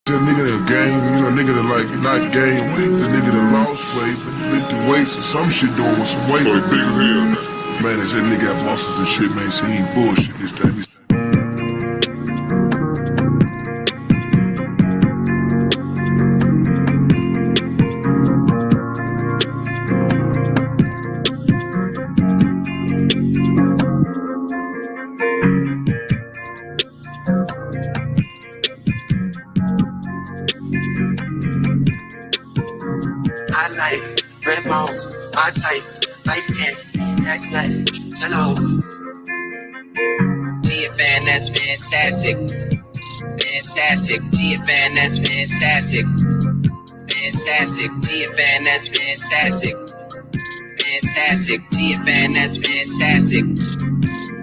The nigga that gained, nigga that like not gain weight, the nigga that lost weight, but lifted weights or some shit doing with some weight. So he big as hell now. Man, they said nigga got muscles and shit, man. So he ain't bullshit this time. I like red bones, I like light skin, that's nice, hello. Be a fan, that's fantastic, fantastic. Be a fan, that's fantastic, fantastic. Be a fan, that's fantastic, fantastic. Be a fan, that's fantastic,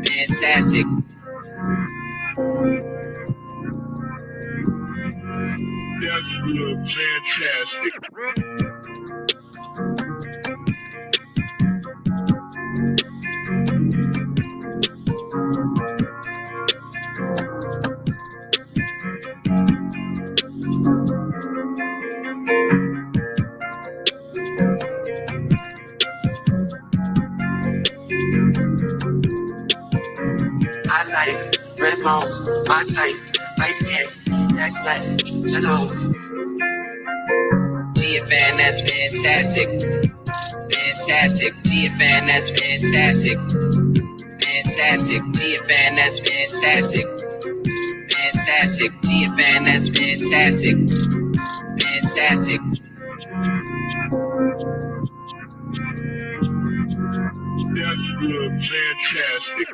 fantastic. That's real fantastic. I like red bones, I like light skin, that's nice, hello. Be a fan, that's fantastic, fantastic. Be a fan, that's fantastic, fantastic. Be a fan, that's fantastic, fantastic. Be a fan, that's fantastic, fantastic. That's good, fantastic.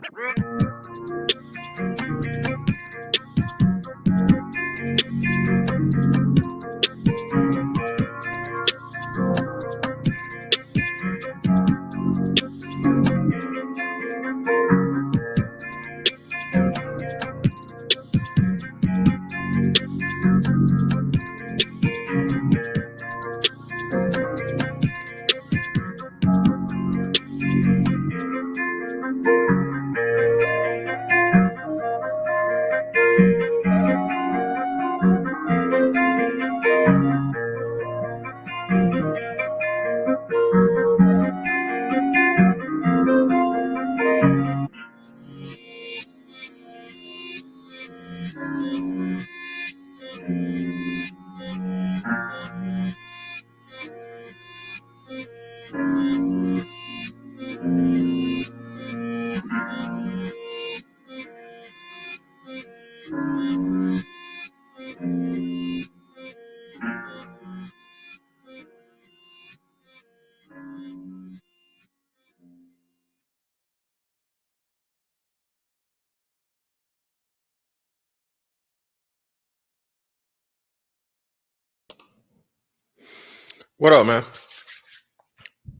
What up, man?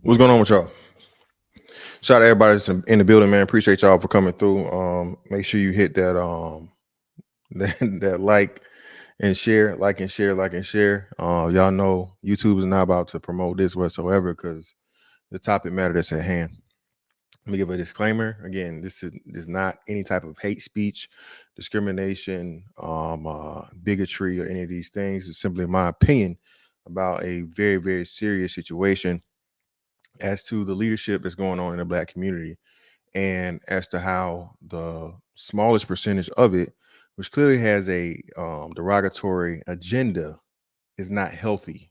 What's going on with y'all? Shout out to everybody that's in the building, man. Appreciate y'all for coming through. Make sure you hit that that like and share, like and share, like and share. Y'all know YouTube is not about to promote this whatsoever because the topic matter that's at hand. Let me give a disclaimer. Again, this is not any type of hate speech, discrimination, bigotry, or any of these things. It's simply my opinion about a very, very serious situation as to the leadership that's going on in the Black community and as to how the smallest percentage of it, which clearly has a derogatory agenda, is not healthy.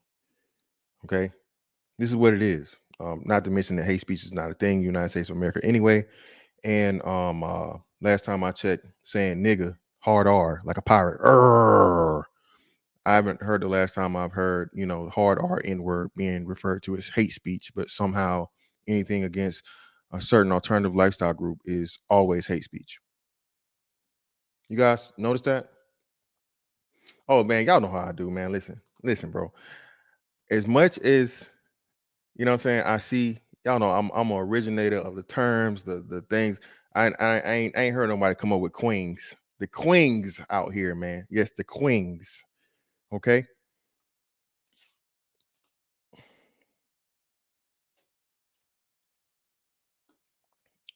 Okay, this is what it is. Not to mention that hate speech is not a thing in the United States of America anyway. And last time I checked, saying nigga, hard R, like a pirate. Arr. I haven't heard the last time I've heard, hard R N word being referred to as hate speech, but somehow anything against a certain alternative lifestyle group is always hate speech. You guys notice that? Oh man, y'all know how I do, man. Listen, bro. As much as what I'm saying, I see y'all know I'm an originator of the terms, the things. I ain't heard nobody come up with queens. The queens out here, man. Yes, the queens. Okay.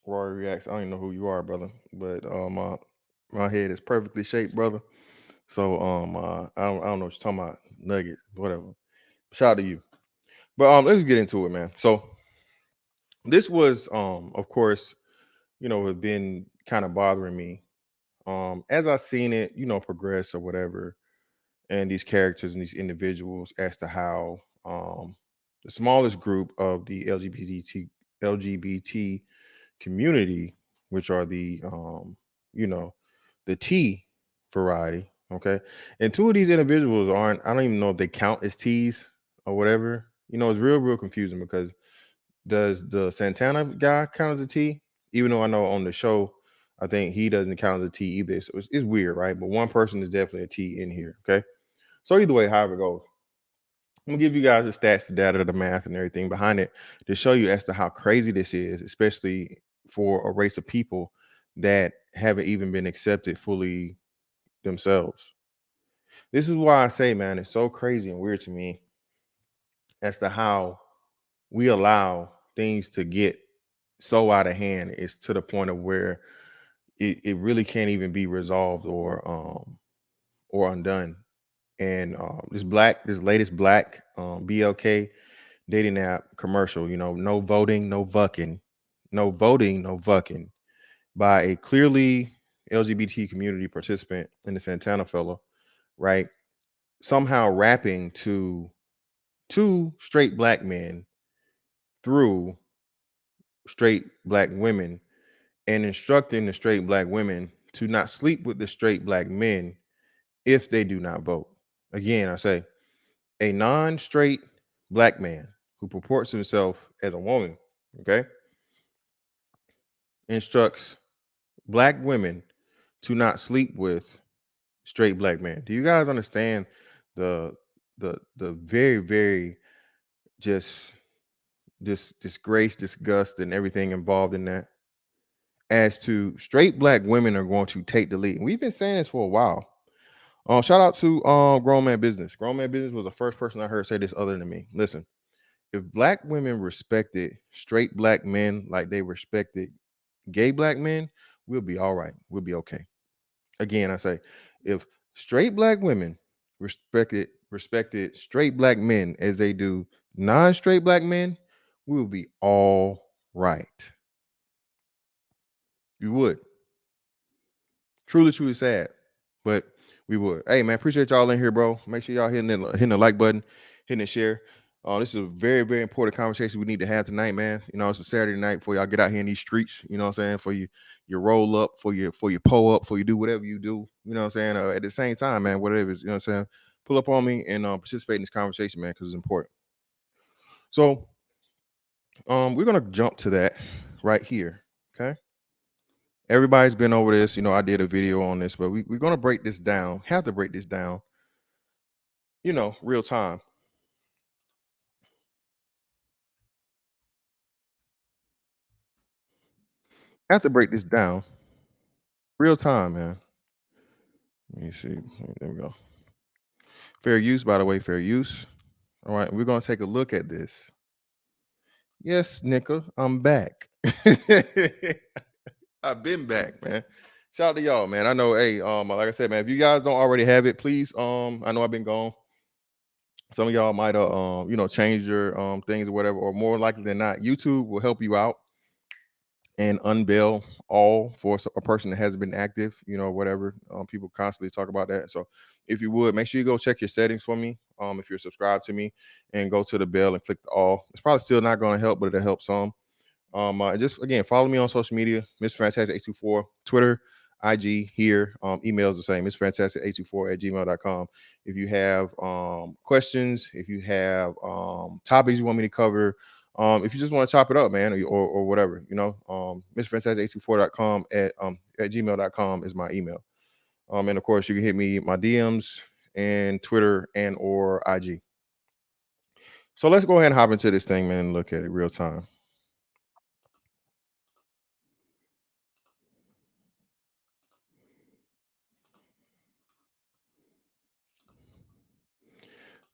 Rory reacts. I don't even know who you are, brother, but my head is perfectly shaped, brother. So I don't know what you're talking about, nuggets, whatever. Shout out to you. But let's get into it, man. So this was of course, have been kind of bothering me. As I seen it, progress or whatever, and these characters and these individuals as to how the smallest group of the LGBT community, which are you know, the T variety. Okay. And two of these individuals aren't, I don't even know if they count as T's or whatever. It's real confusing because does the Santana guy count as a T? Even though I know on the show, I think he doesn't count as a T either. So it's weird, right? But one person is definitely a T in here. Okay. So either way, however it goes, I'm gonna give you guys the stats, the data, the math, and everything behind it to show you as to how crazy this is, especially for a race of people that haven't even been accepted fully themselves. This is why I say, man, it's so crazy and weird to me as to how we allow things to get so out of hand. It's to the point of where it really can't even be resolved or undone. And this latest black BLK dating app commercial, no voting, no vucking, no voting, no vucking, by a clearly LGBT community participant in the Santana fellow, right? Somehow rapping to two straight black men through straight black women and instructing the straight black women to not sleep with the straight black men if they do not vote. Again, I say a non-straight black man who purports himself as a woman, okay, instructs black women to not sleep with straight black men. Do you guys understand the the very very just disgrace, disgust, and everything involved in that? As to straight black women are going to take the lead. And we've been saying this for a while. Shout out to Grown Man Business. Grown Man Business was the first person I heard say this other than me. Listen, if black women respected straight black men like they respected gay black men, we'll be all right. We'll be okay. Again, I say, if straight black women respected straight black men as they do non-straight black men, we'll be all right. You would. Truly sad, but we would. Hey man, appreciate y'all in here, bro. Make sure y'all hitting the like button, hitting the share. This is a very important conversation we need to have tonight, man. It's a Saturday night for y'all get out here in these streets. You know what I'm saying? For you roll up, for your pull up, for you do whatever you do. You know what I'm saying? At the same time, man, whatever it is, you know what I'm saying? Pull up on me and participate in this conversation, man, because it's important. So we're gonna jump to that right here. Okay. Everybody's been over this. I did a video on this, but we're going to break this down, have to break this down, real time. Have to break this down real time, man. Let me see. There we go. Fair use, by the way, fair use. All right. We're going to take a look at this. Yes, Nicka, I'm back. I've been back, man. Shout out to y'all, man. I know, hey, like I said, man, if you guys don't already have it, please, I know I've been gone. Some of y'all might have changed your things or whatever, or more likely than not, YouTube will help you out and unveil all for a person that hasn't been active, whatever. People constantly talk about that. So if you would, make sure you go check your settings for me. If you're subscribed to me, and go to the bell and click the all. It's probably still not going to help, but it'll help some. Just again, follow me on social media, Miss Fantastic 824, Twitter, IG here. Emails the same, Miss Fantastic 824 at gmail.com. If you have questions, if you have topics you want me to cover, if you just want to chop it up, man, or whatever, Miss Fantastic 824.com at gmail.com is my email. And of course, you can hit me my DMs and Twitter and or IG. So let's go ahead and hop into this thing, man, and look at it real time.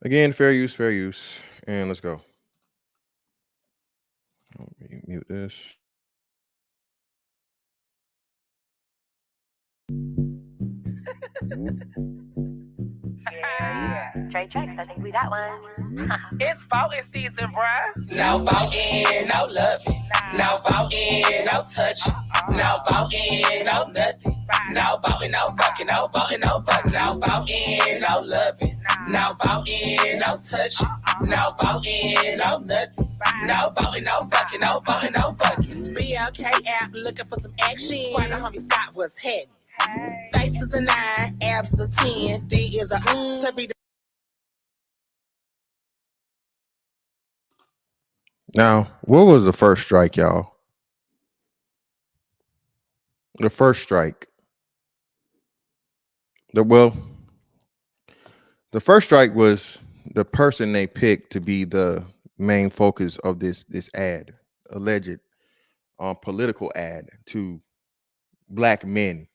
Again, fair use, and let's go. Let me mute this. Trey Tracks, I think we got one. It's voting season, bruh. No voting, no loving. No voting, no touching. No voting, no nothing. No voting, no fucking, no voting, no fucking. No voting, no loving. No voting, no touching. No voting, no nothing. No voting, no fucking, no voting, no fucking. BLK app looking for some action. Why the homie Scott was heavy. Face is a 9, abs a 10. D is a to be. Now, what was the first strike, y'all? The first strike. The first strike was the person they picked to be the main focus of this ad, alleged political ad to black men.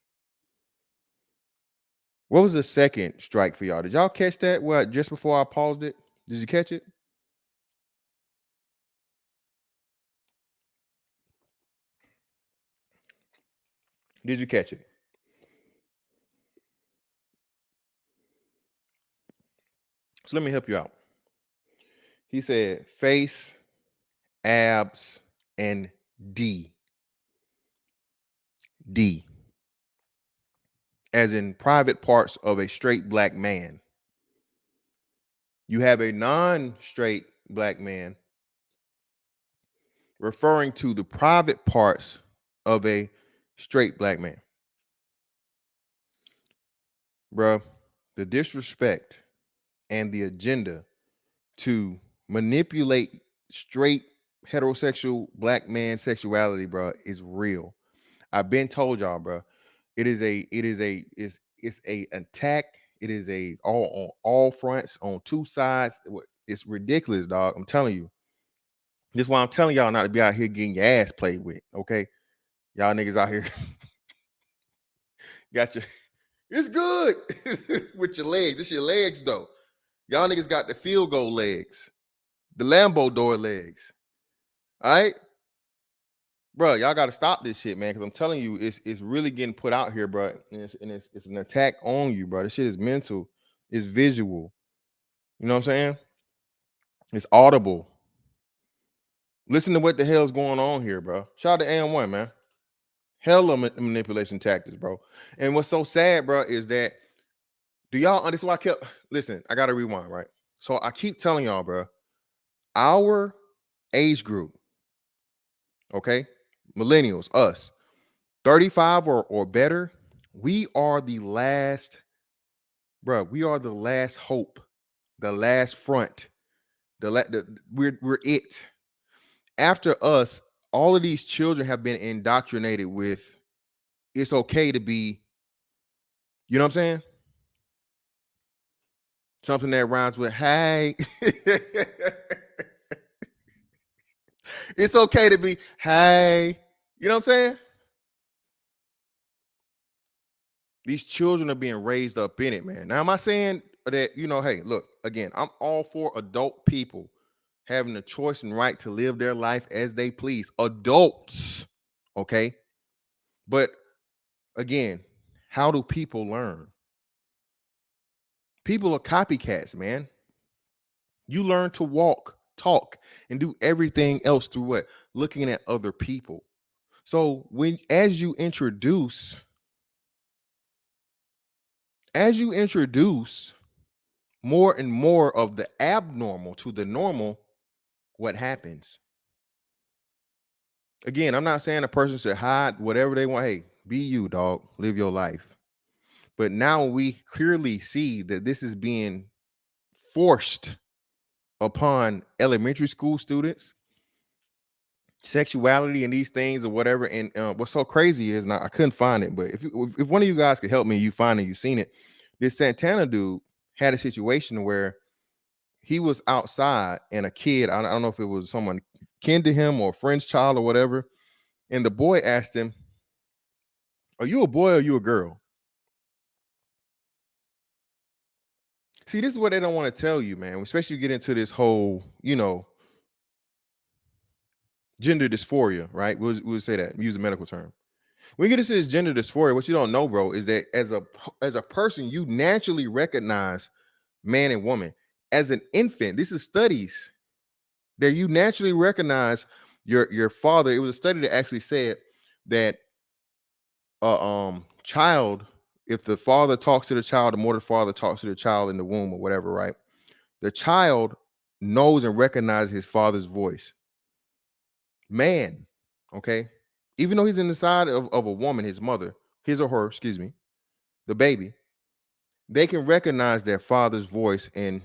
What was the second strike for y'all? Did y'all catch that? What, just before I paused it? Did you catch it? Did you catch it? So let me help you out. He said face, abs, and D. D. As in private parts of a straight black man. You have a non-straight black man referring to the private parts of a straight black man. Bruh, the disrespect and the agenda to manipulate straight heterosexual black man sexuality, bro, is real. I've been told y'all, bro. It's a attack. It is a all on all fronts, on two sides. It's ridiculous, dog. I'm telling you. This is why I'm telling y'all not to be out here getting your ass played with. Okay, y'all niggas out here got your. It's good with your legs. It's your legs though. Y'all niggas got the field goal legs, the Lambo door legs. All right, bro. Y'all got to stop this shit, man. Because I'm telling you, it's really getting put out here, bro. And it's an attack on you, bro. This shit is mental. It's visual. You know what I'm saying? It's audible. Listen to what the hell's going on here, bro. Shout out to AM1, man. Hella manipulation tactics, bro. And what's so sad, bro, is that this is why I kept listen. I gotta rewind, right? So I keep telling y'all, bro, our age group, okay, millennials, us, 35 or better, we are the last, bro. We are the last hope, the last front. We're it. After us, all of these children have been indoctrinated with it's okay to be, you know what I'm saying? Something that rhymes with hey. It's okay to be hey. You know what I'm saying? These children are being raised up in it, man. Now, am I saying that, hey, look, again, I'm all for adult people having the choice and right to live their life as they please. Adults, okay? But again, how do people learn? People are copycats, man. You learn to walk, talk, and do everything else through what? Looking at other people. So as you introduce more and more of the abnormal to the normal, what happens? Again, I'm not saying a person should hide whatever they want. Hey, be you, dog. Live your life. But now we clearly see that this is being forced upon elementary school students, sexuality and these things or whatever. And what's so crazy is, now I couldn't find it, but if one of you guys could help me, you find it, you've seen it. This Santana dude had a situation where he was outside and a kid, I don't know if it was someone kin to him or a friend's child or whatever, and the boy asked him, "Are you a boy or are you a girl?" See, this is what they don't want to tell you, man, especially you get into this whole, gender dysphoria, right? We'll say that, use a medical term. When you get into this gender dysphoria, what you don't know, bro, is that as a person, you naturally recognize man and woman. As an infant, this is studies that you naturally recognize your father. It was a study that actually said that child, if the father talks to the child, the more the father talks to the child in the womb or whatever, right? The child knows and recognizes his father's voice. Man, okay, even though he's in the side of a woman, his mother, his or her, excuse me, the baby, they can recognize their father's voice and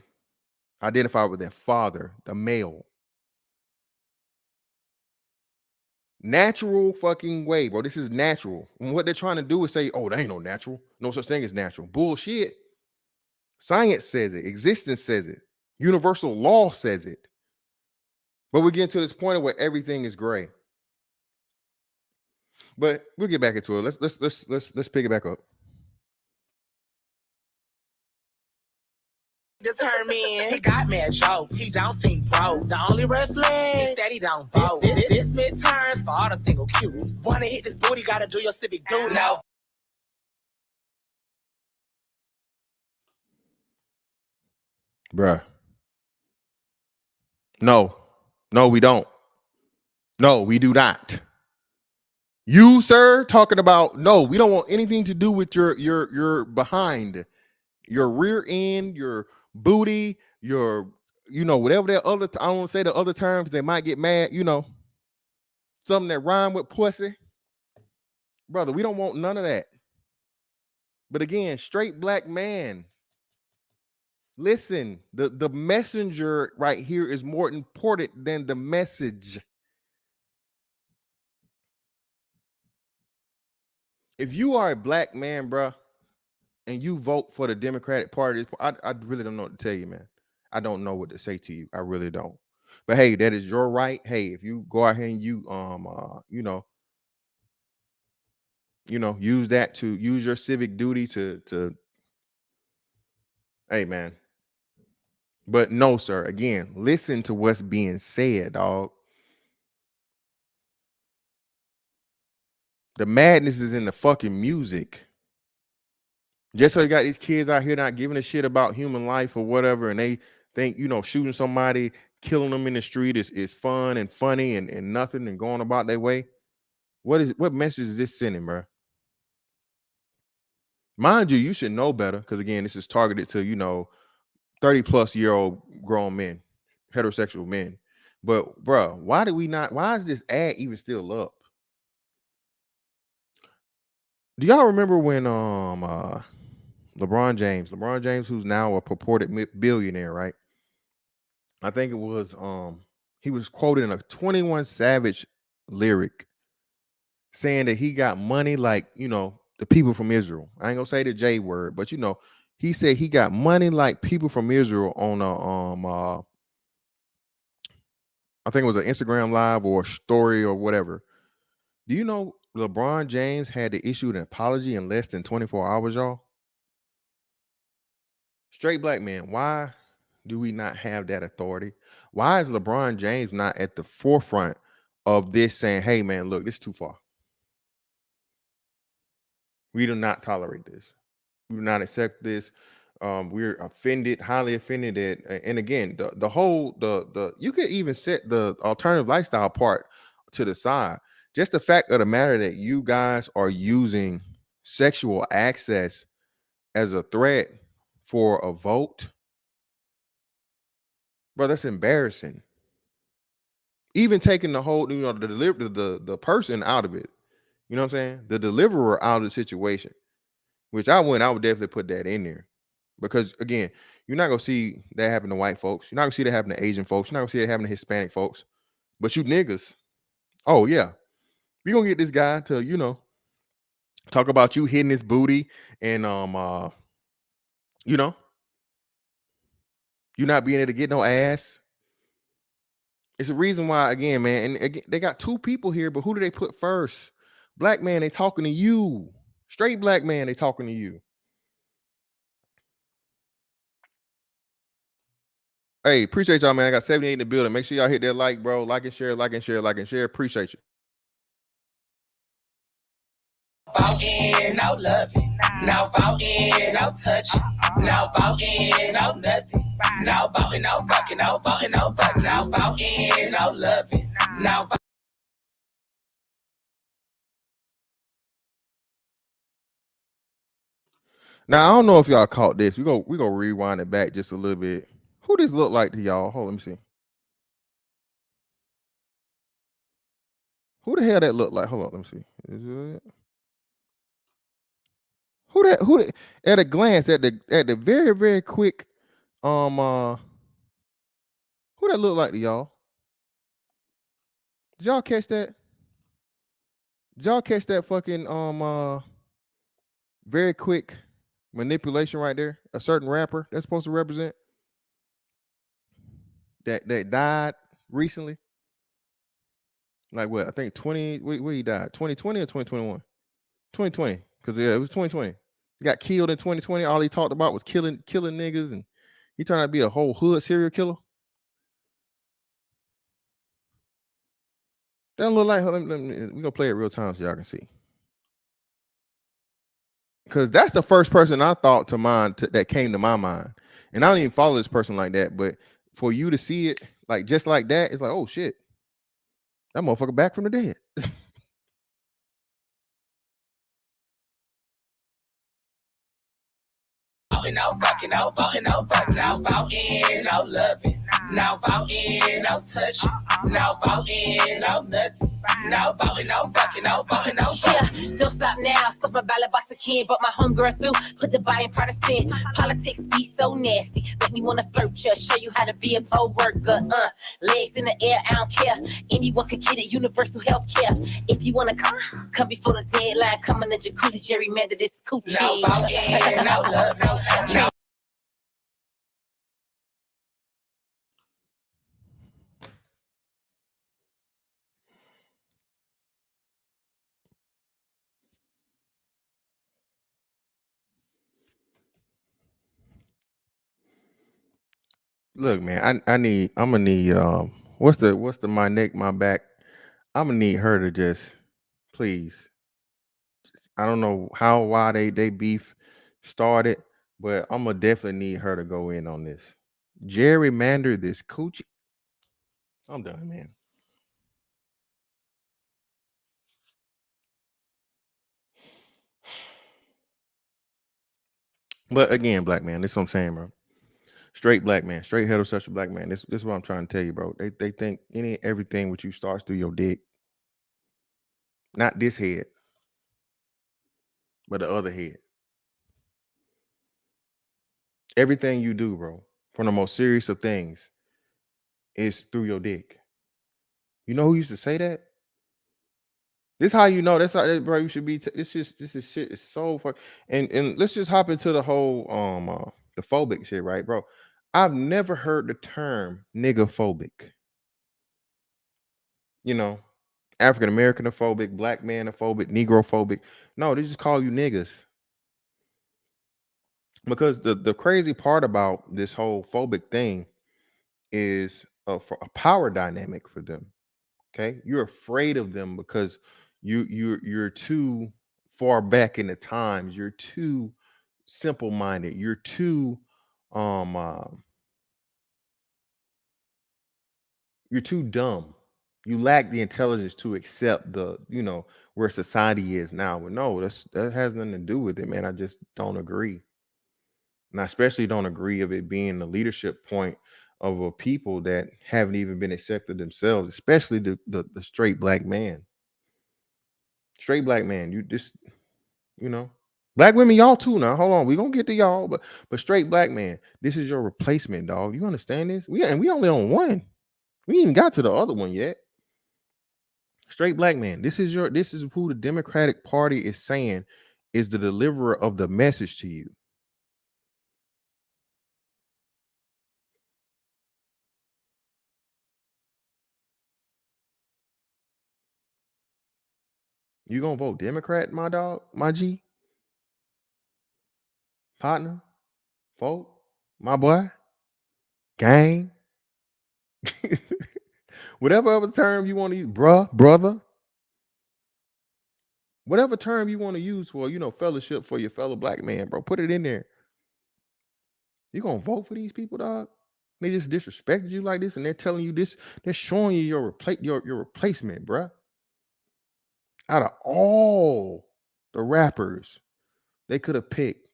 identify with their father, the male. Natural fucking way, bro. This is natural. And what they're trying to do is say, oh, there ain't no natural. No such thing as natural. Bullshit. Science says it. Existence says it. Universal law says it. But we're getting to this point where everything is gray. But we'll get back into it. Let's pick it back up. Determined. He got mad jokes. He don't seem broke. The only red flag, he said he don't vote. This midterms for all the single cute. Wanna hit this booty, gotta do your civic duty. No. Bruh. No, we don't. No, we do not. You, sir, talking about no, we don't want anything to do with your behind, your rear end, your booty, your, whatever that other, I don't want to say the other terms, they might get mad, something that rhyme with pussy. Brother, we don't want none of that. But again, straight black man. Listen, the messenger right here is more important than the message. If you are a black man, bro, and you vote for the Democratic Party, I really don't know what to tell you, man. I don't know what to say to you. I really don't. But hey, that is your right. Hey, if you go out here and you use that to use your civic duty to hey, man. But no, sir. Again, listen to what's being said, dog. The madness is in the fucking music. Just so you got these kids out here not giving a shit about human life or whatever, and they think, shooting somebody, killing them in the street is fun and funny and nothing and going about their way. What message is this sending, bro? Mind you, you should know better, because again, this is targeted to, 30-plus-year-old grown men, heterosexual men. But bro, why is this ad even still up? Do y'all remember when LeBron James, who's now a purported billionaire, right? I think it was he was quoted in a 21 Savage lyric saying that he got money like, the people from Israel. I ain't gonna say the J word, but he said he got money like people from Israel on a I think it was an Instagram live or a story or whatever. Do you know LeBron James had to issue an apology in less than 24 hours, y'all? Straight black man, why do we not have that authority? Why is LeBron James not at the forefront of this saying, hey, man, look, this is too far. We do not tolerate this. We do not accept this. We're offended, highly offended at, and again, the whole, you could even set the alternative lifestyle part to the side. Just the fact of the matter that you guys are using sexual access as a threat for a vote, bro, that's embarrassing. Even taking the whole, the person out of it, you know what I'm saying? The deliverer out of the situation, which I would definitely put that in there. Because again, you're not gonna see that happen to white folks. You're not gonna see that happen to Asian folks. You're not gonna see that happen to Hispanic folks. But you niggas, oh yeah, we gonna get this guy to, talk about you hitting his booty and you not being able to get no ass. It's a reason why, again, man, and again, they got two people here, but who do they put first? Black man, they talking to you. Straight black man, they talking to you. Hey, appreciate y'all, man. I got 78 in the building. Make sure y'all hit that like, bro. Like and share, like and share, like and share. Appreciate you. Voting, no loving. Now voting, no touching. No voting, no nothing. No voting, no fucking, no voting, no fucking. No voting, no loving. No voting. Now I don't know if y'all caught this. We go rewind it back just a little bit. Who this look like to y'all? Hold on, let me see. Who the hell that look like? Hold on, let me see. Is it? Who that at a glance at the very very quick who that look like to y'all? Did y'all catch that? Did y'all catch that fucking very quick manipulation right there? A certain rapper that's supposed to represent that died recently. Like what? I think 20 where he died? 2020 or 2021? 2020. Because yeah, it was 2020. He got killed in 2020. All he talked about was killing niggas, and he turned out to be a whole hood serial killer. That look like we're gonna play it real time so y'all can see. Because that's the first person I thought to mind that came to my mind. And I don't even follow this person like that, but for you to see it like just like that, it's like, oh shit, that motherfucker back from the dead. No fucking, no voting, no fucking, no voting, no loving, no voting, no touching, no voting, no nothing. No voting, no fucking, no voting, no fucking. Yeah, don't stop now. Stuff my ballot box again, but my homegirl through. Put the buy in Protestant. Politics be so nasty. Make me wanna flirt ya. Show you how to be a poll worker. Legs in the air, I don't care. Anyone can get it. Universal health care. If you wanna come before the deadline. Come in the jacuzzi, gerrymander this coochie. No voting, no love, no. Look, man, I'm gonna need what's the my neck, my back? I'm gonna need her to just please. I don't know why they beef started, but I'm gonna definitely need her to go in on this. Gerrymander this coochie. I'm done, man. But again, black man, this is what I'm saying, bro. Straight black man, straight heterosexual black man. This is what I'm trying to tell you, bro. They think everything with you starts through your dick. Not this head, but the other head. Everything you do, bro, from the most serious of things, is through your dick. You know who used to say that? This how you know. That's how, bro. You should be. This is shit. Is so fuck. And let's just hop into the whole the phobic shit, right, bro? I've never heard the term nigga phobic. You know, African American phobic, black man phobic, Negro phobic. No, they just call you niggas. Because the crazy part about this whole phobic thing is a power dynamic for them. Okay, you're afraid of them because you're too far back in the times. You're too simple minded. You're too um uh, you're too dumb. You lack the intelligence to accept where society is now. But no, that has nothing to do with it, man. I just don't agree. And I especially don't agree of it being the leadership point of a people that haven't even been accepted themselves, especially the straight black man. Straight black man, you just, black women, y'all too. Now, hold on, we gonna get to y'all, but straight black man, this is your replacement, dog. You understand this? We only on one. We ain't even got to the other one yet. Straight black man, this is who the Democratic Party is saying is the deliverer of the message to you. You gonna vote Democrat, my dog, my G, partner, vote, my boy, gang, whatever other term you want to use, bruh, brother, whatever term you want to use for, fellowship for your fellow black man, bro, put it in there. You gonna vote for these people, dog? They just disrespected you like this, and they're telling you this. They're showing you your replacement, bruh. Out of all the rappers they could have picked,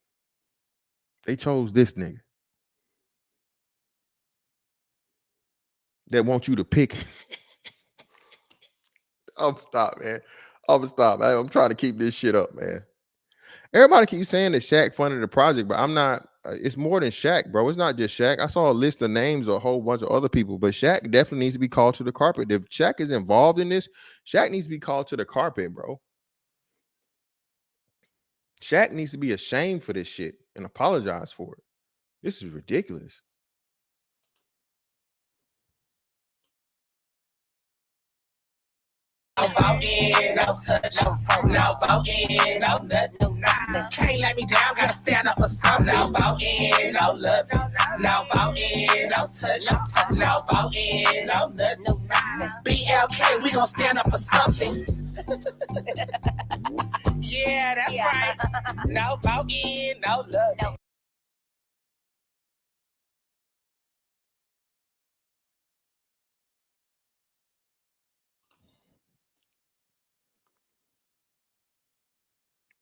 they chose this nigga that want you to pick. I'm stop, man. I'm trying to keep this shit up, man. Everybody keeps saying that Shaq funded the project, but I'm not. It's more than Shaq, bro. It's not just Shaq. I saw a list of names of a whole bunch of other people, but Shaq definitely needs to be called to the carpet. If Shaq is involved in this, Shaq needs to be called to the carpet, bro. Shaq needs to be ashamed for this shit and apologize for it. This is ridiculous. No voting, no touch, no voting, no nothing. Can't let me down, gotta stand up for something. No voting, no love, no voting, no touch, no voting, no nothing. BLK, we gon' stand up for something. Yeah, that's right. No voting, no love.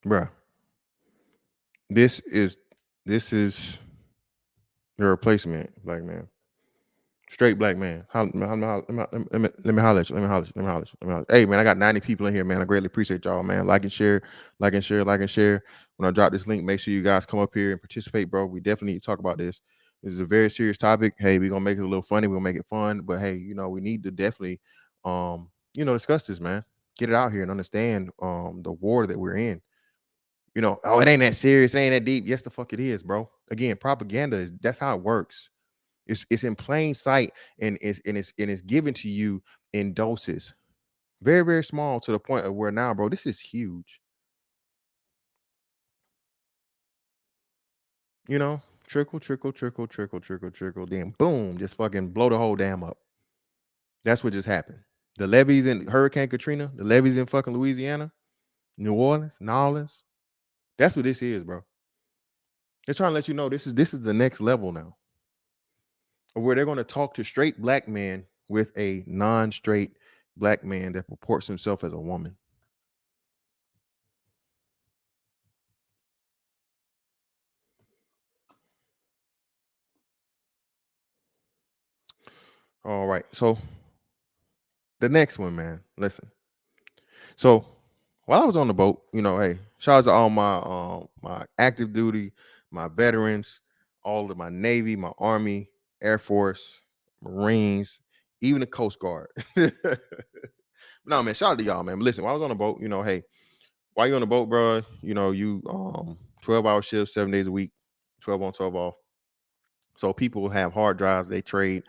Bruh. This is your replacement, black man. Straight black man. Let me holler at you. Let me holler at you. Hey, man, I got 90 people in here, man. I greatly appreciate y'all, man. Like and share. When I drop this link, make sure you guys come up here and participate, bro. We definitely need to talk about this. This is a very serious topic. Hey, we're gonna make it a little funny. We're gonna make it fun. But hey, we need to definitely discuss this, man. Get it out here and understand the war that we're in. Oh, it ain't that serious, it ain't that deep. Yes, the fuck it is, bro. Again, propaganda that's how it works. It's in plain sight, and it's given to you in doses, very, very small, to the point of where now, bro, this is huge. Trickle, trickle, trickle, trickle, trickle, trickle, then boom, just fucking blow the whole dam up. That's what just happened. The levees in Hurricane Katrina, the levees in fucking Louisiana, New Orleans. That's what this is, bro. They're trying to let you know this is the next level now, where they're going to talk to straight black men with a non-straight black man that purports himself as a woman. All right. So the next one, man, listen. So while I was on the boat, hey, shout out to all my active duty, my veterans, all of my Navy, my Army, Air Force, Marines, even the Coast Guard. No, man, shout out to y'all, man. But listen, while I was on the boat, hey, while you're on the boat, bro, you 12-hour shifts, 7 days a week, 12 on, 12 off. So people have hard drives, they trade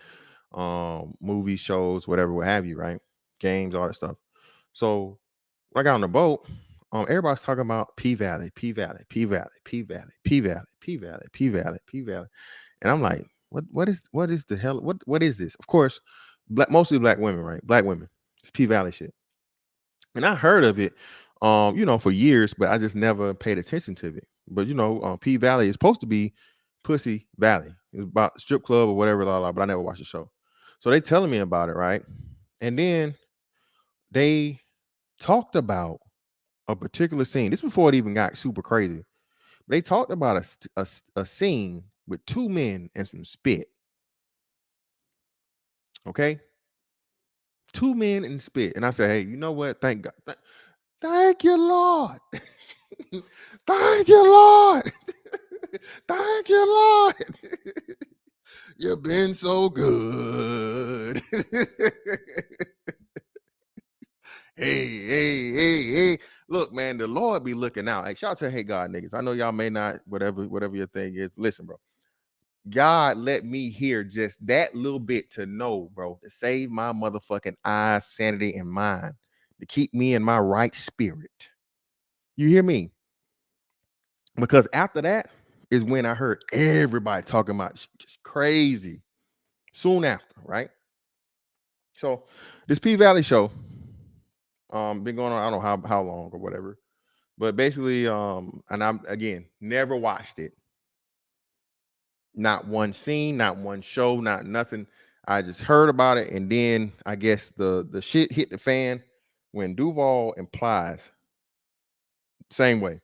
movies, shows, whatever, what have you, right? Games, all that stuff. So when I got on the boat, everybody's talking about P-Valley. And I'm like, what is the hell? What is this? Of course, mostly black women, right? Black women. It's P-Valley shit. And I heard of it, for years, but I just never paid attention to it. But P-Valley is supposed to be Pussy Valley. It's about strip club or whatever, but I never watched the show. So they telling me about it, right? And then they talked about a particular scene. This before it even got super crazy. They talked about a scene with two men and some spit. Okay, two men and spit. And I said, hey, you know what? Thank God. Thank you, Lord. Thank you, Lord. Thank you, Lord. You've been so good. Hey. Look, man, the Lord be looking out. Hey, shout out to Hey God niggas. I know y'all may not, whatever your thing is. Listen, bro. God let me hear just that little bit to know, bro, to save my motherfucking eyes, sanity, and mind, to keep me in my right spirit. You hear me? Because after that is when I heard everybody talking about just crazy. Soon after, right? So this P-Valley show, been going on, I don't know how long or whatever. But basically, and I'm again never watched it. Not one scene, not one show, not nothing. I just heard about it, and then I guess the shit hit the fan when Duval and Plies, same way.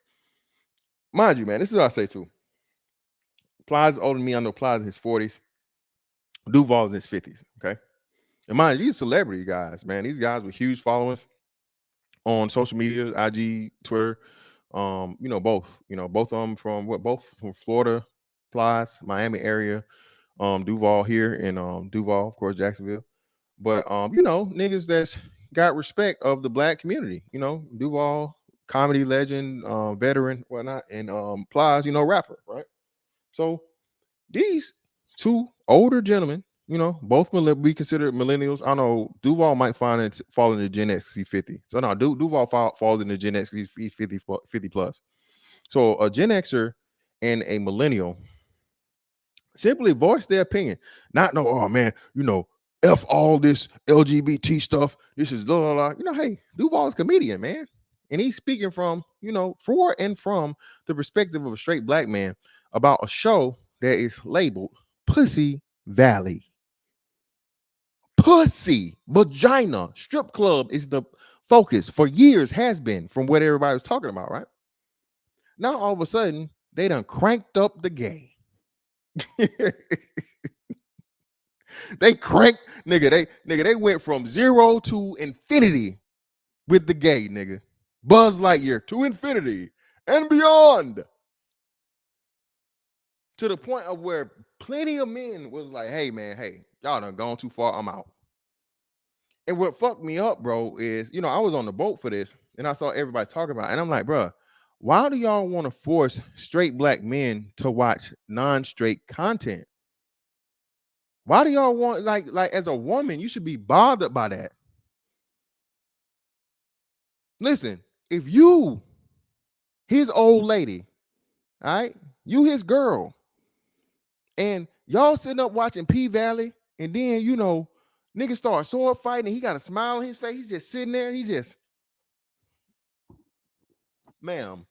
Mind you, man, this is what I say too. Plies is older than me. I know Plies in his 40s. Duval in his 50s. Okay. And mind you, these celebrity guys, man. These guys with huge followings on social media, IG, Twitter. Both. Both of them from both from Florida, Plies, Miami area. Duval here in Duval, of course, Jacksonville. But niggas that's got respect of the black community. Duval, comedy legend, veteran, whatnot, and Plies, rapper, right? So these two older gentlemen, both we consider millennials. I know Duval might fall into Gen X, he's 50. So no, Duval falls into Gen X, he's 50 plus. So a Gen Xer and a millennial simply voice their opinion. Not no, oh man, F all this LGBT stuff. This is blah, blah, blah. Hey, Duval's a comedian, man. And he's speaking from, for and from the perspective of a straight black man about a show that is labeled Pussy Valley. Pussy, vagina, strip club is the focus for years, has been from what everybody was talking about, right? Now all of a sudden, they done cranked up the gay. They cranked, they went from 0 to infinity with the gay, nigga. Buzz Lightyear to infinity and beyond. To the point of where plenty of men was like, hey, man, y'all done gone too far, I'm out. And what fucked me up, bro, is, I was on the boat for this, and I saw everybody talking about it, and I'm like, bro, why do y'all want to force straight black men to watch non-straight content? Why do y'all want, like as a woman, you should be bothered by that. Listen, if you, his old lady, all right, you his girl, and y'all sitting up watching P Valley, and then, niggas start sword fighting, and he got a smile on his face, he's just sitting there, ma'am,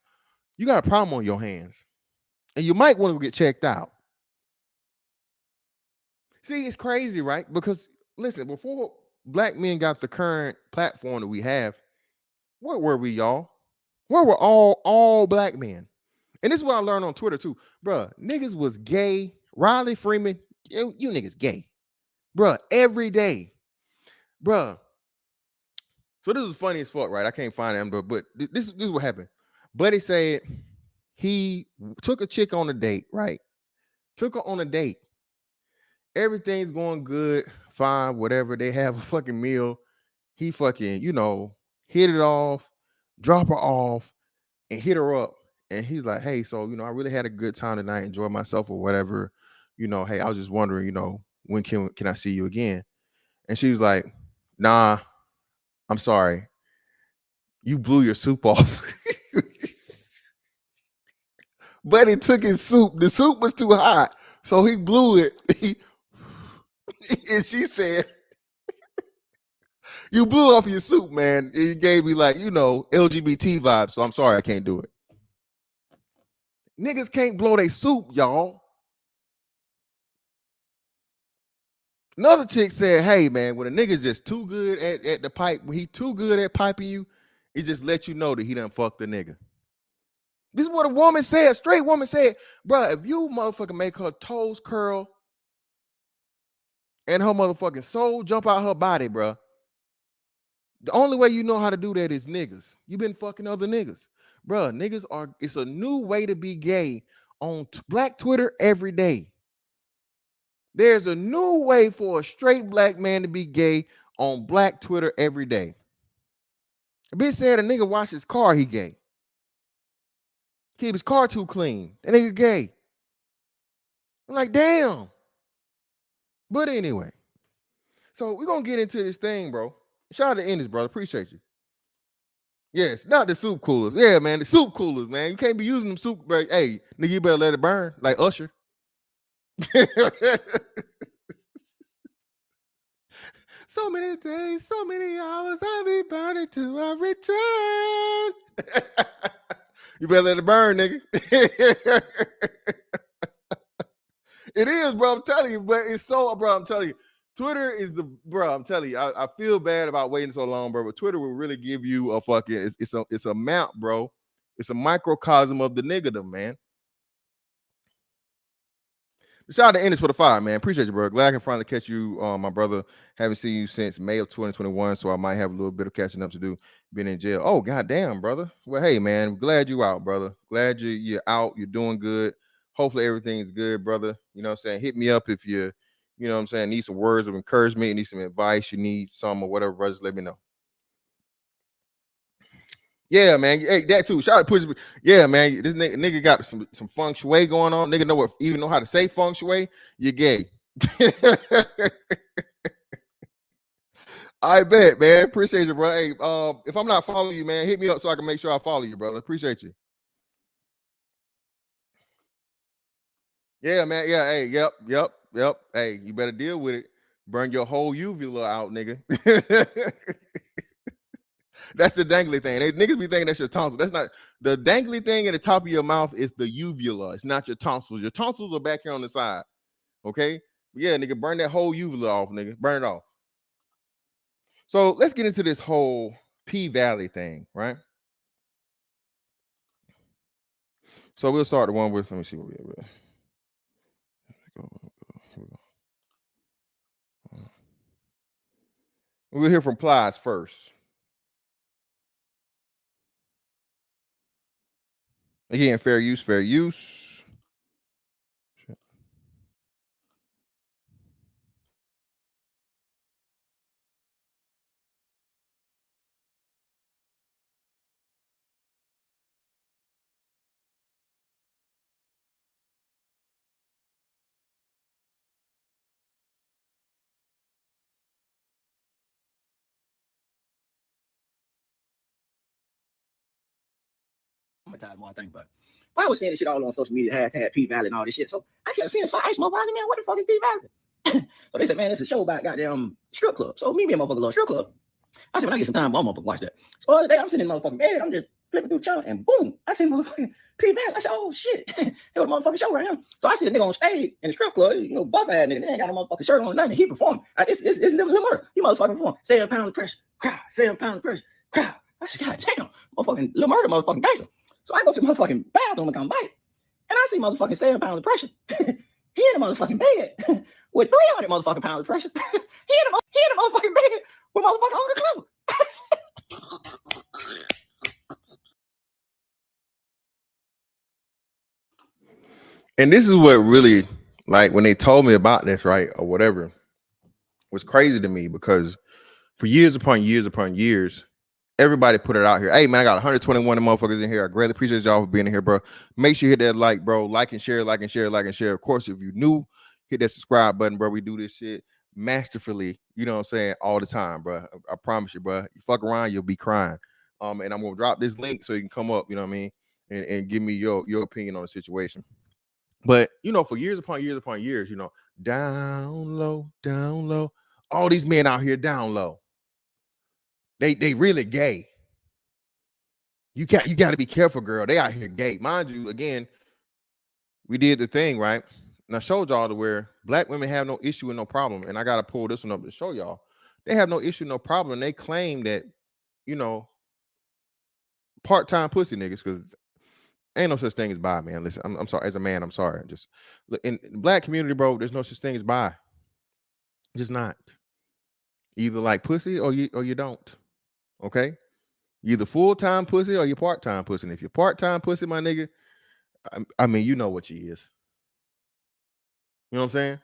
you got a problem on your hands, and you might want to get checked out. See, it's crazy, right? Because, listen, before black men got the current platform that we have, where were we, y'all? Where were all black men? And this is what I learned on Twitter too. Bruh, niggas was gay. Riley Freeman, you niggas gay. Bruh, every day. Bruh. So this was funny as fuck, right? I can't find him, but this is what happened. Buddy said he took a chick on a date, right? Took her on a date. Everything's going good, fine, whatever. They have a fucking meal. He fucking, hit it off, drop her off, and hit her up. And he's like, hey, so, I really had a good time tonight, enjoyed myself or whatever. Hey, I was just wondering, when can I see you again? And she was like, nah, I'm sorry. You blew your soup off. But he took his soup. The soup was too hot. So he blew it. And she said, you blew off your soup, man. He gave me like, LGBT vibes. So I'm sorry, I can't do it. Niggas can't blow their soup, y'all. Another chick said, hey, man, when a nigga's just too good at the pipe, when he too good at piping you, it just let you know that he done fucked the nigga. This is what a woman said. A straight woman said, bro, if you motherfucker make her toes curl and her motherfucking soul jump out her body, bro, the only way you know how to do that is niggas. You been fucking other niggas. Bro, niggas it's a new way to be gay on black Twitter every day. There's a new way for a straight black man to be gay on black Twitter every day. A bitch said a nigga wash his car, he gay. Keep his car too clean. That nigga gay. I'm like, damn. But anyway, so we're going to get into this thing, bro. Shout out to Ennis, brother. Appreciate you. Yes, not the soup coolers. Yeah, man, the soup coolers, man. You can't be using them soup, bro. Hey, nigga, you better let it burn like Usher. So many days, so many hours, I'll be burning to a return. You better let it burn, nigga. It is, bro. I'm telling you, but it's so, bro. I'm telling you, Twitter is the, bro. I'm telling you, I feel bad about waiting so long, bro. But Twitter will really give you a fucking, it's a mount, bro. It's a microcosm of the niggerdom, man. Shout out to Ennis for the fire, man. Appreciate you, bro. Glad I can finally catch you, my brother. Haven't seen you since May of 2021, so I might have a little bit of catching up to do. Been in jail. Oh, goddamn, brother. Well, hey, man, glad you out, brother. Glad you're out. You're doing good. Hopefully everything's good, brother. You know what I'm saying? Hit me up if you know what I'm saying, need some words of encouragement, you need some advice, you need some or whatever, brother, just let me know. Yeah, man. Hey, that too. Shout out to Push. Yeah, man. This nigga got some feng shui going on. Nigga even know how to say feng shui. You're gay. I bet, man. Appreciate you, bro. Hey, if I'm not following you, man, hit me up so I can make sure I follow you, brother. Appreciate you. Yeah, man. Yeah. Hey. Yep. Hey, you better deal with it. Burn your whole uvula out, nigga. That's the dangly thing. Niggas be thinking that's your tonsil. That's not the dangly thing at the top of your mouth. Is the uvula. It's not your tonsils. Your tonsils are back here on the side. Okay. Yeah, nigga, burn that whole uvula off, nigga. Burn it off. So let's get into this whole P-Valley thing, right? So we'll start the one with. Let me see what we have. Here we go. We'll hear from Plies first. Again, fair use. More I think about it. I was saying this shit all on social media, hashtag P-Valley and all this shit. So I kept seeing some ice motherfuckers, man, what the fuck is P-Valley? So they said, man, it's a show about goddamn strip club. So me being a motherfucker little strip club, I said, when I get some time, I'm gonna watch that. So the other day, I'm sitting in the motherfucking bed, I'm just flipping through the channel, and boom, I see motherfucking P-Valley. I said, oh shit, that was a motherfucking show right now. So I see a nigga on stage in the strip club, you know, buff ass nigga, they ain't got a motherfucking shirt on, nothing. He performed. It's Lil Murder. He motherfucking performed. 7 pounds of pressure, crowd. 7 pounds of pressure, crowd. I said, god damn, motherfucking Lil Murder, motherfucking gangster. So I go to the motherfucking bathroom and come back, and I see motherfucking 7 pounds of pressure. He in the motherfucking bed with 300 motherfucking pounds of pressure. he in the motherfucking bed with motherfucking Uncle Clever. And this is what really, like, when they told me about this, right, or whatever, was crazy to me, because for years upon years, everybody put it out here. Hey, man, I got 121 motherfuckers in here. I greatly appreciate y'all for being in here, bro. Make sure you hit that like, bro. Like and share. Of course, if you're new, hit that subscribe button, bro. We do this shit masterfully, you know what I'm saying, all the time, bro. I promise you, bro. You fuck around, you'll be crying. And I'm gonna drop this link so you can come up, you know what I mean, and give me your opinion on the situation. But you know, for years upon years, you know, down low, all these men out here down low. They really gay. You got to be careful, girl. They out here gay. Mind you, again, we did the thing, right? And I showed y'all to where black women have no issue and no problem. And I got to pull this one up to show y'all. They have no issue, no problem. And they claim that, you know, part-time pussy niggas, because ain't no such thing as bi, man. Listen, I'm sorry. As a man, I'm sorry. Just in the black community, bro, there's no such thing as bi. Just not. Either like pussy or you don't. Okay? You either full-time pussy or you part-time pussy. And if you're part-time pussy, my nigga, I mean, you know what she is. You know what I'm saying?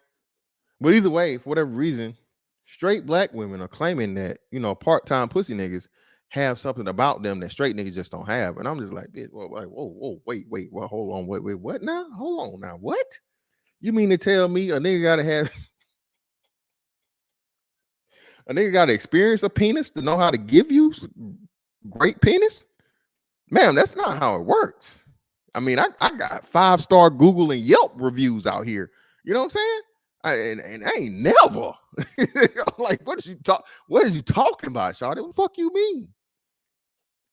But either way, for whatever reason, straight black women are claiming that, you know, part-time pussy niggas have something about them that straight niggas just don't have. And I'm just like, whoa, wait, well, hold on, wait, what now? Hold on now, what? You mean to tell me a nigga gotta have a nigga gotta experience a penis to know how to give you great penis? Ma'am, that's not how it works. I mean, I got 5-star Google and Yelp reviews out here. You know what I'm saying? And I ain't never. I'm like, what is you talking about, Shawty? What the fuck you mean?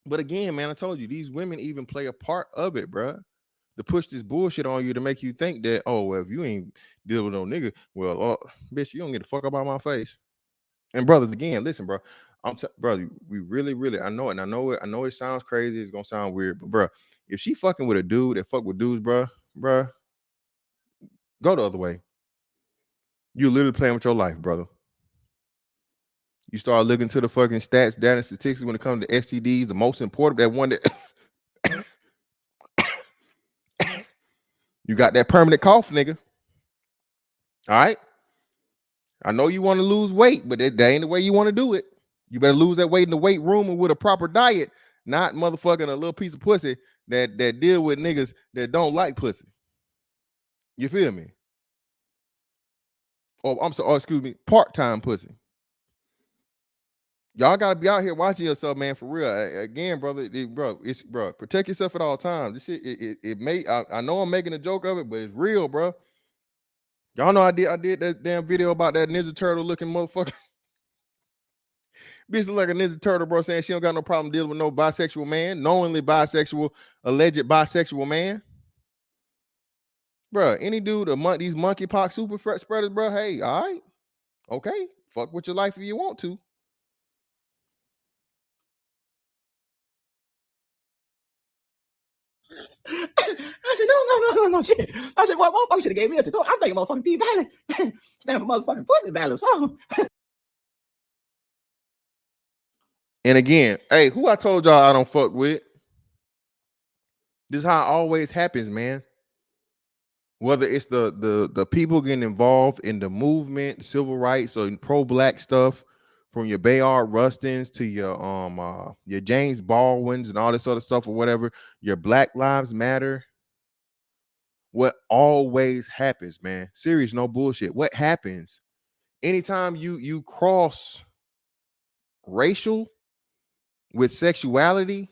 But again, man, I told you, these women even play a part of it, bro. to push this bullshit on you to make you think that, oh, well, if you ain't deal with no nigga, well, bitch, you don't get the fuck up out my face. And brothers, again, listen, bro. Brother, we really, I know it, and I know it sounds crazy, it's gonna sound weird, but bro, if she fucking with a dude that fuck with dudes, bro, go the other way. You're literally playing with your life, brother. You start looking to the fucking stats, data, and statistics when it comes to STDs, the most important, that one that you got that permanent cough, nigga. All right. I know you want to lose weight, but that ain't the way you want to do it. You better lose that weight in the weight room and with a proper diet, not motherfucking a little piece of pussy that deal with niggas that don't like pussy. You feel me? Oh, I'm sorry. Oh, excuse me. Part-time pussy. Y'all gotta be out here watching yourself, man, for real. Again, brother, bro, protect yourself at all times. This shit, it may. I know I'm making a joke of it, but it's real, bro. Y'all know I did that damn video about that Ninja Turtle looking motherfucker. Bitch look like a Ninja Turtle, bro, saying she don't got no problem dealing with no bisexual man, knowingly bisexual, alleged bisexual man. Bro, any dude, these monkeypox super spreaders, bro, hey, all right, okay, fuck with your life if you want to. I said, no, shit. I said, well, motherfucker should have gave me a to go. I'm thinking motherfucking P Valley. Stand for motherfucking pussy valley. So. And again, hey, who I told y'all I don't fuck with? This is how it always happens, man. Whether it's the people getting involved in the movement, civil rights, or pro-black stuff, from your Bayard Rustins to your James Baldwins and all this other stuff or whatever, your Black Lives Matter. What always happens, man? Serious, no bullshit. What happens anytime you cross racial with sexuality?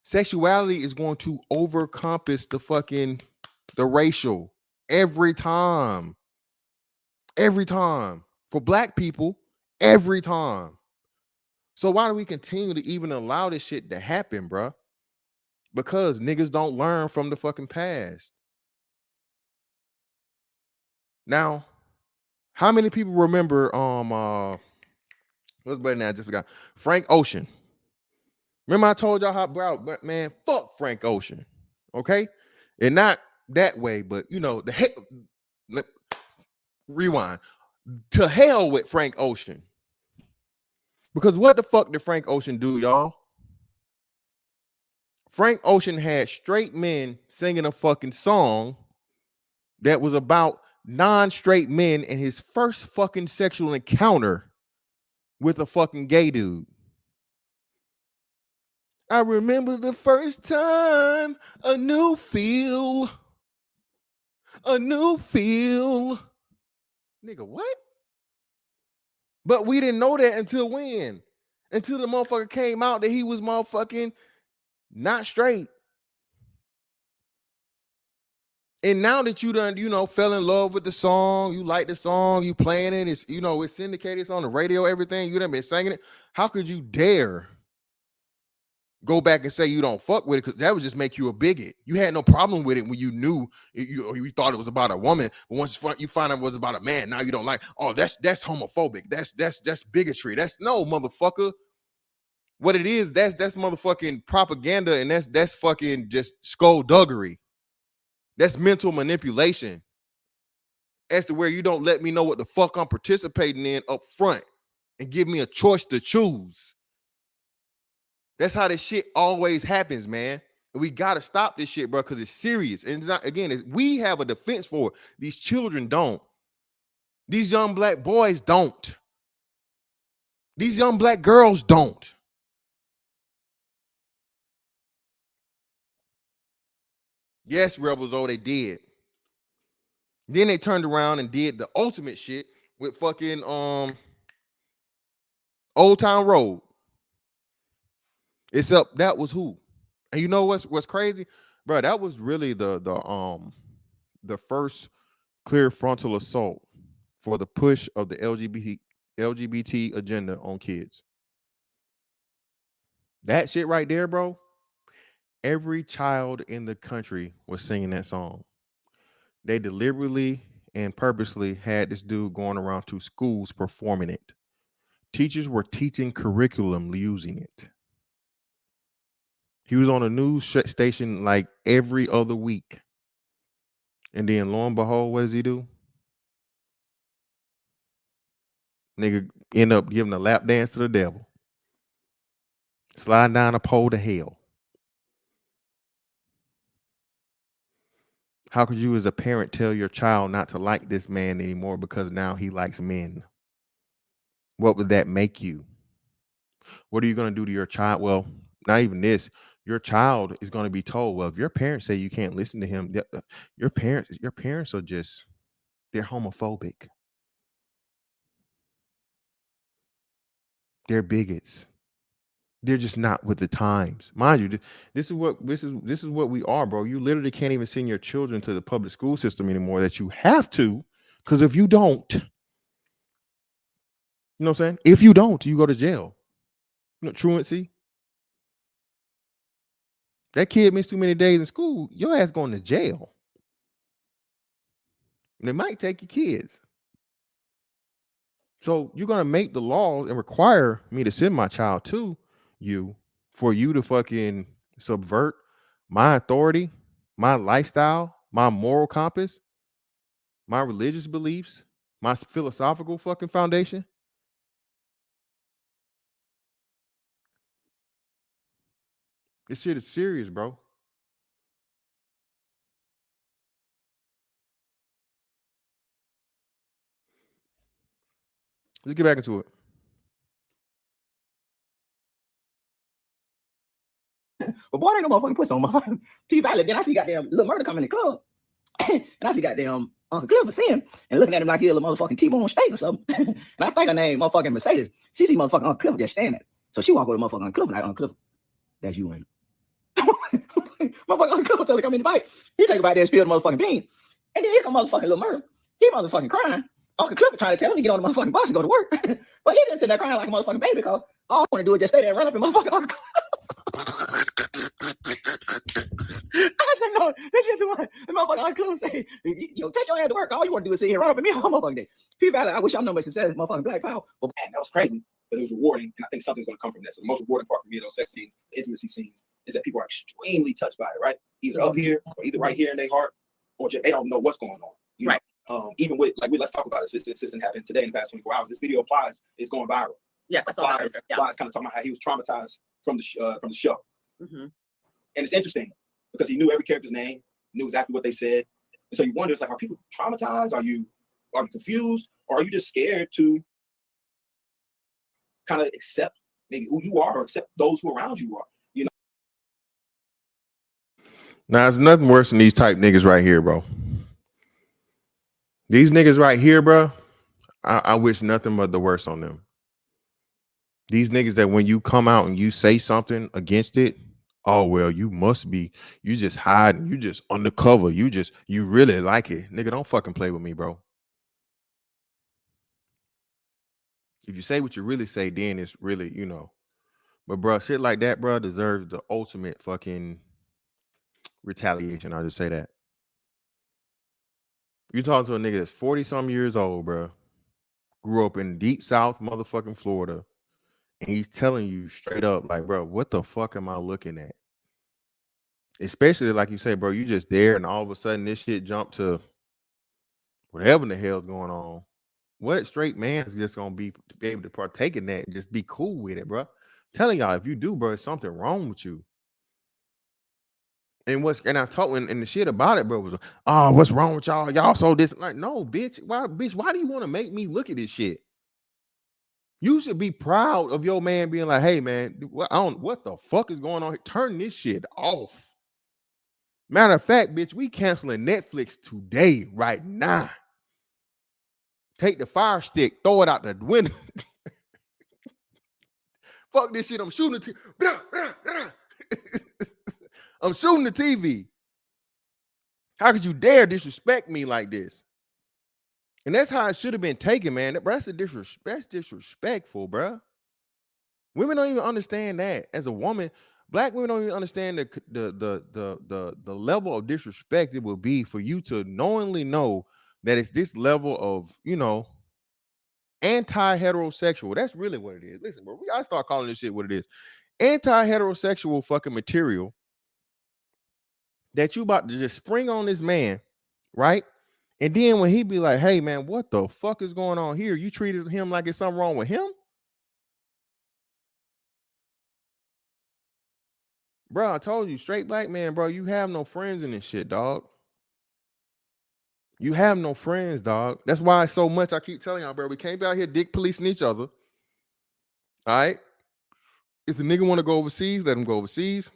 Sexuality is going to overcompass the racial every time. Every time. For black people, every time. So why do we continue to even allow this shit to happen, bro? Because niggas don't learn from the fucking past. Now, how many people remember what's better now? I just forgot. Frank Ocean. Remember I told y'all how, bro, man, fuck Frank Ocean. Okay? And not that way, but you know, rewind. To hell with Frank Ocean. Because what the fuck did Frank Ocean do, y'all? Frank Ocean had straight men singing a fucking song that was about non-straight men and his first fucking sexual encounter with a fucking gay dude. I remember the first time, a new feel. Nigga, what? But we didn't know that until when? Until the motherfucker came out that he was motherfucking not straight. And now that you done, fell in love with the song, you like the song, you playing it, it's, it's syndicated, it's on the radio, everything, you done been singing it. How could you dare go back and say you don't fuck with it? Because that would just make you a bigot. You had no problem with it when you knew you thought it was about a woman, but once you find out it was about a man, now you don't like. Oh, that's homophobic. That's bigotry. That's no, motherfucker. What it is, that's motherfucking propaganda, and that's fucking just skullduggery. That's mental manipulation. As to where you don't let me know what the fuck I'm participating in up front and give me a choice to choose. That's how this shit always happens, man. And we gotta stop this shit, bro, because it's serious. And it's not, again, we have a defense for it. These children don't. These young black boys don't. These young black girls don't. Yes, Rebels, they did. Then they turned around and did the ultimate shit with fucking Old Town Road. Except that was who? And you know what's crazy? Bro, that was really the first clear frontal assault for the push of the LGBT agenda on kids. That shit right there, bro. Every child in the country was singing that song. They deliberately and purposely had this dude going around to schools performing it. Teachers were teaching curriculum using it. He was on a news station like every other week. And then lo and behold, what does he do? Nigga end up giving a lap dance to the devil. Sliding down a pole to hell. How could you as a parent tell your child not to like this man anymore because now he likes men? What would that make you? What are you going to do to your child? Well, not even this. Your child is going to be told, well, if your parents say you can't listen to him, your parents are just, they're homophobic. They're bigots. They're just not with the times. Mind you, this is what we are, bro. You literally can't even send your children to the public school system anymore that you have to, because if you don't, you know what I'm saying? If you don't, you go to jail. You know, truancy. That kid missed too many days in school, your ass going to jail. And they might take your kids. So you're gonna make the laws and require me to send my child to you for you to fucking subvert my authority, my lifestyle, my moral compass, my religious beliefs, my philosophical fucking foundation. This shit is serious, bro. Let's get back into it. But boy, ain't no motherfucking pussy on my P Valley. Then I see goddamn little murder coming in the club. And I see goddamn Uncle Clifford seeing and looking at him like he a little motherfucking T-bone steak or something. And I think her name motherfucking Mercedes. She see motherfucking Uncle Clifford just standing there. So she walk over to motherfucking Uncle Clifford like, Uncle Clifford, that's you in. Motherfucking Uncle Clifford tell her come in the bite. He take a bite there and spill the motherfucking bean. And then here come motherfucking little murder. He motherfucking crying. Uncle Clifford trying to tell him to get on the motherfucking bus and go to work. But he just sitting there crying like a motherfucking baby because all I want to do is just stay there and run up and motherfucking Uncle I said, no, this shit's what the motherfucker Uncle Clifford say, take your ass to work. All you want to do is sit here and run up at me all motherfucking day. P Valley, I wish y'all know my success, motherfucking Black Power. But man, that was crazy. But it was rewarding, and I think something's going to come from this. So the most rewarding part for me of those sex scenes, the intimacy scenes, is that people are extremely touched by it, right? Either up here, or either right here in their heart, or just they don't know what's going on. You know? Even with let's talk about it. This didn't happen today in the past 24 hours. This video applies. It's going viral. Yes, I saw that. Applies kind of talking about how he was traumatized from the show. Mm-hmm. And it's interesting because he knew every character's name, knew exactly what they said, and so you wonder, it's like, are people traumatized? Are you confused, or are you just scared to kind of accept maybe who you are, or accept those who around you are? You know. Now, there's nothing worse than these type niggas right here, bro. These niggas right here, bro, I wish nothing but the worst on them. These niggas that when you come out and you say something against it, oh, well, you just hiding, you just undercover, you really like it. Nigga, don't fucking play with me, bro. If you say what you really say, then it's really, But bro, shit like that, bro, deserves the ultimate fucking retaliation. I'll just say that. You talking to a nigga that's 40-some years old, bro, grew up in deep South motherfucking Florida, and he's telling you straight up, like, bro, what the fuck am I looking at? Especially like you say, bro, you just there, and all of a sudden this shit jumped to whatever the hell's going on. What straight man is just gonna be able to partake in that and just be cool with it, bro? I'm telling y'all, if you do, bro, there's something wrong with you. And I told and the shit about it, bro, was, oh, what's wrong with y'all? Y'all so this, like, no, bitch. Why do you want to make me look at this shit? You should be proud of your man being like, hey, man, what the fuck is going on here? Turn this shit off. Matter of fact, bitch, we canceling Netflix today, right now. Take the fire stick, throw it out the window. Fuck this shit. I'm shooting the TV. I'm shooting the TV. How could you dare disrespect me like this? And that's how it should have been taken, man. That's disrespectful, bro. Women don't even understand that. As a woman, Black women don't even understand the level of disrespect it will be for you to knowingly know that it's this level of, you know, anti-heterosexual. That's really what it is. Listen, bro, we gotta start calling this shit what it is. Anti-heterosexual fucking material that you about to just spring on this man, right? And then when he be like, hey man, what the fuck is going on here? You treated him like it's something wrong with him? Bro, I told you, straight black man, bro, you have no friends in this shit, dog. You have no friends, dog. That's why so much I keep telling y'all, bro. We can't be out here dick policing each other. All right. If the nigga want to go overseas, let him go overseas.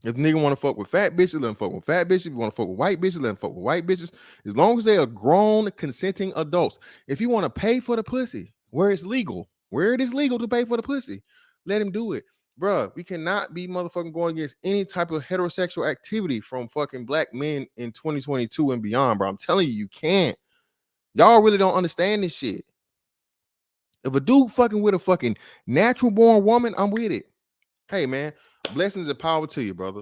If the nigga want to fuck with fat bitches, let him fuck with fat bitches. If you want to fuck with white bitches, let him fuck with white bitches. As long as they are grown, consenting adults. If you want to pay for the pussy, where it's legal, where it is legal to pay for the pussy, let him do it. Bruh, we cannot be motherfucking going against any type of heterosexual activity from fucking black men in 2022 and beyond, bro. I'm telling you, you can't. Y'all really don't understand this shit. If a dude fucking with a fucking natural born woman, I'm with it. Hey, man, blessings and power to you, brother.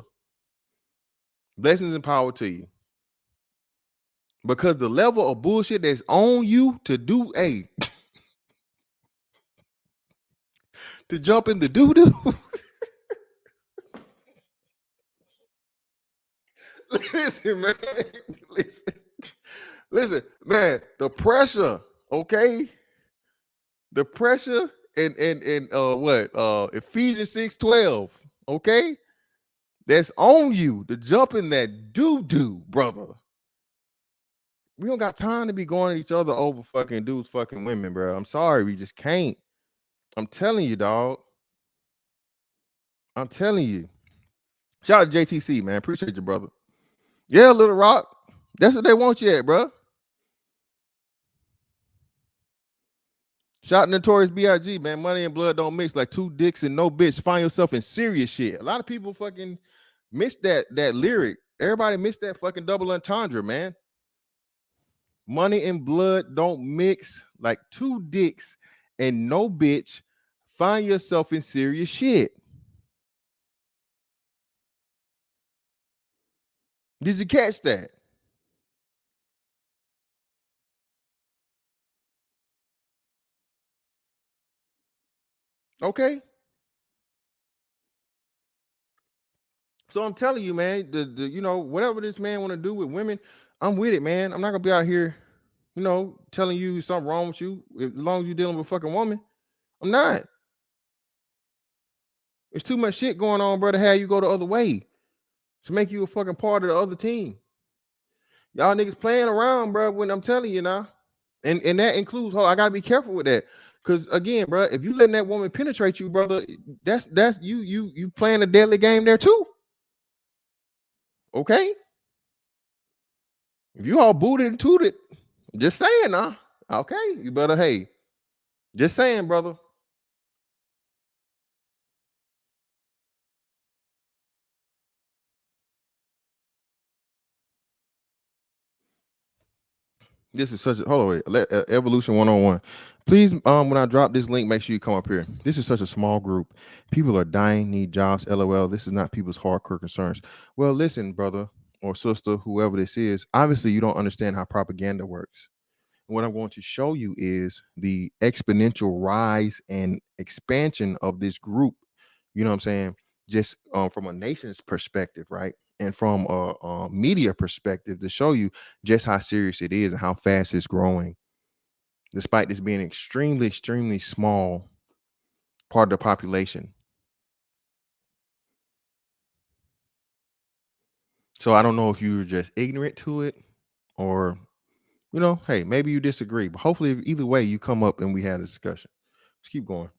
Blessings and power to you. Because the level of bullshit that's on you to do, to jump in the doo-doo. Listen, man. Listen, man. The pressure, okay? The pressure in Ephesians 6:12, okay? That's on you to jump in that doo-doo, brother. We don't got time to be going at each other over fucking dudes, fucking women, bro. I'm sorry, we just can't. I'm telling you, dog. I'm telling you. Shout out to JTC, man. Appreciate you, brother. Yeah, Little Rock. That's what they want you at, bro. Shout out to Notorious B.I.G., man. Money and blood don't mix like two dicks and no bitch. Find yourself in serious shit. A lot of people fucking missed that lyric. Everybody missed that fucking double entendre, man. Money and blood don't mix like two dicks and no bitch. Find yourself in serious shit. Did you catch that? Okay. So I'm telling you, man, the you know, whatever this man want to do with women, I'm with it, man. I'm not gonna be out here, you know, telling you something wrong with you as long as you're dealing with a fucking woman. I'm not. There's too much shit going on, bro, to have you go the other way to make you a fucking part of the other team. Y'all niggas playing around, bro, when I'm telling you now. And that includes, I gotta be careful with that. Cause again, bro, if you letting that woman penetrate you, brother, that's you playing a deadly game there too. Okay. If you all booted and tooted, just saying now. Okay, you better, hey, just saying, brother. This is such a hold on, wait. Evolution 101. Please, when I drop this link, make sure you come up here. This is such a small group. People are dying, need jobs. LOL. This is not people's hardcore concerns. Well, listen, brother or sister, whoever this is, obviously you don't understand how propaganda works. What I'm going to show you is the exponential rise and expansion of this group. You know what I'm saying? Just from a nation's perspective, right? And from a media perspective to show you just how serious it is and how fast it's growing, despite this being extremely, extremely small part of the population. So I don't know if you're just ignorant to it or, you know, hey, maybe you disagree, but hopefully either way you come up and we had a discussion. Let's keep going.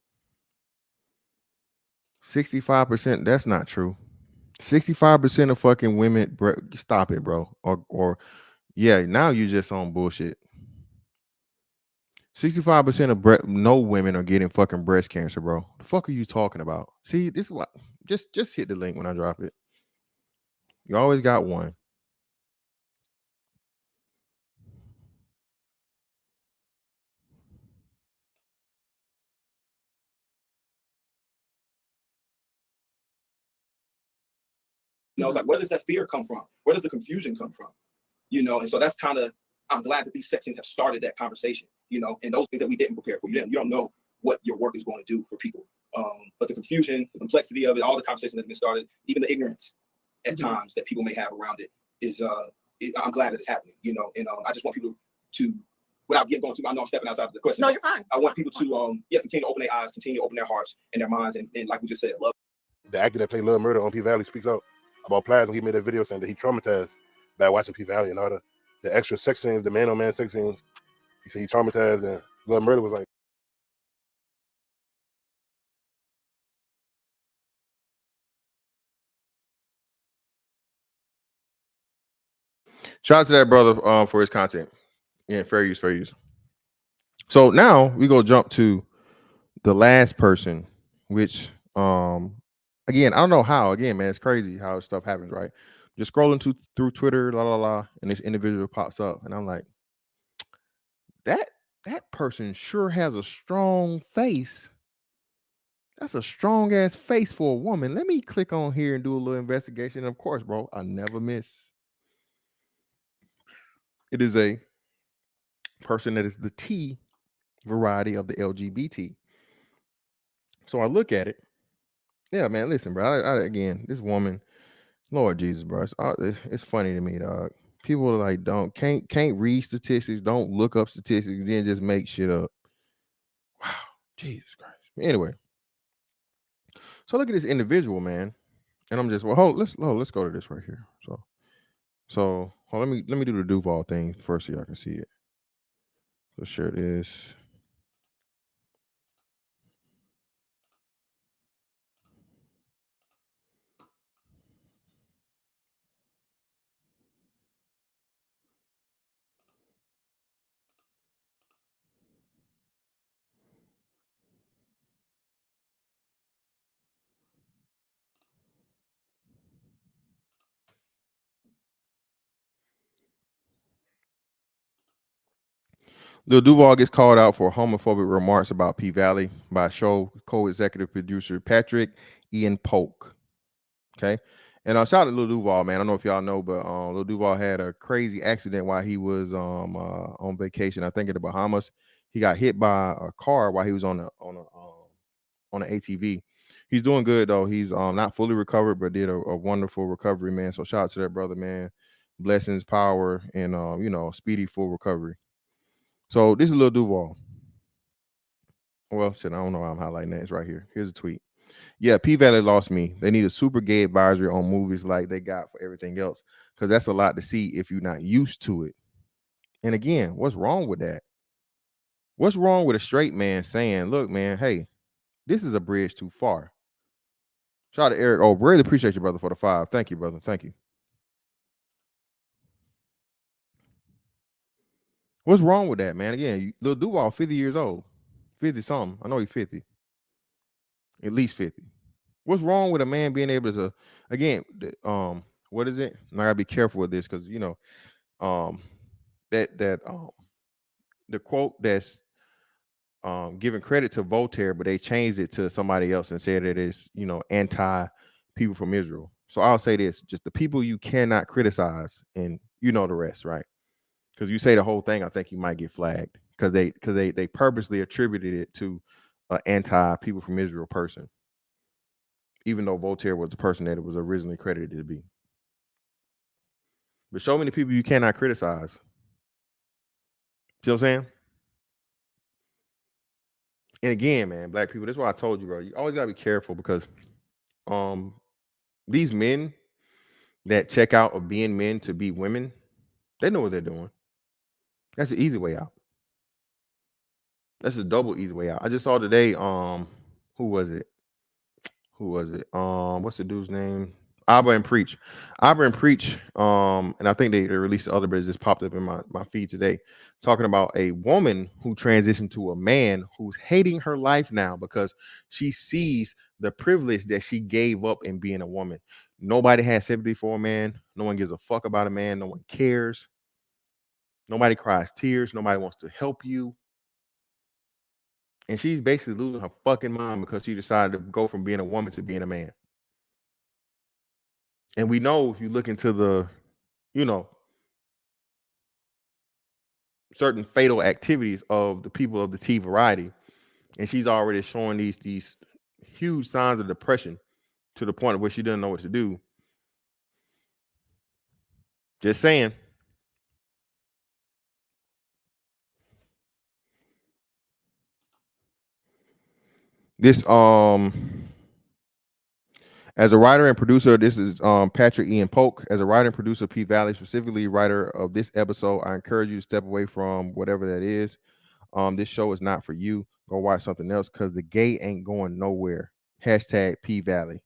65%, that's not true. 65% of fucking women, bro, stop it, bro. Or yeah, now you're just on bullshit. 65% of no women are getting fucking breast cancer, bro. The fuck are you talking about? See, this is what just hit the link when I drop it. You always got one. You know, it's like, where does that fear come from? Where does the confusion come from? You know, and so that's kind of, I'm glad that these sections have started that conversation, you know, and those things that we didn't prepare for. You don't know what your work is going to do for people. But the confusion, the complexity of it, all the conversations that have been started, even the ignorance at times that people may have around it is, I'm glad that it's happening, you know, and I just want people to, without going too, I know I'm stepping outside of the question. No, you're fine. I want people to, continue to open their eyes, continue to open their hearts and their minds. And like we just said, love. The actor that played Lil Murder on P Valley speaks out about Plasma. He made a video saying that he traumatized by watching P Valley and all the extra sex scenes, the man-on-man sex scenes. He said he traumatized, and Lil Murder was like, Shout out to that brother for his content. Yeah, fair use, fair use. So now we go jump to the last person, which again, I don't know how. Again, man, it's crazy how stuff happens, right? Just scrolling through Twitter, and this individual pops up, and I'm like, that person sure has a strong face. That's a strong ass face for a woman. Let me click on here and do a little investigation. And of course, bro, I never miss. It is a person that is the T variety of the LGBT. So I look at it. Yeah, man, listen, bro. Again, this woman, Lord Jesus, bro. It's funny to me, dog. People are like, can't read statistics, don't look up statistics, then just make shit up. Wow, Jesus Christ. Anyway, so look at this individual, man, and I'm just let's go to this right here. So let me do the Duval thing first so y'all can see it. So share this. Lil Duval gets called out for homophobic remarks about P Valley by show co-executive producer Patrick Ian Polk. Okay. And shout out to Lil Duval, man. I don't know if y'all know, but Lil Duval had a crazy accident while he was on vacation, I think in the Bahamas. He got hit by a car while he was on an ATV. He's doing good though. He's not fully recovered, but did a wonderful recovery, man. So shout out to that brother, man. Blessings, power, and speedy full recovery. So this is Lil Duval. Well, shit, I don't know why I'm highlighting that. It's right here. Here's a tweet. Yeah, P Valley lost me. They need a super gay advisory on movies like they got for everything else, because that's a lot to see if you're not used to it. And again, what's wrong with that? What's wrong with a straight man saying, look, man, hey, this is a bridge too far? Shout out to Eric. Oh, really appreciate you, brother, for the 5. Thank you, brother. Thank you. What's wrong with that, man? Again, Lil Duval, 50 years old. 50 something. I know he's 50. At least 50. What's wrong with a man being able to, again, what is it? And I gotta be careful with this because the quote that's giving credit to Voltaire, but they changed it to somebody else and said that it's anti people from Israel. So I'll say this: just the people you cannot criticize, and you know the rest, right? Because you say the whole thing, I think you might get flagged because they purposely attributed it to an anti people from Israel person, even though Voltaire was the person that it was originally credited to be. But show me the people you cannot criticize. See what I'm saying? And again, man, black people, that's why I told you, bro. You always gotta be careful because these men that check out of being men to be women, they know what they're doing. That's the easy way out. That's a double easy way out. I just saw today, who was it? What's the dude's name? Abba and Preach. And I think they released the other, but it just popped up in my feed today, talking about a woman who transitioned to a man who's hating her life now because she sees the privilege that she gave up in being a woman. Nobody has sympathy for a man. No one gives a fuck about a man. No one cares. Nobody cries tears. Nobody wants to help you. And she's basically losing her fucking mind because she decided to go from being a woman to being a man. And we know if you look into the, certain fatal activities of the people of the T variety, and she's already showing these huge signs of depression to the point of where she doesn't know what to do. Just saying. This as a writer and producer, this is Patrick Ian Polk. As a writer and producer, P Valley, specifically writer of this episode, I encourage you to step away from whatever that is. This show is not for you. Go watch something else because the gay ain't going nowhere. Hashtag P Valley.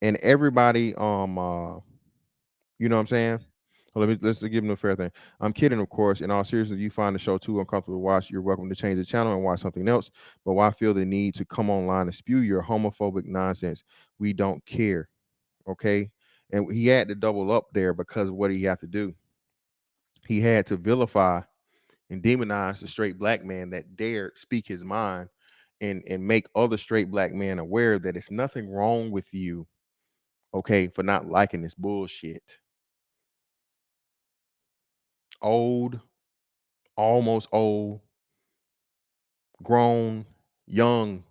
And everybody, you know what I'm saying? Let's give them a fair thing. I'm kidding, of course. In all seriousness, you find the show too uncomfortable to watch, you're welcome to change the channel and watch something else. But why feel the need to come online and spew your homophobic nonsense? We don't care. Okay. And he had to double up there because of what he had to do. He had to vilify and demonize the straight black man that dared speak his mind and make other straight black men aware that it's nothing wrong with you, okay, for not liking this bullshit. Old, almost old, grown, young,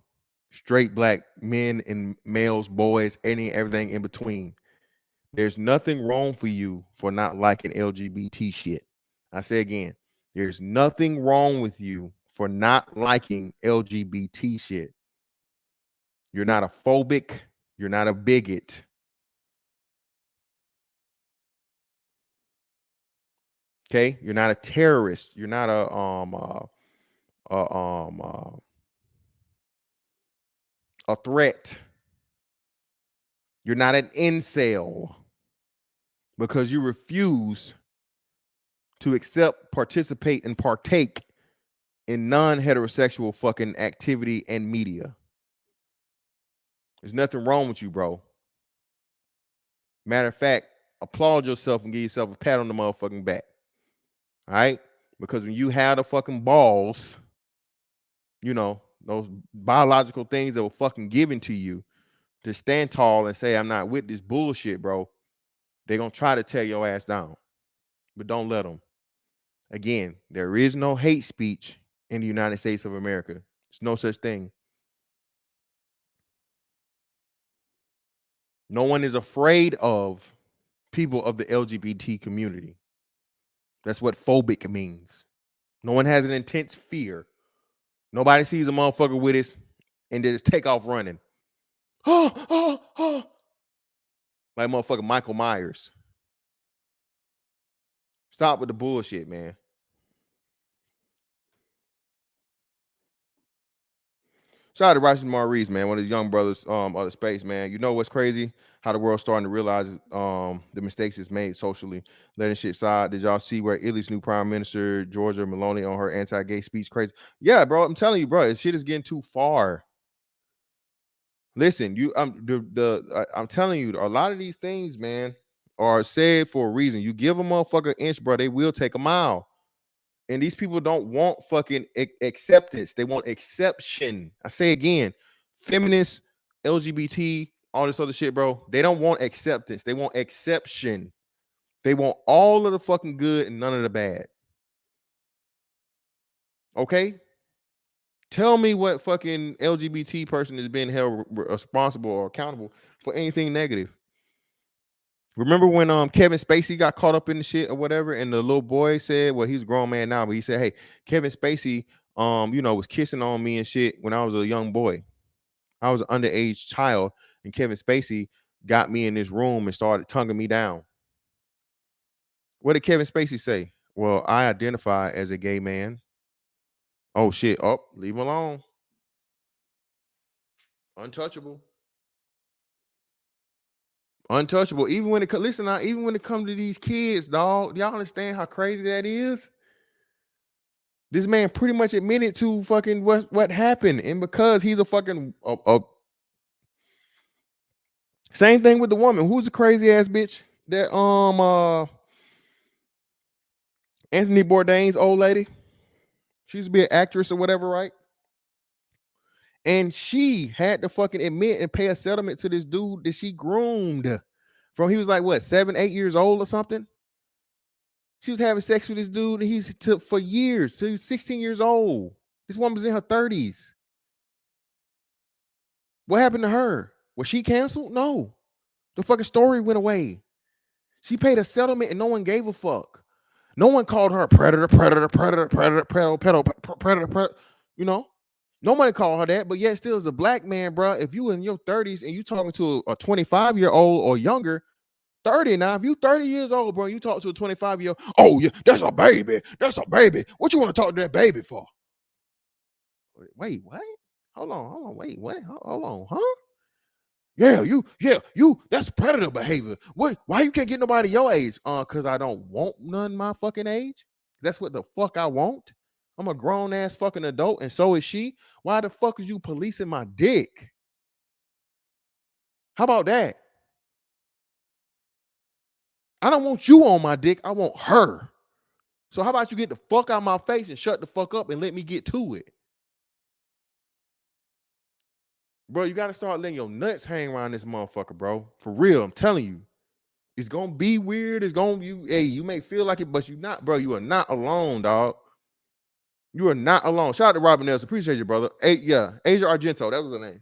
straight black men and males, boys, everything in between. There's nothing wrong for you for not liking LGBT shit. I say again, there's nothing wrong with you for not liking LGBT shit. You're not a phobic. You're not a bigot. Okay, you're not a terrorist. You're not a threat. You're not an incel because you refuse to accept, participate, and partake in non-heterosexual fucking activity and media. There's nothing wrong with you, bro. Matter of fact, applaud yourself and give yourself a pat on the motherfucking back. All right? Because when you have the fucking balls, those biological things that were fucking given to you to stand tall and say, I'm not with this bullshit, bro, they're going to try to tear your ass down. But don't let them. Again, there is no hate speech in the United States of America. There's no such thing. No one is afraid of people of the LGBT community. That's what phobic means. No one has an intense fear. Nobody sees a motherfucker with us and they just take off running. Like motherfucker Michael Myers. Stop with the bullshit, man. Shout out to Ryson Maurice, man, one of the young brothers of the space, man. You know what's crazy? How the world's starting to realize the mistakes it's made socially, letting shit aside. Did y'all see where Italy's new prime minister, Giorgia Meloni, on her anti-gay speech crazy? Yeah, bro, I'm telling you, bro, this shit is getting too far. Listen, I'm telling you, a lot of these things, man, are said for a reason. You give a motherfucker an inch, bro, they will take a mile. And these people don't want fucking acceptance. They want exception. I say again, feminists, LGBT, all this other shit, bro. They don't want acceptance. They want exception. They want all of the fucking good and none of the bad. Okay? Tell me what fucking LGBT person is being held responsible or accountable for anything negative. Remember when Kevin Spacey got caught up in the shit or whatever, and the little boy said, well, he's a grown man now, but he said, hey, Kevin Spacey, was kissing on me and shit when I was a young boy. I was an underage child, and Kevin Spacey got me in this room and started tonguing me down. What did Kevin Spacey say? Well, I identify as a gay man. Oh shit! Oh, leave him alone. Untouchable. Untouchable. Even when it even when it comes to these kids, dog, y'all understand how crazy that is? This man pretty much admitted to fucking what happened, and because he's a fucking same thing with the woman. Who's the crazy ass bitch that Anthony Bourdain's old lady? She used to be an actress or whatever, right? And she had to fucking admit and pay a settlement to this dude that she groomed From he was like what 7, 8 years old or something. She was having sex with this dude and he's took for years. So he was 16 years old. This woman was in her 30s. What happened to her? Was she canceled? No. The fucking story went away. She paid a settlement and no one gave a fuck. No one called her a predator, predator. You know, nobody called her that, but yet still as a black man, bro, if you in your 30s and you talking to a 25-year-old or younger, 30 now, if you 30 years old, bro, you talk to a 25-year-old, oh yeah, that's a baby. That's a baby. What you want to talk to that baby for? Wait, what? Hold on. Wait, what? Hold on, huh? Yeah, you, that's predator behavior. What? Why you can't get nobody your age? Because I don't want none my fucking age. That's what the fuck I want. I'm a grown ass fucking adult, and so is she. Why the fuck is you policing my dick? How about that? I don't want you on my dick. I want her. So how about you get the fuck out of my face and shut the fuck up and let me get to it? Bro, you got to start letting your nuts hang around this motherfucker, bro. For real, I'm telling you. It's gonna be weird. It's gonna you may feel like it, but you're not, bro. You are not alone, dog. You are not alone. Shout out to Robin Nelson. Appreciate you, brother. Yeah, Asia Argento. That was her name.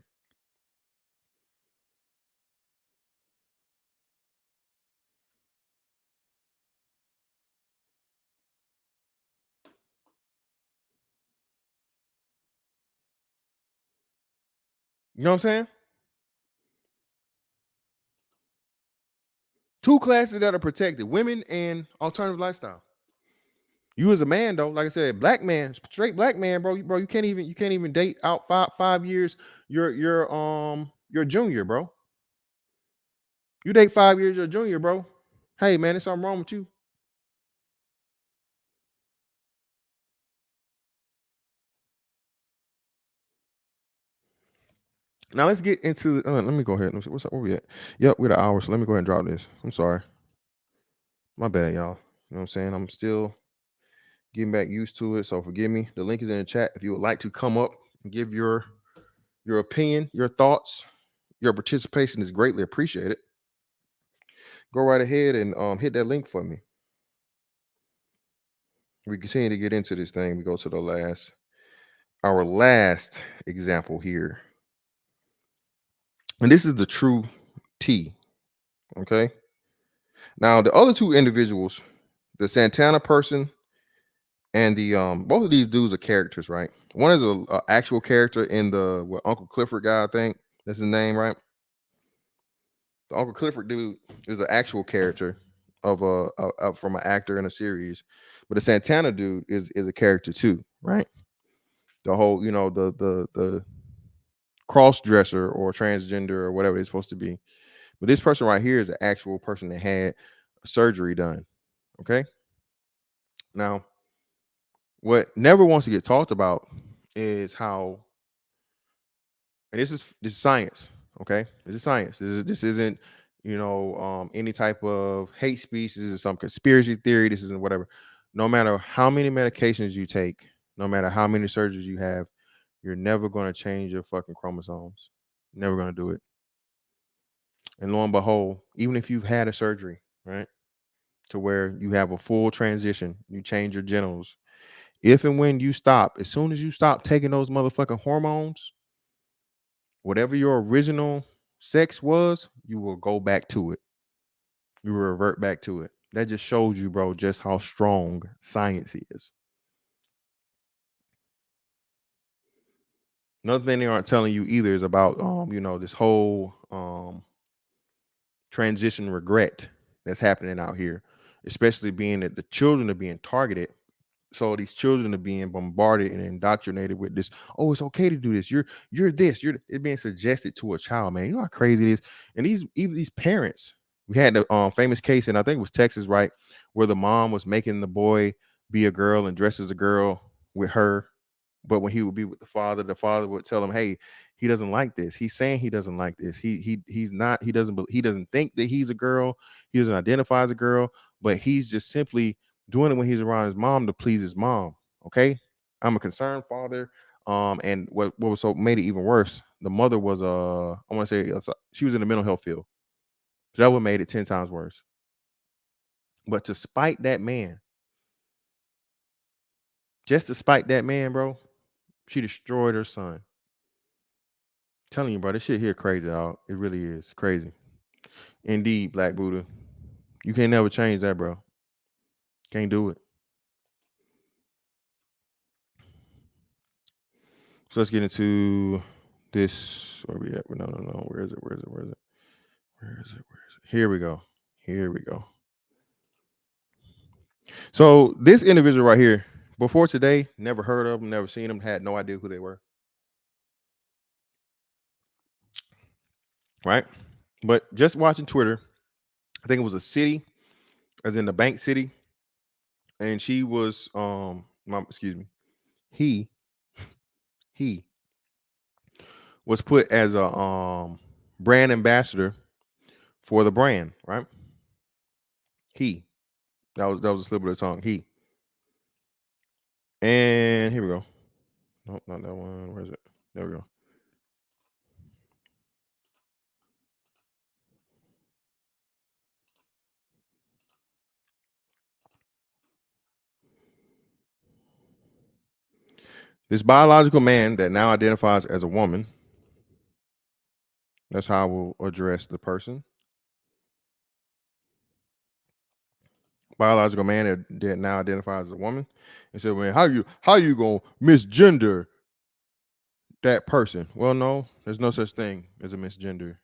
You know what I'm saying? Two classes that are protected: women and alternative lifestyle. You as a man, though, like I said, black man, straight black man, bro. You can't even date out 5 years. You're junior, bro. You date 5 years, you're a junior, bro. Hey man, there's something wrong with you. Now let's get into. Let me go ahead. Let me see, what's up? Where we at? Yep, we're the hour. So let me go ahead and drop this. I'm sorry, my bad, y'all. You know what I'm saying? I'm still getting back used to it, so forgive me. The link is in the chat if you would like to come up and give your opinion, your thoughts. Your participation is greatly appreciated. Go right ahead and hit that link for me. We continue to get into this thing. We go to our last example here, and this is the true T. Okay. Now the other two individuals, the Santana person and the both of these dudes are characters, right? One is a actual character in the Uncle Clifford guy, I think that's his name, right? The Uncle Clifford dude is an actual character of from an actor in a series, but the Santana dude is a character too, right? The whole, the cross dresser or transgender or whatever it's supposed to be. But this person right here is an actual person that had surgery done. Okay. Now, what never wants to get talked about is how, and this is science. Okay, this is science. This isn't any type of hate speech. This is some conspiracy theory. This isn't whatever. No matter how many medications you take, no matter how many surgeries you have, you're never going to change your fucking chromosomes. Never going to do it. And lo and behold, even if you've had a surgery, right, to where you have a full transition, you change your genitals. If and when you stop, as soon as you stop taking those motherfucking hormones, whatever your original sex was, you will go back to it. You will revert back to it. That just shows you, bro, just how strong science is. Another thing they aren't telling you either is about this whole transition regret that's happening out here, especially being that the children are being targeted. So these children are being bombarded and indoctrinated with this. Oh, it's okay to do this. You're this. It's being suggested to a child, man. You know how crazy it is. And even these parents. We had the famous case, and I think it was Texas, right, where the mom was making the boy be a girl and dress as a girl with her. But when he would be with the father would tell him, "Hey, he doesn't like this. He's saying he doesn't like this. He's not. He doesn't think that he's a girl. He doesn't identify as a girl, but he's just simply doing it when he's around his mom to please his mom." Okay, I'm a concerned father. And what was so made it even worse, the mother was I want to say she was in the mental health field. That would have made it 10 times worse. But to spite that man, just to spite that man, bro, she destroyed her son. Telling you, bro, this shit here crazy, dog. It really is crazy. Indeed, Black Buddha. You can't never change that, bro. Can't do it. So let's get into this. Where we at? No. Where is it? Here we go. So this individual right here, before today, never heard of them, never seen them, had no idea who they were. Right? But just watching Twitter, I think it was a city, as in the bank city, and she was he was put as a brand ambassador for the brand, right? That was a slip of the tongue. And here we go. Nope, not that one. Where is it? There we go. This biological man that now identifies as a woman. That's how we'll address the person. Biological man that now identifies as a woman. And said, "Man, how you gonna misgender that person?" Well, no, there's no such thing as a misgender.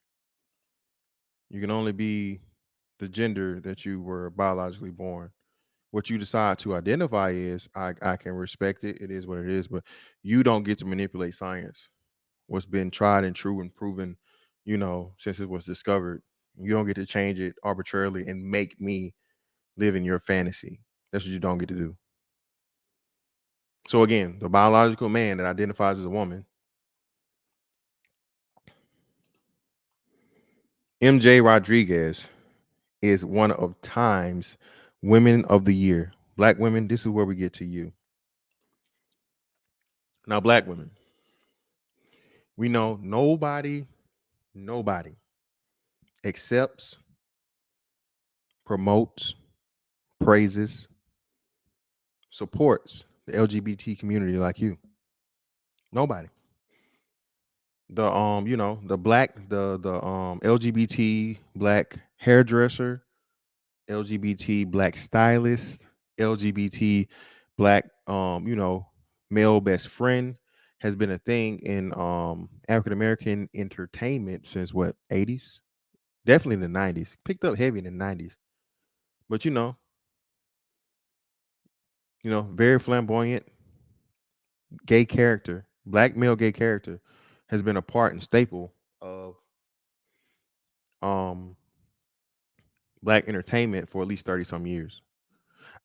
You can only be the gender that you were biologically born. What you decide to identify is, I can respect it. It is what it is, but you don't get to manipulate science. What's been tried and true and proven, since it was discovered. You don't get to change it arbitrarily and make me live in your fantasy. That's what you don't get to do. So again, the biological man that identifies as a woman, MJ Rodriguez, is one of Time's Women of the Year. Black women, this is where we get to you. Now, black women, we know nobody accepts, promotes, praises, supports the LGBT community like you. Nobody. The LGBT black hairdresser, LGBT black stylist, LGBT black male best friend has been a thing in African American entertainment since what, 80s? Definitely in the 90s. Picked up heavy in the 90s. But very flamboyant gay character, black male gay character, has been a part and staple of black entertainment for at least 30 some years.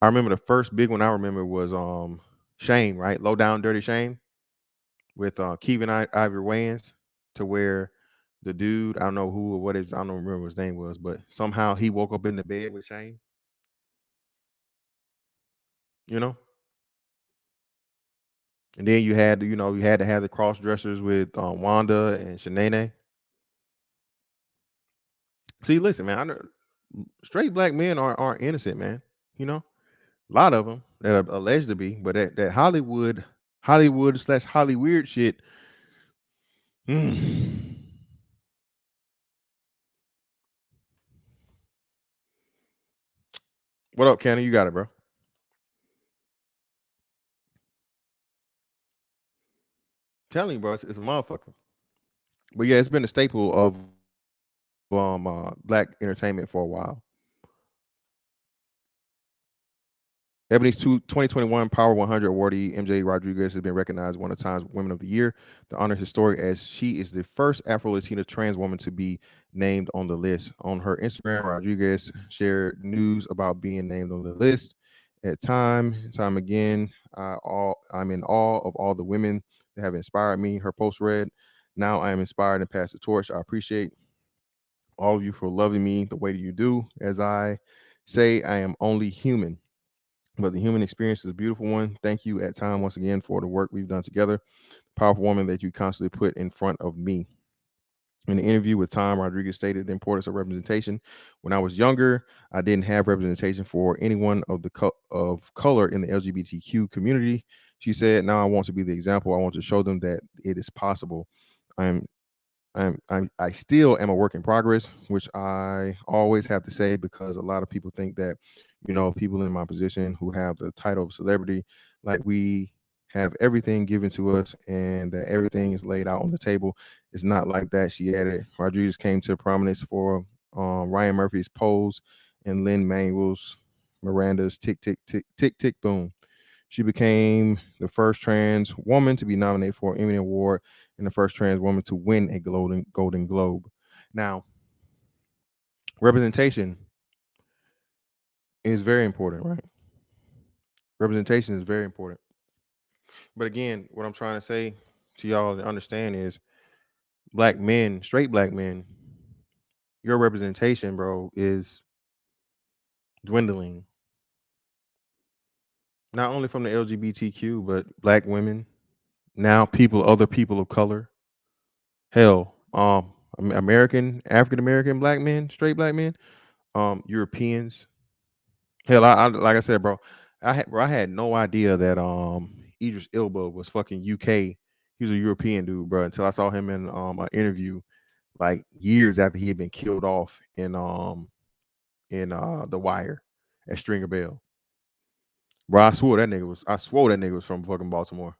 I remember the first big one I remember was Shame, right? Low Down Dirty Shame with Kevin Ivory Wayans, to where the dude, I don't know who or what I don't remember what his name was, but somehow he woke up in the bed with Shame. And then you had to have the cross dressers with Wanda and Shanae. See, listen, man, I know straight black men aren't innocent, man. A lot of them that are alleged to be, but that Hollywood / Hollyweird shit. What up, Kenny? You got it, bro. Telling you, bro, it's a motherfucker. But yeah, it's been a staple of black entertainment for a while. Ebony's 2021 Power 100 awardee MJ Rodriguez has been recognized one of Time's Women of the Year. The honor is historic, as she is the first Afro-Latina trans woman to be named on the list. On her Instagram, Rodriguez shared news about being named on the list. At time again, I'm in awe of all the women that have inspired me. Her post read, "Now I am inspired and pass the torch. I appreciate all of you for loving me the way that you do. As I say, I am only human, but the human experience is a beautiful one. Thank you at Time once again for the work we've done together. Powerful woman that you constantly put in front of me." In the interview with Time, Rodriguez stated the importance of representation. When I was younger, I didn't have representation for anyone of of color in the LGBTQ community. She said, "Now I want to be the example. I want to show them that it is possible. I'm I still am a work in progress, which I always have to say because a lot of people think that, people in my position who have the title of celebrity, like we have everything given to us and that everything is laid out on the table. It's not like that." She added, Rodriguez came to prominence for Ryan Murphy's Pose and Lin Manuel's Miranda's Tick Tick Tick Tick Tick Boom. She became the first trans woman to be nominated for an Emmy Award and the first trans woman to win a Golden Globe. Now, representation is very important, right? Representation is very important. But again, what I'm trying to say to y'all to understand is black men, straight black men, your representation, bro, is dwindling. Not only from the LGBTQ, but black women, now other people of color. Hell, American, African American black men, straight black men, Europeans. Hell, I like I said, bro, I had no idea that Idris Elba was fucking UK. He was a European dude, bro, until I saw him in an interview like years after he had been killed off in The Wire at Stringer Bell. Bro, I swore that nigga was from fucking Baltimore.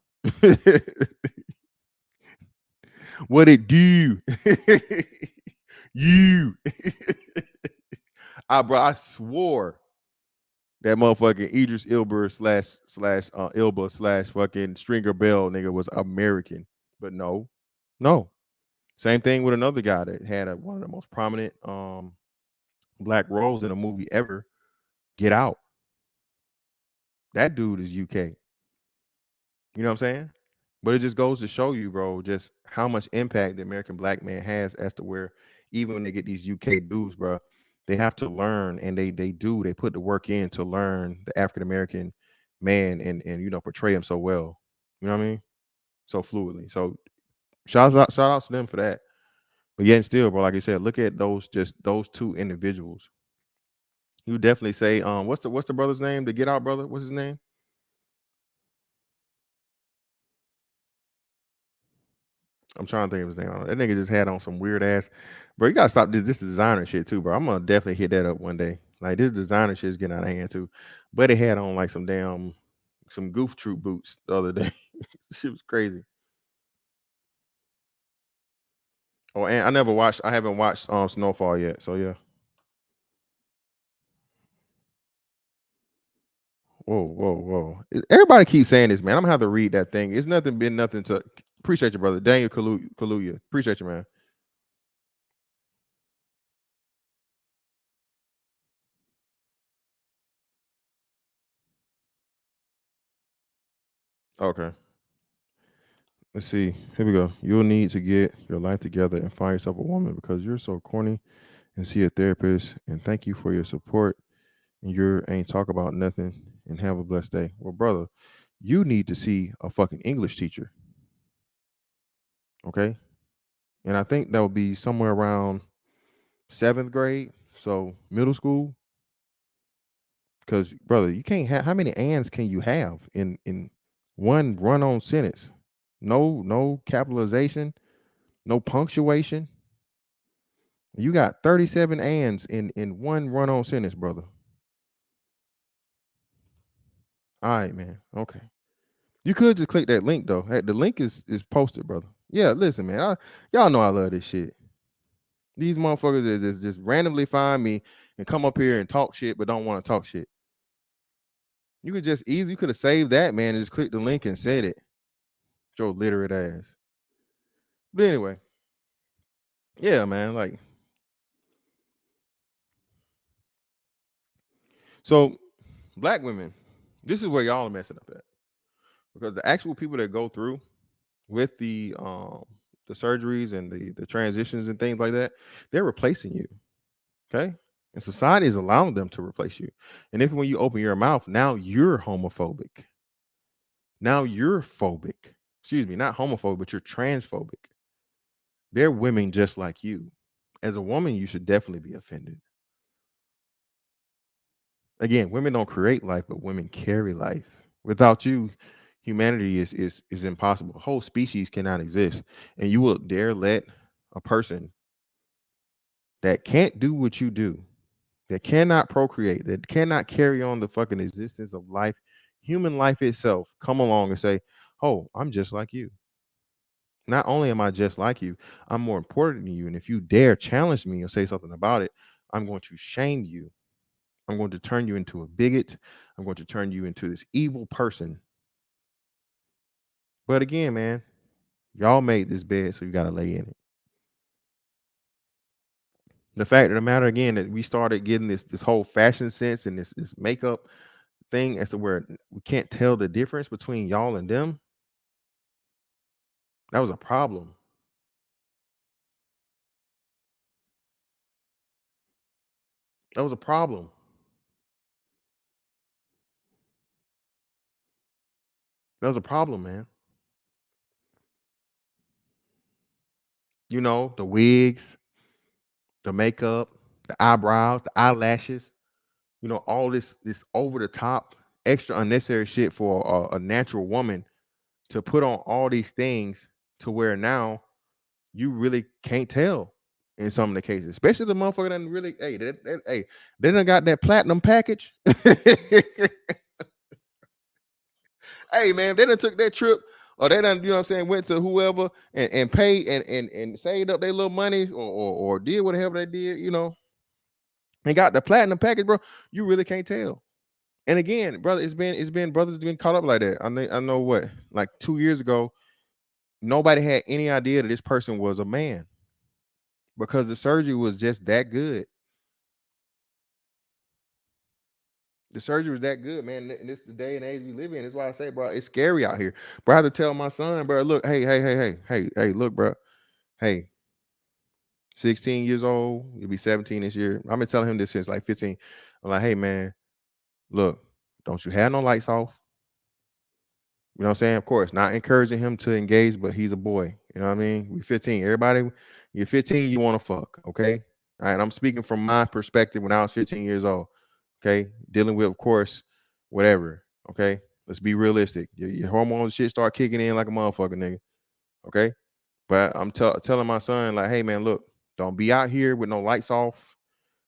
What it do? You. I swore that motherfucking Idris Elba slash Elba slash fucking Stringer Bell nigga was American. But no. Same thing with another guy that had one of the most prominent black roles in a movie ever, Get Out. That dude is UK. You know what I'm saying? But it just goes to show you, bro, just how much impact the American black man has as to where even when they get these UK dudes, bro, they have to learn, and they put the work in to learn the African American man and portray him so well. You know what I mean? So fluidly. So shout out to them for that. But yet and still, bro, like I said, look at those two individuals. You definitely say, what's the brother's name? The Get Out brother? What's his name? I'm trying to think of his name. That nigga just had on some weird ass, bro. You gotta stop this designer shit too, bro. I'm gonna definitely hit that up one day. Like this designer shit is getting out of hand too. But he had on like some Goof Troop boots the other day. Shit was crazy. Oh, and I haven't watched Snowfall yet. So yeah. Whoa. Everybody keeps saying this, man. I'm gonna have to read that thing. It's been nothing to appreciate you, brother. Daniel Kaluuya. Appreciate you, man. Okay. Let's see. Here we go. You'll need to get your life together and find yourself a woman because you're so corny, and see a therapist. And thank you for your support. And you ain't talk about nothing. And have a blessed day. Well, brother, you need to see a fucking English teacher. Okay. And I think that would be somewhere around 7th grade. So middle school. Because brother, you can't have, how many ands can you have in one run-on sentence? No capitalization, no punctuation. You got 37 ands in one run-on sentence, brother. All right, man. Okay. You could just click that link though. Hey, the link is posted, brother. Yeah, listen, man. Y'all know I love this shit. These motherfuckers that just randomly find me and come up here and talk shit, but don't want to talk shit. You could you could have saved that, man, and just click the link and said it. Your literate ass. But anyway, yeah, man. Like, so black women, this is where y'all are messing up at, because the actual people that go through with the surgeries and the transitions and things like that, they're replacing you. Okay. And society is allowing them to replace you. And if when you open your mouth, now you're homophobic. Now you're phobic. Excuse me, not homophobic, but you're transphobic. They're women just like you. As a woman, you should definitely be offended. Again, women don't create life, but women carry life. Without you, humanity is impossible. A whole species cannot exist. And you will dare let a person that can't do what you do, that cannot procreate, that cannot carry on the fucking existence of life, human life itself, come along and say, "Oh, I'm just like you." Not only am I just like you, I'm more important than you. And if you dare challenge me or say something about it, I'm going to shame you. I'm going to turn you into a bigot. I'm going to turn you into this evil person. But again, man, y'all made this bed, so you got to lay in it. The fact of the matter, again, that we started getting this whole fashion sense and this makeup thing as to where we can't tell the difference between y'all and them. That was a problem. That was a problem. That was a problem, man. You know, the wigs, the makeup, the eyebrows, the eyelashes, you know, all this over the top, extra unnecessary shit for a natural woman to put on all these things to where now you really can't tell in some of the cases, especially the motherfucker that really, hey, they done got that platinum package. Hey man, they done took that trip or they done, you know what I'm saying, went to whoever and paid and saved up their little money or did whatever they did, you know, and got the platinum package, bro. You really can't tell. And again, brother, it's been brothers been caught up like that. I know what, like 2 years ago, nobody had any idea that this person was a man because the surgery was just that good. The surgery was that good, man. And this is the day and age we live in. That's why I say, bro, it's scary out here. Bro, I have to tell my son, bro, look, hey, look, bro, hey, 16 years old, you'll be 17 this year. I've been telling him this since like 15. I'm like, hey, man, look, don't you have no lights off? You know what I'm saying? Of course, not encouraging him to engage, but he's a boy. You know what I mean? We 15. Everybody, you're 15, you want to fuck, okay? All right. I'm speaking from my perspective when I was 15 years old. Okay. Dealing with, of course, whatever. Okay. Let's be realistic. Your hormones shit start kicking in like a motherfucker, nigga. Okay. But I'm telling my son, like, hey man, look, don't be out here with no lights off.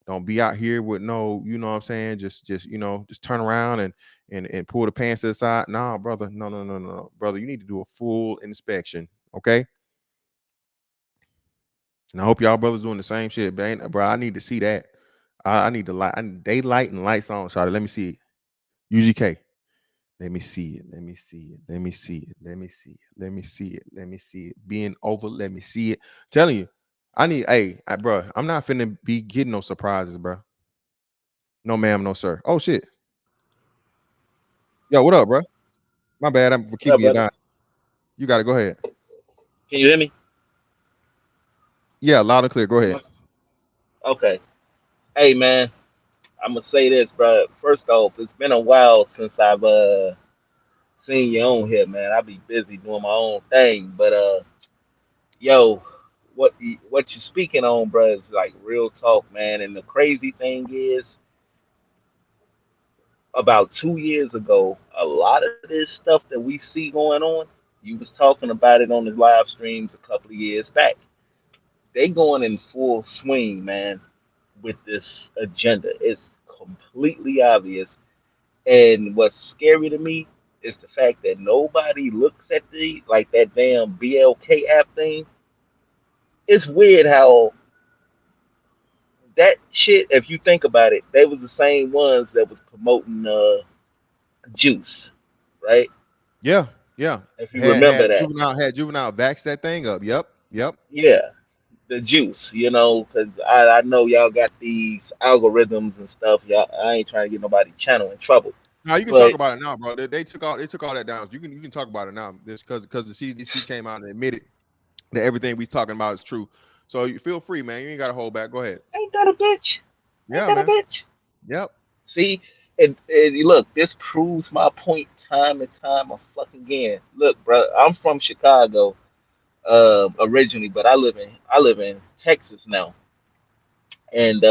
Don't be out here with no, you know what I'm saying? Just you know, just turn around and pull the pants to the side. Nah, brother. No. Brother, you need to do a full inspection. Okay. And I hope y'all brothers doing the same shit, man. Bro, I need to see that. I need the light. I need daylight and lights on. Sorry, let me see it. UGK. Let me see it. Let me see it. Let me see it. Let me see it. Let me see it. Let me see it. Being over. Let me see it. Telling you, I need. Hey, bro, I'm not finna be getting no surprises, bro. No, ma'am, no, sir. Oh shit. Yo, what up, bro? My bad. I'm for What up, keeping you brother? down. You got to go ahead. Can you hear me? Yeah, loud and clear. Go ahead. Okay. Hey, man, I'm gonna say this, bro. First off, it's been a while since I've seen you on here, man. I be busy doing my own thing, but yo, what you speaking on, bro, is like real talk, man. And the crazy thing is, about 2 years ago, a lot of this stuff that we see going on, you was talking about it on his live streams a couple of years back. They going in full swing, man, with this agenda. It's completely obvious. And what's scary to me is the fact that nobody looks at the like that damn BLK app thing. It's weird how that shit, if you think about it, they was the same ones that was promoting juice, right? Yeah, yeah. If you Had remember had that. juvenile vax that thing up. Yep. Yeah, the juice, because I know y'all got these algorithms and stuff. Y'all, I ain't trying to get nobody channel in trouble. Now you can talk But about it now, bro. They took all that down. You can talk about it now. This because the CDC came out and admitted that everything we talking about is true. So you feel free, man. You ain't got to hold back. Go ahead. ain't that a bitch? Ain't Yeah, that a man. bitch? Yep. See, and look, this proves my point time and time of fucking again. Look, bro, I'm from Chicago. originally, but I live in Texas now, and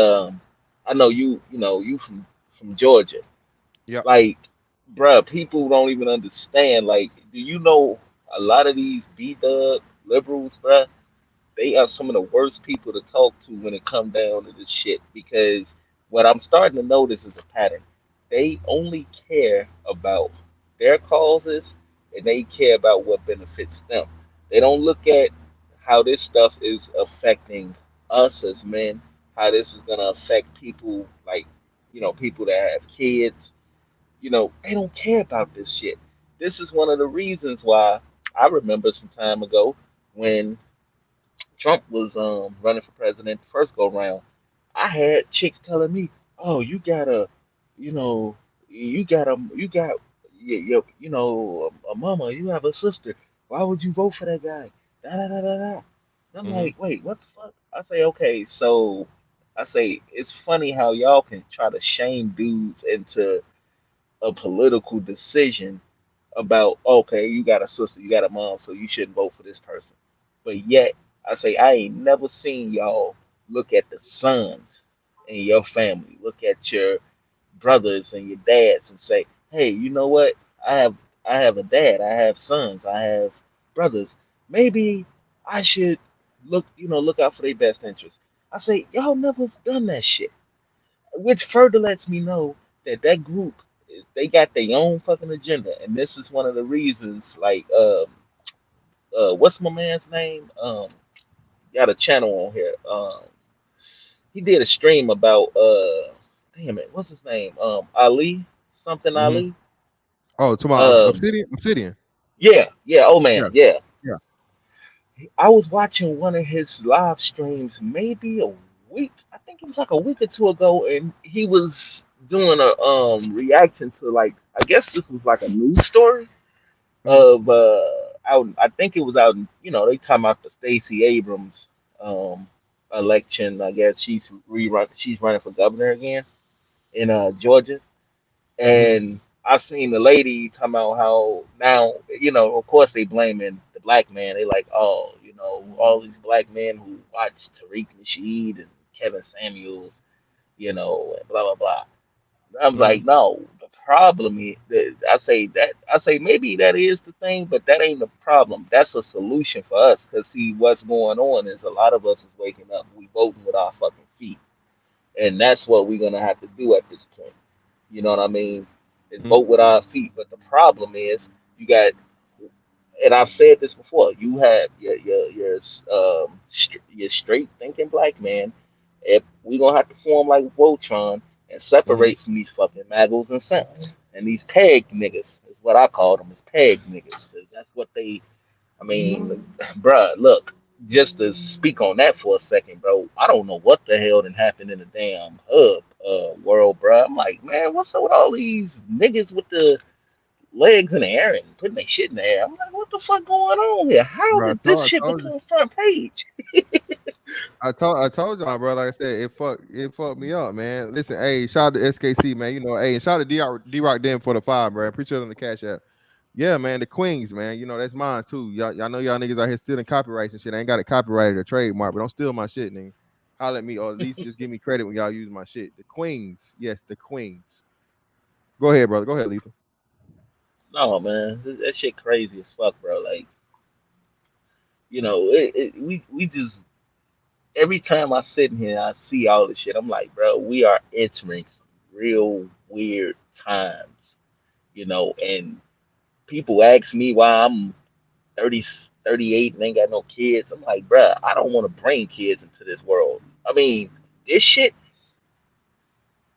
I know you from Georgia. Yep. Like, bruh, people don't even understand. Like, do you know a lot of these B-dub liberals, bruh? They are some of the worst people to talk to when it come down to this shit, because what I'm starting to notice is a pattern. They only care about their causes, and they care about what benefits them. They don't look at how this stuff is affecting us as men, how this is gonna affect people like, people that have kids. They don't care about this shit. This is one of the reasons why I remember some time ago when Trump was running for president the first go round. I had chicks telling me, "Oh, you know, you got, a mama. You have a sister. Why would you vote for that guy?" Da da da da da. And I'm Mm-hmm. like, "Wait, what the fuck?" I say, "Okay, so." I say it's funny how y'all can try to shame dudes into a political decision about, okay, you got a sister, you got a mom, so you shouldn't vote for this person. But yet, I say I ain't never seen y'all look at the sons in your family, look at your brothers and your dads, and say, hey, you know what? I have I have a dad, I have sons, I have brothers. Maybe I should look out for their best interests. I say y'all never done that shit, which further lets me know that that group, they got their own fucking agenda, and this is one of the reasons. Like, what's my man's name? Got a channel on here. He did a stream about damn it, what's his name? Ali, something Mm-hmm. Ali. Oh, tomorrow Um, Obsidian. Obsidian. yeah, oh Yeah. man, yeah. Yeah. I was watching one of his live streams maybe a week. I think it was like a week or two ago, and he was doing a reaction to, like, I guess this was like a news story Mm-hmm. of out. I think it was out. They talking about the Stacey Abrams um election. I guess She's running for governor again in Georgia, Mm-hmm. and I seen the lady talking about how now, of course they blaming the black man. They like, oh, all these black men who watch Tariq Nasheed and Kevin Samuels, and blah blah blah. I'm Mm-hmm. like, no, the problem is that I say maybe that is the thing, but that ain't the problem. That's a solution for us, because see, what's going on is a lot of us is waking up, we voting with our fucking feet, and that's what we're gonna have to do at this point. You know what I mean? Is Mm-hmm. vote with our feet. But the problem is, you got, and I've said this before, you have your straight thinking black man. If we gonna have to form like Voltron and Mm-hmm. separate from these fucking maggots and sense and these peg niggas is what I call them, is peg niggas. 'Cause that's what they. I mean, bruh, look. Just to speak on that for a second, bro. I don't know what the hell done happened in the damn hub world, bruh. I'm like, man, what's up with all these niggas with the legs in the air and putting their shit in the air? I'm like, what the fuck going on here? How Bro, did this I shit told you. become front page? I told y'all, bro. Like I said, it fucked me up, man. Listen, hey, shout out to SKC, man. Hey, and shout out to D-Rock Den for the 5, bro. Appreciate it on the cash app. Yeah, man, the Queens, man. That's mine too. Y'all know y'all niggas out here stealing copyrights and shit. I ain't got it copyrighted or trademark, but don't steal my shit, nigga. Holler at me, or at least just give me credit when y'all use my shit. The Queens, yes, the Queens. Go ahead, brother. Go ahead, Lethal. No, man, that shit crazy as fuck, bro. Like, we just, every time I sit in here, I see all this shit. I'm like, bro, we are entering some real weird times, and people ask me why I'm 30, 38 and ain't got no kids. I'm like, bro, I don't want to bring kids into this world. I mean, this shit,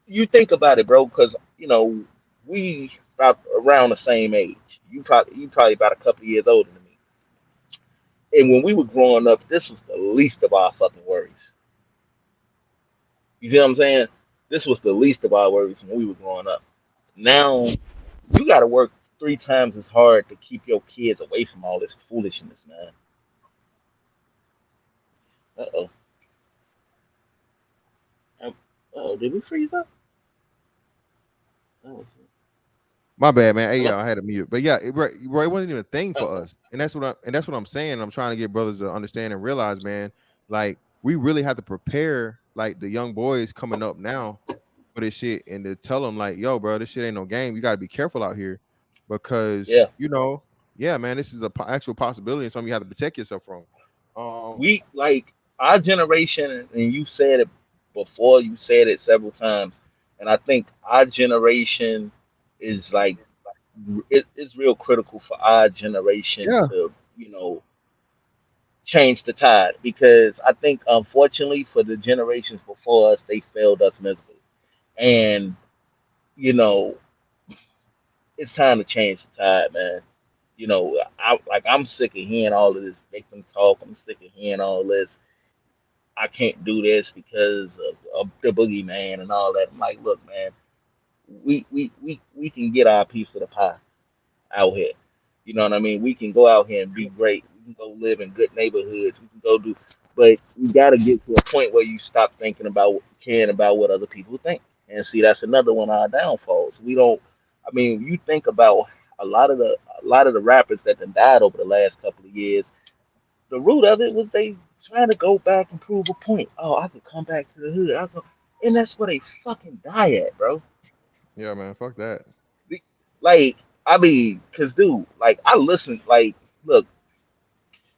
you think about it, bro, because, we about around the same age. You probably about a couple of years older than me. And when we were growing up, this was the least of our fucking worries. You see what I'm saying? This was the least of our worries when we were growing up. Now you got to work 3 times as hard to keep your kids away from all this foolishness, man. Uh oh. Oh, did we freeze up? Oh, My bad, man. Hey, Hello? yeah, I had a mute. But yeah, it wasn't even a thing for Uh-oh. us, and that's what I'm saying. I'm trying to get brothers to understand and realize, man. Like we really have to prepare, like the young boys coming up now for this shit, and to tell them, like, yo, bro, this shit ain't no game. You got to be careful out here, because Yeah. yeah, man, this is a actual possibility and something you have to protect yourself from. We like our generation, and you said it before, you said it several times, and I think our generation is like it's real critical for our generation Yeah, to, you know, change the tide, because I think unfortunately for the generations before us, they failed us miserably. And, you know, it's time to change the tide, man. You know, I'm sick of hearing all of this victim talk. I'm sick of hearing all this. I can't do this because of the boogeyman and all that. I'm like, look, man, we can get our piece of the pie out here. You know what I mean? We can go out here and be great. We can go live in good neighborhoods. We can go do, but you got to get to a point where you stop thinking about caring about what other people think. And see, that's another one of our downfalls. We don't. I mean, you think about a lot of the rappers that done died over the last couple of years. The root of it was they trying to go back and prove a point. Oh, I could come back to the hood. And that's where they fucking die at, bro. yeah, man. Fuck that. Like, I mean, cause dude, like I listen, like, look,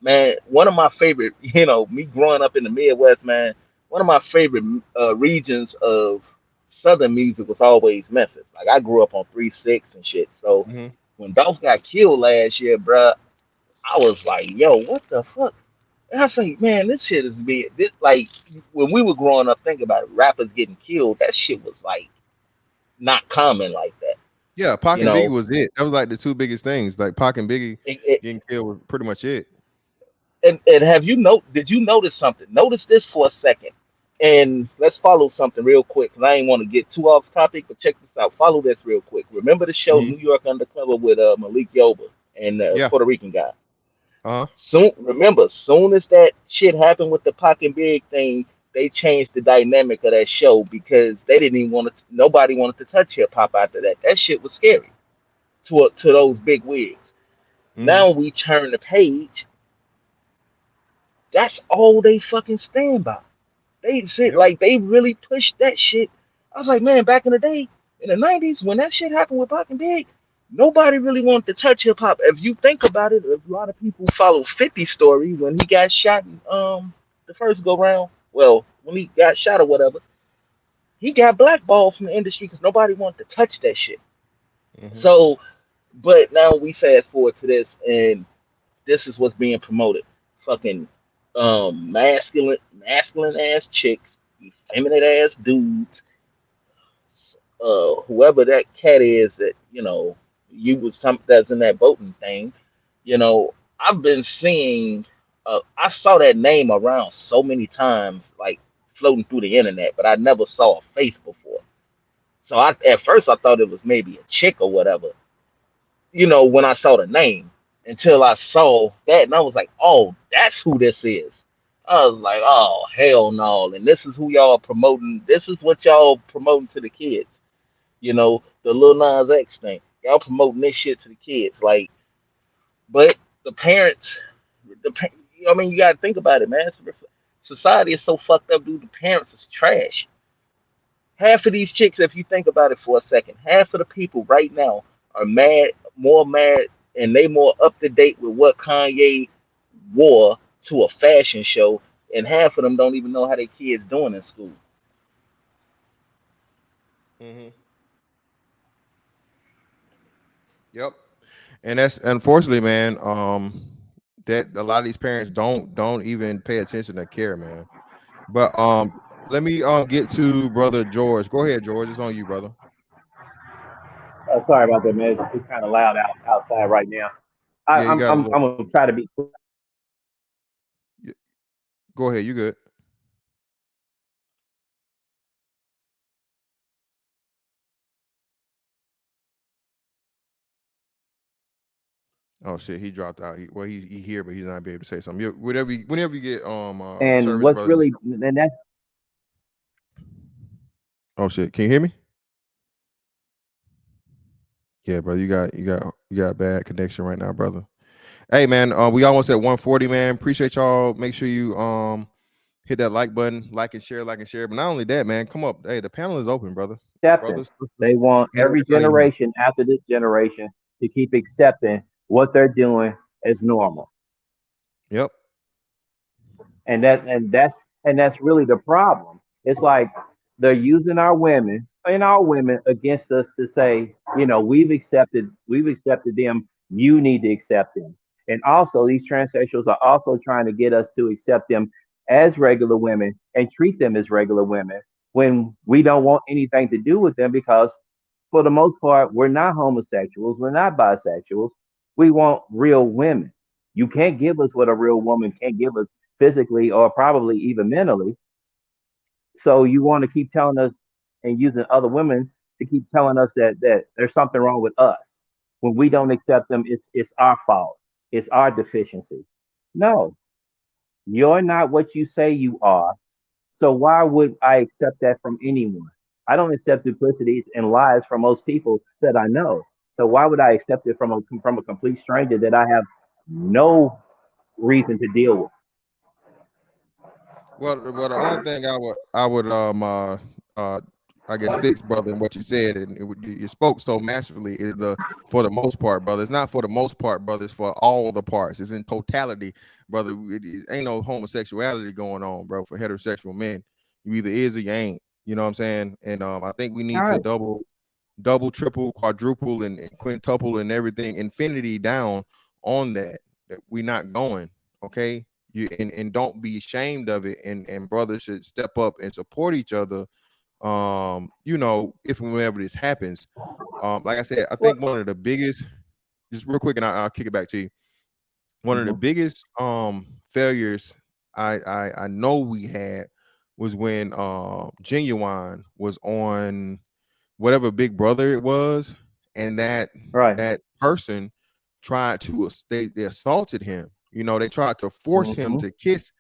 man, one of my favorite, me growing up in the Midwest, man, one of my favorite regions of Southern music was always Memphis. Like I grew up on 3-6 and shit. So Hmm. when Dolph got killed last year, bruh, I was like, yo, what the fuck? And I was like, man, this shit is being this like when we were growing up, think about it, rappers getting killed, that shit was like not common like that. Yeah, Pac You and Biggie know, was it. That was like the two biggest things. Like Pac and Biggie it, getting killed was pretty much it. and did you notice something? Notice this for a second. And let's follow something real quick, because I ain't want to get too off topic, but check this out. Follow this real quick. Remember the show Hmm. New York Undercover with Malik Yoba and the Yeah. Puerto Rican guy? Uh huh. Soon as that shit happened with the Pac and Big thing, they changed the dynamic of that show, because they didn't even want to. Nobody wanted to touch hip hop after that. That shit was scary to those big wigs. Hmm. Now we turn the page. That's all they fucking stand by. They said Yep. like they really pushed that shit. I was like, man, back in the day, in the '90s, when that shit happened with Pac and Big, nobody really wanted to touch hip hop. If you think about it, a lot of people follow 50's story when he got shot in, the first go round. Well, when he got shot or whatever, he got blackballed from the industry because nobody wanted to touch that shit. Hmm. So, but now we fast forward to this, and this is what's being promoted. Fucking masculine ass chicks, effeminate ass dudes, whoever that cat is that, you was some that's in that boating thing, I've been seeing I saw that name around so many times, like floating through the internet, but I never saw a face before. So at first I thought it was maybe a chick or whatever, when I saw the name, until I saw that, and I was like, oh, that's who this is. I was like, oh, hell no. And this is who y'all promoting. This is what y'all promoting to the kids. The Lil Nas X thing. Y'all promoting this shit to the kids. Like, but the parents, I mean, you got to think about it, man. Society is so fucked up, dude. The parents is trash. Half of these chicks, if you think about it for a second, half of the people right now are mad, more mad, and they more up to date with what Kanye wore to a fashion show, and half of them don't even know how their kids doing in school. Hmm. Yep. And that's unfortunately, man. That a lot of these parents don't even pay attention to care, man. But let me get to brother George. Go ahead, George. It's on you, brother. Sorry about that, man. It's kind of loud outside right now. Yeah, you got to I'm move. gonna try to be. Go ahead. You good? Oh shit, he dropped out. He here, but he's not be able to say something. Whenever you get And service, what's brother. really and that's Oh shit, can you hear me? Yeah, bro, you got bad connection right now, brother. Hey, man, we almost at 140, man. Appreciate y'all. Make sure you hit that like button, like and share. But not only that, man, come up. Hey, the panel is open, brother. Acceptance. Brothers, sisters, They want every everybody in here. generation after this generation to keep accepting what they're doing as normal. Yep. And that's really the problem. It's like they're using our women and our women against us to say, we've accepted them. You need to accept them. And also, these transsexuals are also trying to get us to accept them as regular women and treat them as regular women when we don't want anything to do with them because, for the most part, we're not homosexuals, we're not bisexuals. We want real women. You can't give us what a real woman can't give us physically or probably even mentally. So you want to keep telling us and using other women to keep telling us that there's something wrong with us. When we don't accept them, it's our fault. It's our deficiency. No, you're not what you say you are. So why would I accept that from anyone? I don't accept duplicities and lies from most people that I know. So why would I accept it from a complete stranger that I have no reason to deal with? Well, the only thing uh I guess fix, brother, in what you said, and you spoke so masterfully, is the for the most part, brother. It's not for the most part, brother. It's for all the parts. It's in totality, brother. It ain't no homosexuality going on, bro. For heterosexual men, you either is or you ain't. You know what I'm saying? And I think we All need to right. double, triple, quadruple, and quintuple and everything, infinity down on that we're not going. Okay. And don't be ashamed of it. And brothers should step up and support each other. If and whenever this happens. Like I said, I Well, think one of the biggest, just real quick, and I'll kick it back to you. One of the mhm. biggest failures I know we had was when Genuine was on whatever Big Brother it was, and Right. that person tried to they assaulted him. They tried to force him Hmm. to kiss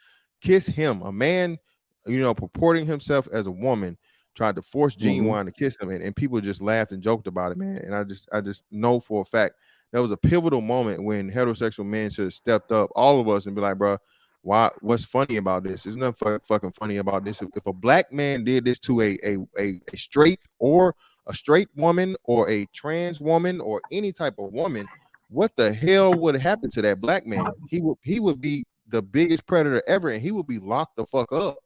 him, a man, purporting himself as a woman, tried to force Hmm. Genuine to kiss him, and people just laughed and joked about it, man. And I just know for a fact that was a pivotal moment when heterosexual men should have stepped up, all of us, and be like, bro, what's funny about this? There's nothing fucking funny about this. If a black man did this to a straight or a straight woman or a trans woman or any type of woman, what the hell would happen to that black man? He would be the biggest predator ever, and he would be locked the fuck up.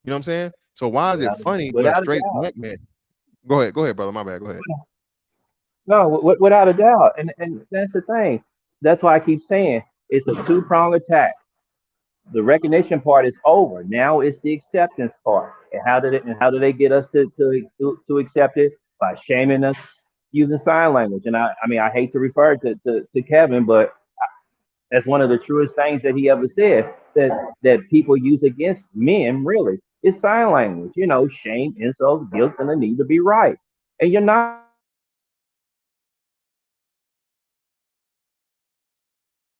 You know what I'm saying? So why is it Without, funny when a without a straight doubt. black man? Go ahead, brother. My bad. Go ahead. No, without a doubt. And that's the thing. That's why I keep saying it's a two-pronged attack. The recognition part is over. Now it's the acceptance part. And how do they get us to accept it? By shaming us using sign language. And I mean I hate to refer to Kevin, but that's one of the truest things that he ever said that people use against men really is sign language. Shame, insults, guilt, and the need to be right. And you're not going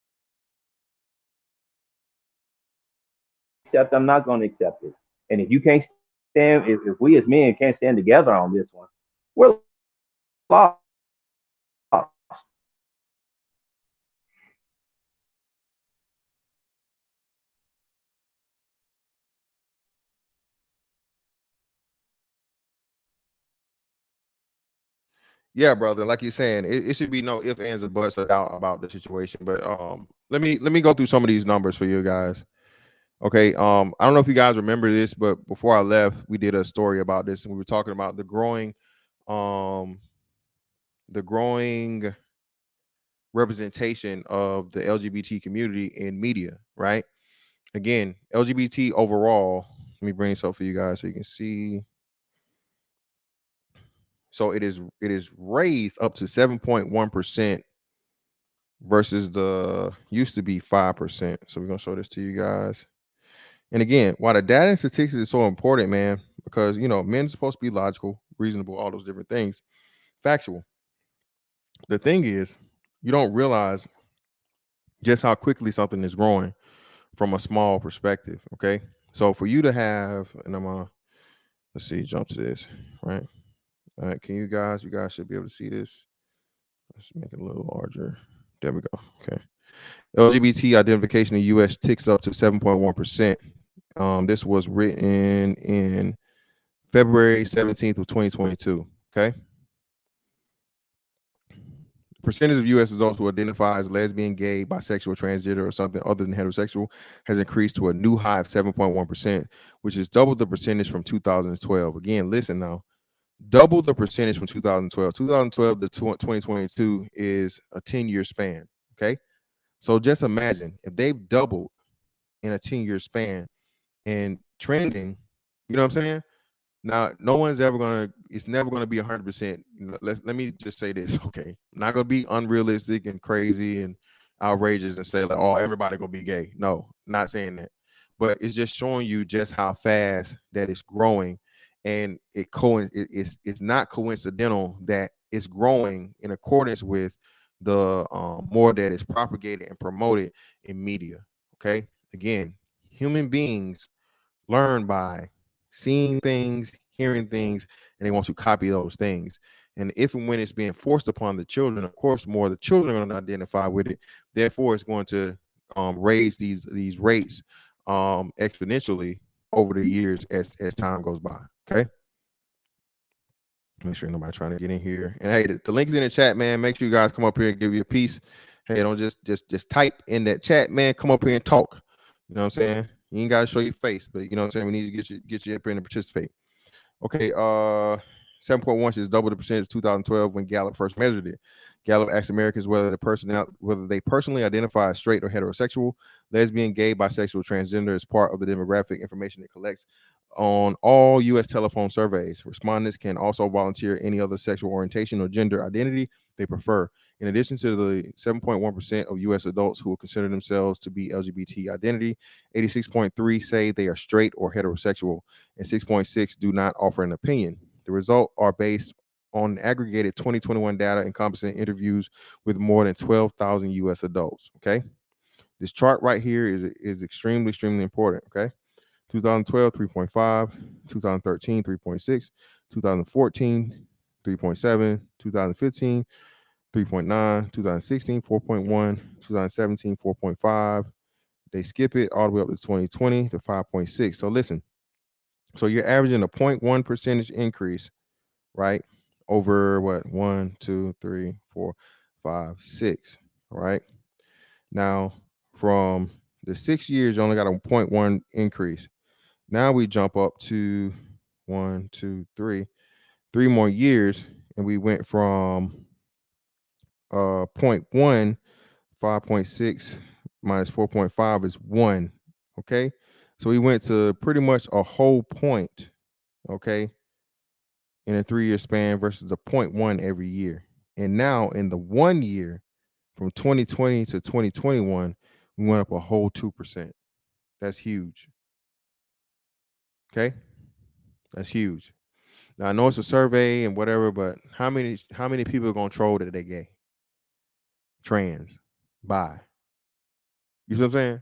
to accept it. And if you can't stand it, then I'm not going to accept it. And if you can't stand, if we as men can't stand together on this one, we're lost. Yeah, brother. Like you're saying, it should be no ifs, ands, or buts about the situation. But let me go through some of these numbers for you guys. Okay. I don't know if you guys remember this, but before I left, we did a story about this, and we were talking about um, the growing representation of the LGBT community in media. Right. Again, LGBT overall. Let me bring this up for you guys so you can see. So it is raised up to 7.1% versus the used to be 5%. So we're gonna show this to you guys. And again, why the data and statistics is so important, man, because men's supposed to be logical, reasonable, all those different things, factual. The thing is, you don't realize just how quickly something is growing from a small perspective. Okay. So for you to have, and let's see, jump to this, right? All right, you guys should be able to see this. Let's make it a little larger. There we go. Okay. LGBT identification in the U.S. ticks up to 7.1%. This was written in February 17th of 2022. Okay. Percentage of U.S. adults who identify as lesbian, gay, bisexual, transgender, or something other than heterosexual has increased to a new high of 7.1%, which is double the percentage from 2012. Again, listen now, double the percentage from 2012. 2012 to 2022 is a 10-year span. Okay. So just imagine if they've doubled in a 10-year span and trending, you know what I'm saying? Now, no one's ever gonna. It's never gonna be 100%. Let me just say this, okay? I'm not gonna be unrealistic and crazy and outrageous and say like, oh, everybody gonna be gay. No, not saying that. But it's just showing you just how fast that it's growing, and it's not coincidental that it's growing in accordance with the more that is propagated and promoted in media. Okay, again, human beings learn by seeing things, hearing things, and they want to copy those things. And if and when it's being forced upon the children, of course, more the children are going to identify with it. Therefore, it's going to raise these rates exponentially over the years as time goes by. Okay. Make sure nobody trying to get in here. And hey, the link is in the chat, man. Make sure you guys come up here and give you a piece. Hey, don't just type in that chat, man. Come up here and talk. You know what I'm saying? You ain't got to show your face, but you know what I'm saying? We need to get you up here and participate. Okay, 7.1 is double the percentage of 2012 when Gallup first measured it. Gallup asked Americans whether they personally identify as straight or heterosexual, lesbian, gay, bisexual, transgender as part of the demographic information it collects on all U.S. telephone surveys. Respondents can also volunteer any other sexual orientation or gender identity they prefer. In addition to the 7.1% of U.S. adults who will consider themselves to be LGBT identity, 86.3 say they are straight or heterosexual, and 6.6 do not offer an opinion. The results are based on aggregated 2021 data encompassing interviews with more than 12,000 U.S. adults. Okay, this chart right here is extremely important. Okay, 2012 3.5, 2013 3.6, 2014 3.7, 2015 3.9, 2016 4.1, 2017 4.5. They skip it all the way up to 2020 to 5.6. So listen, so you're averaging a 0.1 percentage increase, right? Over what? 1, 2, 3, 4, 5, 6. All right. Now, from the 6 years, you only got a 0.1 increase. Now we jump up to 1, 2, 3 more years, and we went from 0.1, 5.6 minus 4.5 is 1. Okay. So we went to pretty much a whole point, okay, in a 3-year span versus the 0.1 every year. And now in the 1 year from 2020 to 2021, we went up a whole 2%. That's huge. Okay. That's huge. Now I know it's a survey and whatever, but how many people are gonna troll that they gay, trans, bi? You see what I'm saying?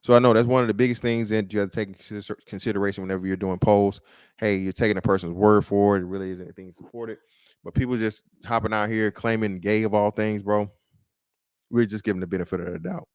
So I know that's one of the biggest things that you have to take into consideration whenever you're doing polls. Hey, you're taking a person's word for it. It really isn't anything to support it. But people just hopping out here claiming gay of all things, bro. We're just giving the benefit of the doubt.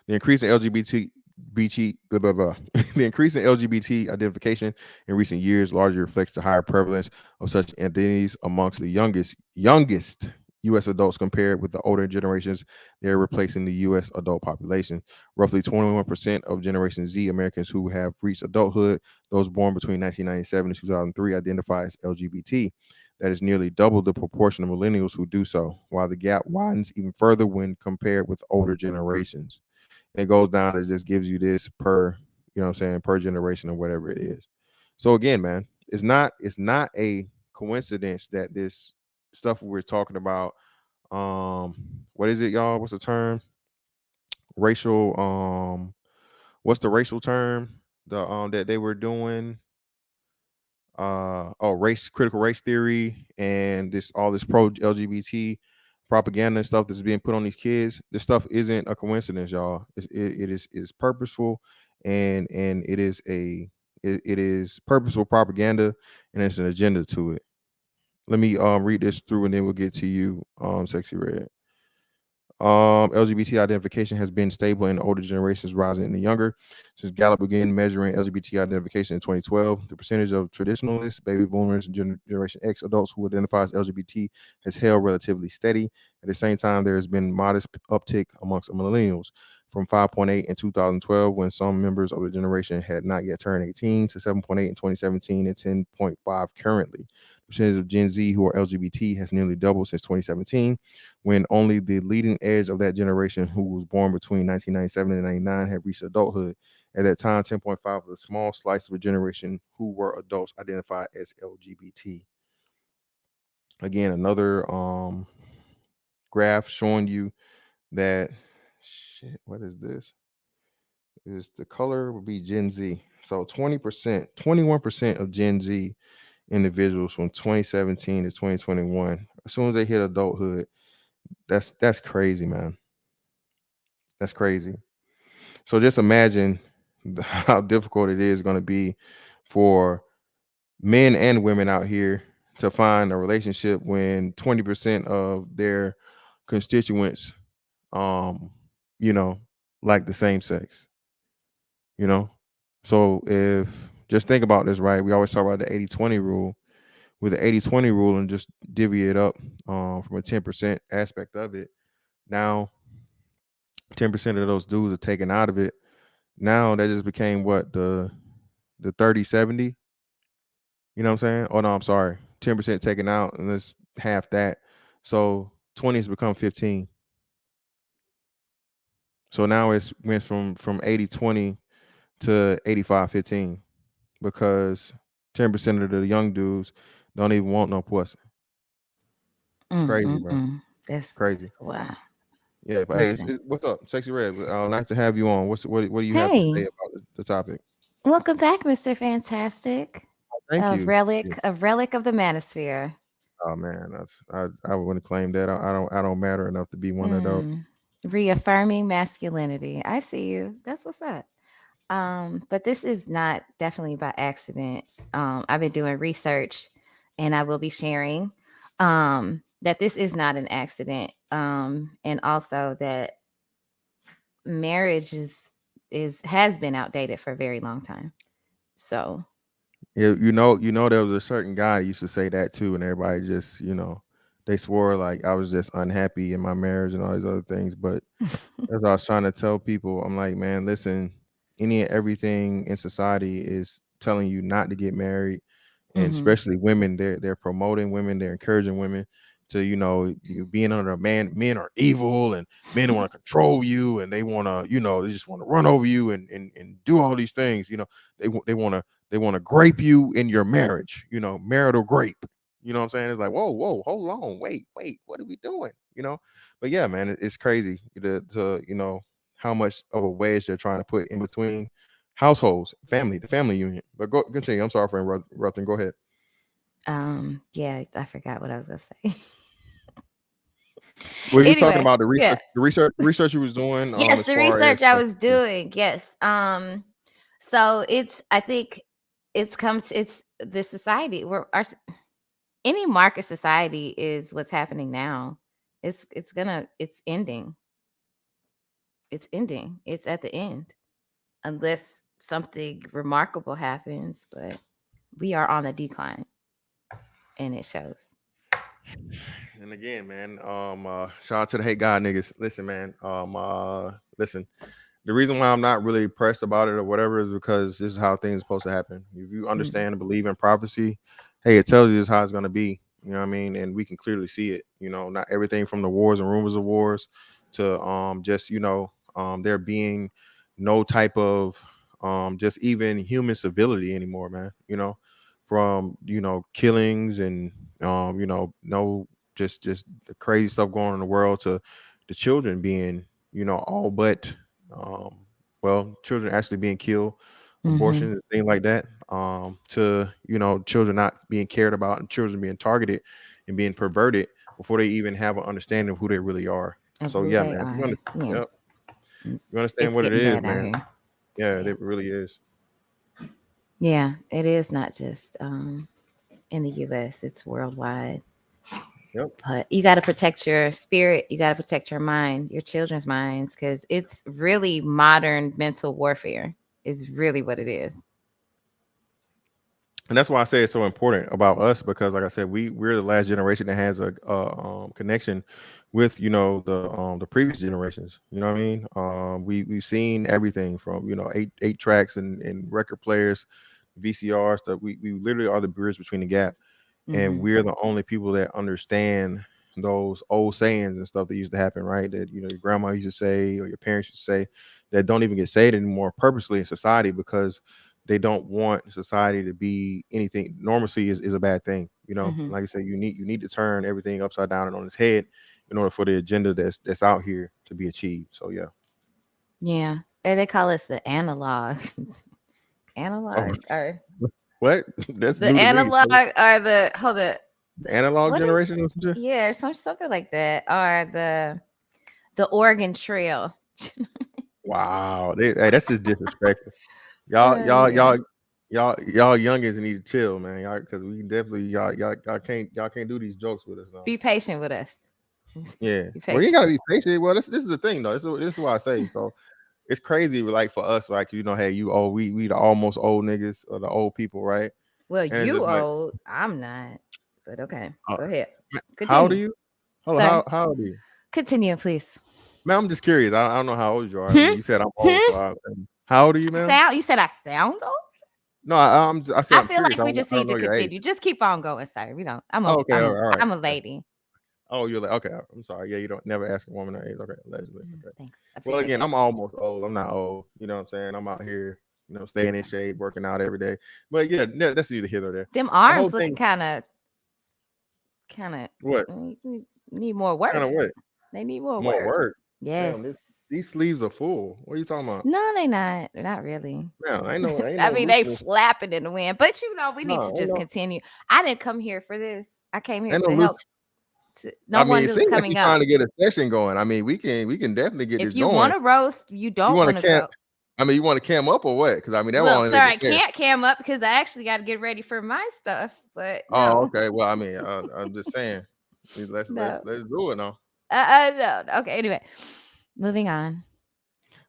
The increase in LGBT the increase in LGBT identification in recent years largely reflects the higher prevalence of such identities amongst the youngest U.S. adults compared with the older generations they're replacing the U.S. adult population. Roughly 21% of Generation Z Americans who have reached adulthood, those born between 1997 and 2003, identify as LGBT. That is nearly double the proportion of millennials who do so, while the gap widens even further when compared with older generations. And it goes down, it just gives you this per, you know what I'm saying, per generation or whatever it is. So again, man, it's not a coincidence that this stuff we're talking about, what is it, y'all? What's the term? Racial, what's the racial term? The that they were doing critical race theory and all this pro LGBT propaganda and stuff that's being put on these kids. This stuff isn't a coincidence, y'all. It is purposeful, and it is purposeful propaganda, and it's an agenda to it. Let me read this through and then we'll get to you, Sexy Red. LGBT identification has been stable in older generations, rising in the younger. Since Gallup began measuring LGBT identification in 2012, the percentage of traditionalists, baby boomers, and Generation X adults who identify as LGBT has held relatively steady. At the same time, there has been modest uptick amongst millennials, from 5.8 in 2012, when some members of the generation had not yet turned 18, to 7.8 in 2017 and 10.5 currently. The percentage of Gen Z who are LGBT has nearly doubled since 2017, when only the leading edge of that generation, who was born between 1997 and 99, had reached adulthood. At that time, 10.5 of the small slice of a generation who were adults identified as LGBT. Again, another graph showing you that shit. What is this? Is the color would be Gen Z. So 20%, 21% of Gen Z individuals from 2017 to 2021, as soon as they hit adulthood, that's crazy, man. That's crazy. So just imagine how difficult it is going to be for men and women out here to find a relationship when 20% of their constituents, um, you know, like the same sex, you know? So if just think about this, right? We always talk about the 80-20 rule. With the 80-20 rule and just divvy it up from a 10% aspect of it, now 10% of those dudes are taken out of it. Now that just became what, the 30-70. You know what I'm saying? Oh no, I'm sorry. 10% taken out, and let's half that. So 20 has become 15. So now it's went from 80-20 to 85-15, because 10% of the young dudes don't even want no pussy. It's crazy, bro. That's Crazy. wow. Yeah, but hey, Listen. what's up, Sexy Red? Nice to have you on. What do you have to say Hey, about the topic? welcome back, Mr. Fantastic. Thank A you. relic, a relic of the manosphere. Oh man, I wouldn't claim that. I don't matter enough to be one of those. Reaffirming masculinity. I see you. That's what's up. But this is not definitely by accident. I've been doing research and I will be sharing that this is not an accident. And also that marriage is has been outdated for a very long time. So Yeah, there was a certain guy used to say that too, and everybody just, they swore like I was just unhappy in my marriage and all these other things. But as I was trying to tell people, I'm like, man, listen, any and everything in society is telling you not to get married, and especially women, they're promoting women, they're encouraging women to, you being under a man. Men are evil, and men want to control you, and they want to, they just want to run over you and do all these things. They want to grape you in your marriage, marital grape. You know what I'm saying? It's like, whoa, hold on, wait, what are we doing? But yeah, man, it's crazy to how much of a wedge they're trying to put in between households, the family union. But go continue. I'm sorry for interrupting. Go ahead. yeah, I forgot what I was gonna say. Well, you was talking Anyway, about the yeah. research you was doing, Yes, as the far as research I was doing. Yes. So I think it's the society where any market society is what's happening now. It's ending. It's ending. It's at the end. Unless something remarkable happens, but we are on a decline and it shows. And again, man, shout out to the hate God niggas. Listen, man, listen. The reason why I'm not really pressed about it or whatever is because this is how things are supposed to happen. If you understand and believe in prophecy, hey, it tells you this how it's going to be. You know what I mean? And we can clearly see it. Not everything from the wars and rumors of wars to just there being no type of just even human civility anymore, man. From killings and no just the crazy stuff going on in the world, to the children being all but children actually being killed, abortion and things like that, to children not being cared about and children being targeted and being perverted before they even have an understanding of who they really are. Of So who yeah, they man, are. Yeah. yep, you understand It's what it getting is, bad out man. here. Yeah, it really is. Yeah, it is not just in the US. It's worldwide. Yep. But you got to protect your spirit. You got to protect your mind, your children's minds, because it's really modern mental warfare. Is really what it is. And that's why I say it's so important about us, because like I said, we're the last generation that has a connection with, you know, the previous generations. You know what I mean? We've seen everything from, you know, eight tracks and record players, VCRs, stuff. We literally are the bridge between the gap. And we're the only people that understand those old sayings and stuff that used to happen, right? That, you know, your grandma used to say, or your parents used to say, that don't even get said anymore purposely in society, because they don't want society to be anything. Normalcy is a bad thing, you know. Like I said, you need to turn everything upside down and on its head in order for the agenda that's out here to be achieved. So Yeah, and they call us the analog. Analog or what? That's the new to me. analog or the The analog what generation or something. yeah, something like that, or the Oregon Trail. Wow, hey, that's just disrespectful. Y'all youngins need to chill, man. Y'all, because we definitely y'all can't do these jokes with us now. Be patient with us. Yeah, Be well, you patient. gotta be patient. Well, this is the thing though. This is why I say so. It's crazy, like for us, like, you know, hey, you old, we the almost old niggas or the old people, right? Well, And it's you just like, old. I'm not. But okay, go ahead. how old are Continue, you? Hold sir. on, how old are you? Continue, please. Man, I'm just curious. I don't know how old you are. I mean, you said I'm old, so how old are you, man? You said I sound old? No, I said I I'm feel curious. like we just I don't need know to your age. continue. Just keep on going, sir. We don't. Oh, okay, all right. I'm a lady. Oh, you're like, okay. I'm sorry. Yeah, you don't never ask a woman her age. Okay, allegedly. Okay. Thanks. Well, again, I'm almost old. I'm not old. You know what I'm saying? I'm out here, you know, staying in shape, working out every day. But yeah, that's either here or there. Them The whole arms looking thing. kind of. What? Need more work. Kind of what? They need more More work. work. Yes. Damn, these sleeves are full. What are you talking about? No, they not. They're not really. Man, ain't no. I mean, they looseness. flapping in the wind. But you know, we need No, to just continue. I didn't come here for this. I came here ain't no to loose. help. No I mean, one it is seems like coming you're up. trying to get a session going. I mean, we can definitely get If this you going. want to roast, you don't want to go. I mean, you want to cam up or what? Because I mean, that Well, won't sir, even I can't cam up because I actually got to get ready for my stuff. But Oh, no, okay. Well, I mean, I'm just saying, let's no, do it now. no. Okay, anyway, moving on.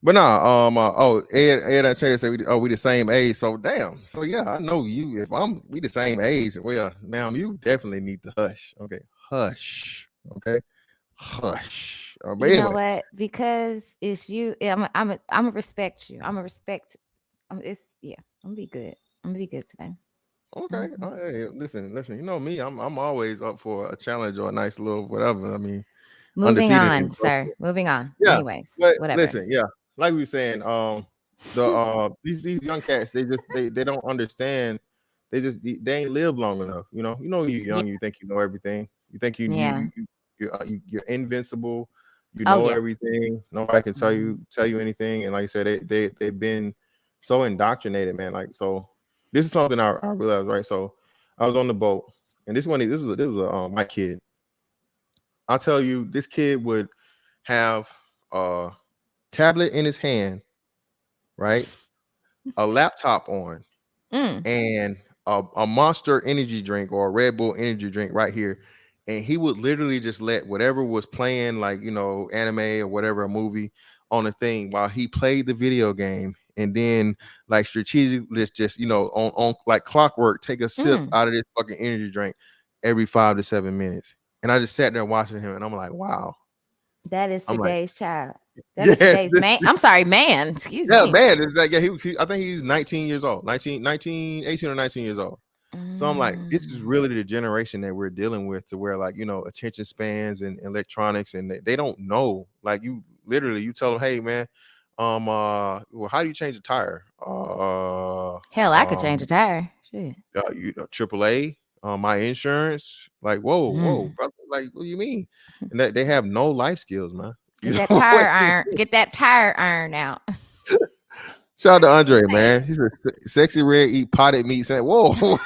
But no, Ed and Chad said we the same age. So damn. So yeah, I know you. If we the same age, well, ma'am, you definitely need to hush. Okay, hush. Okay, hush. But You know anyway, what? Because it's you. I'm gonna respect you. I'm gonna respect. I'm gonna be good. I'm gonna be good today. okay. Hey, listen. You know me. I'm always up for a challenge or a nice little whatever. I mean, Moving undefeated. on, sir. Moving on. Yeah, Anyways, but whatever. listen, yeah, like we were saying, these young cats, they don't understand. They ain't lived long enough. You know, you're young, you think you know everything. You think Yeah. you're invincible. You Oh know yeah. everything. Nobody can tell you anything. And like I said, they've been so indoctrinated, man. Like, so this is something I realized, right? So I was on the boat, and this was my kid. I'll tell you, this kid would have a tablet in his hand, right? A laptop on, and a Monster energy drink or a Red Bull energy drink right here. And he would literally just let whatever was playing, like, you know, anime or whatever, a movie on the thing while he played the video game. And then, like, strategically, just, you know, on like clockwork, take a sip out of this fucking energy drink every 5 to 7 minutes. And I just sat there watching him, and I'm like, wow. That is I'm like, today's child. That is today's man. I'm sorry, man. Excuse me. Yeah, man. It's like, yeah, I think he's 19 years old, 18 or 19 years old. So I'm like, this is really the generation that we're dealing with, to where, like, you know, attention spans and electronics, and they don't know. Like, you tell them, hey man, well, how do you change a tire? Hell, I could change a tire. Shit. AAA, my insurance. Like, whoa, brother. Like, what do you mean? And that they have no life skills, man. Get that tire iron. Get that tire iron out. Shout out to Andre, man. He said, "Sexy red eat potted meat." Saying, "Whoa, you out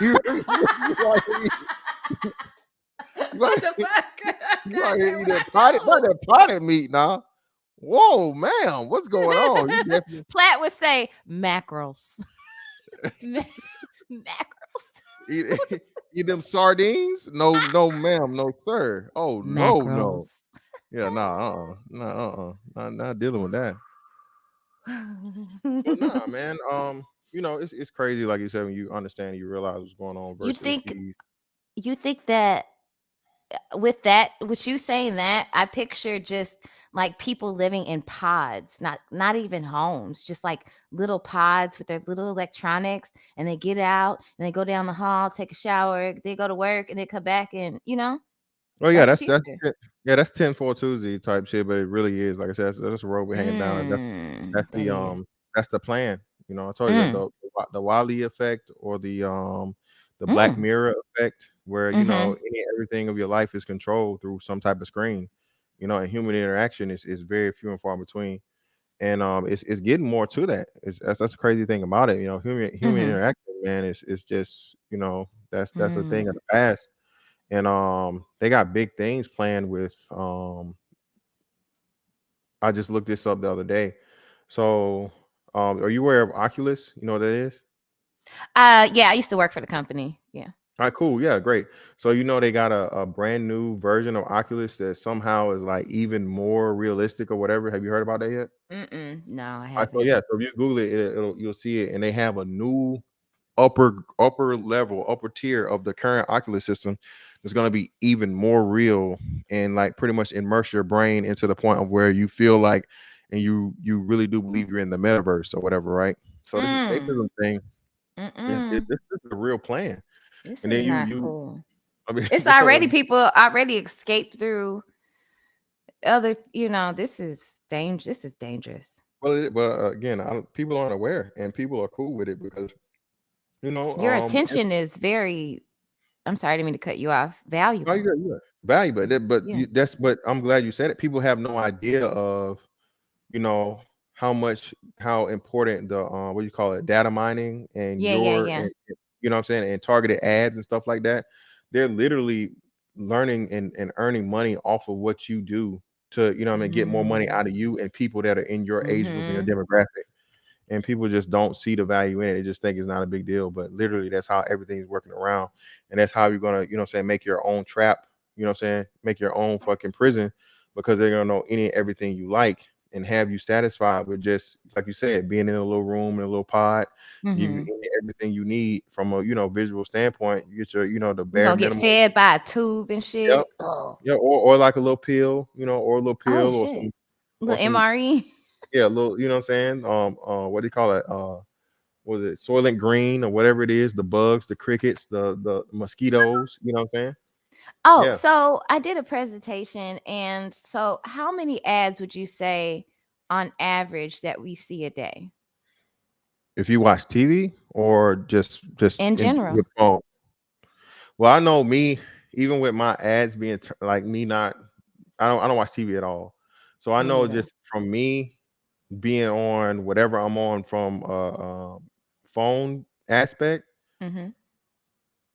here eat that potted meat now? Whoa, man, what's going on?" You definitely Platt would say mackerels. Mackerels. Eat them sardines? No, no, ma'am, no, sir. Oh no, no. Macros. Yeah, nah, not dealing with that. But nah, man. It's crazy, like you said, when you understand, you realize what's going on you versus think the. you think that with you saying that, I picture just like people living in pods, not even homes, just like little pods with their little electronics, and they get out and they go down the hall, take a shower, they go to work, and they come back, and Well, yeah, that's the that's future. yeah, that's 10-4 Tuesday type shit, but it really is, like I said, that's the road we're hanging down, and that's That the is. that's the plan. I told you that Mm, the Wally effect, or the Black mm, Mirror effect, where mm-hmm, everything of your life is controlled through some type of screen. And human interaction is very few and far between. And it's getting more to that. That's the crazy thing about it. Human mm-hmm, interaction, man, is just that's a thing of mm. the past. And they got big things planned with I just looked this up the other day. So are you aware of Oculus? You know what that is? Yeah, I used to work for the company. Yeah. All right, cool. Yeah, great. So they got a brand new version of Oculus that somehow is like even more realistic or whatever. Have you heard about that yet? No, I All right, so haven't. yeah, so if you Google it, you'll see it, and they have a new upper tier of the current Oculus system. It's going to be even more real, and like pretty much immerse your brain into the point of where you feel like, and you really do believe you're in the metaverse or whatever, right? So this Mm, escapism thing, mm-mm. this is a real plan. This And is then not cool. I mean, It's bro, already people already escape through other. This is dangerous. This is dangerous. again, people aren't aware, and people are cool with it because you know, Your um, attention is very. I'm sorry, I didn't mean to cut you off. Oh, Valuable. yeah, valuable. Yeah. But I'm glad you said it. People have no idea of, you know, how important the what do you call it, data mining, and Yeah. Yeah. Yeah. what I'm saying, and targeted ads and stuff like that. They're literally learning and earning money off of what you do to, get more money Mm, out of you and people that are in your age group and your mm-hmm. demographic. And people just don't see the value in it. They just think it's not a big deal, but literally that's how everything's working around. And that's how you're gonna, make your own trap, make your own fucking prison, because they're gonna know any and everything you like and have you satisfied with, just like you said, being in a little room, in a little pod, give you Mm-hmm. everything you need from a visual standpoint. You get your, the You're bare gonna get minimum. fed by a tube and Yep. shit. Oh. Yeah, or like a little pill, or a little Oh pill, shit. or Little some MRE. yeah, a little, you know what I'm saying? What do you call it? Was it Soylent Green or whatever it is? The bugs, the crickets, the mosquitoes. You know what I'm saying? Oh, Yeah. so I did a presentation, and so how many ads would you say on average that we see a day If you watch TV or just in in general? your phone. Well, I know me, even with my ads being like me not, I don't watch TV at all. So I Me know neither. just from me being on whatever I'm on from phone aspect, Hmm.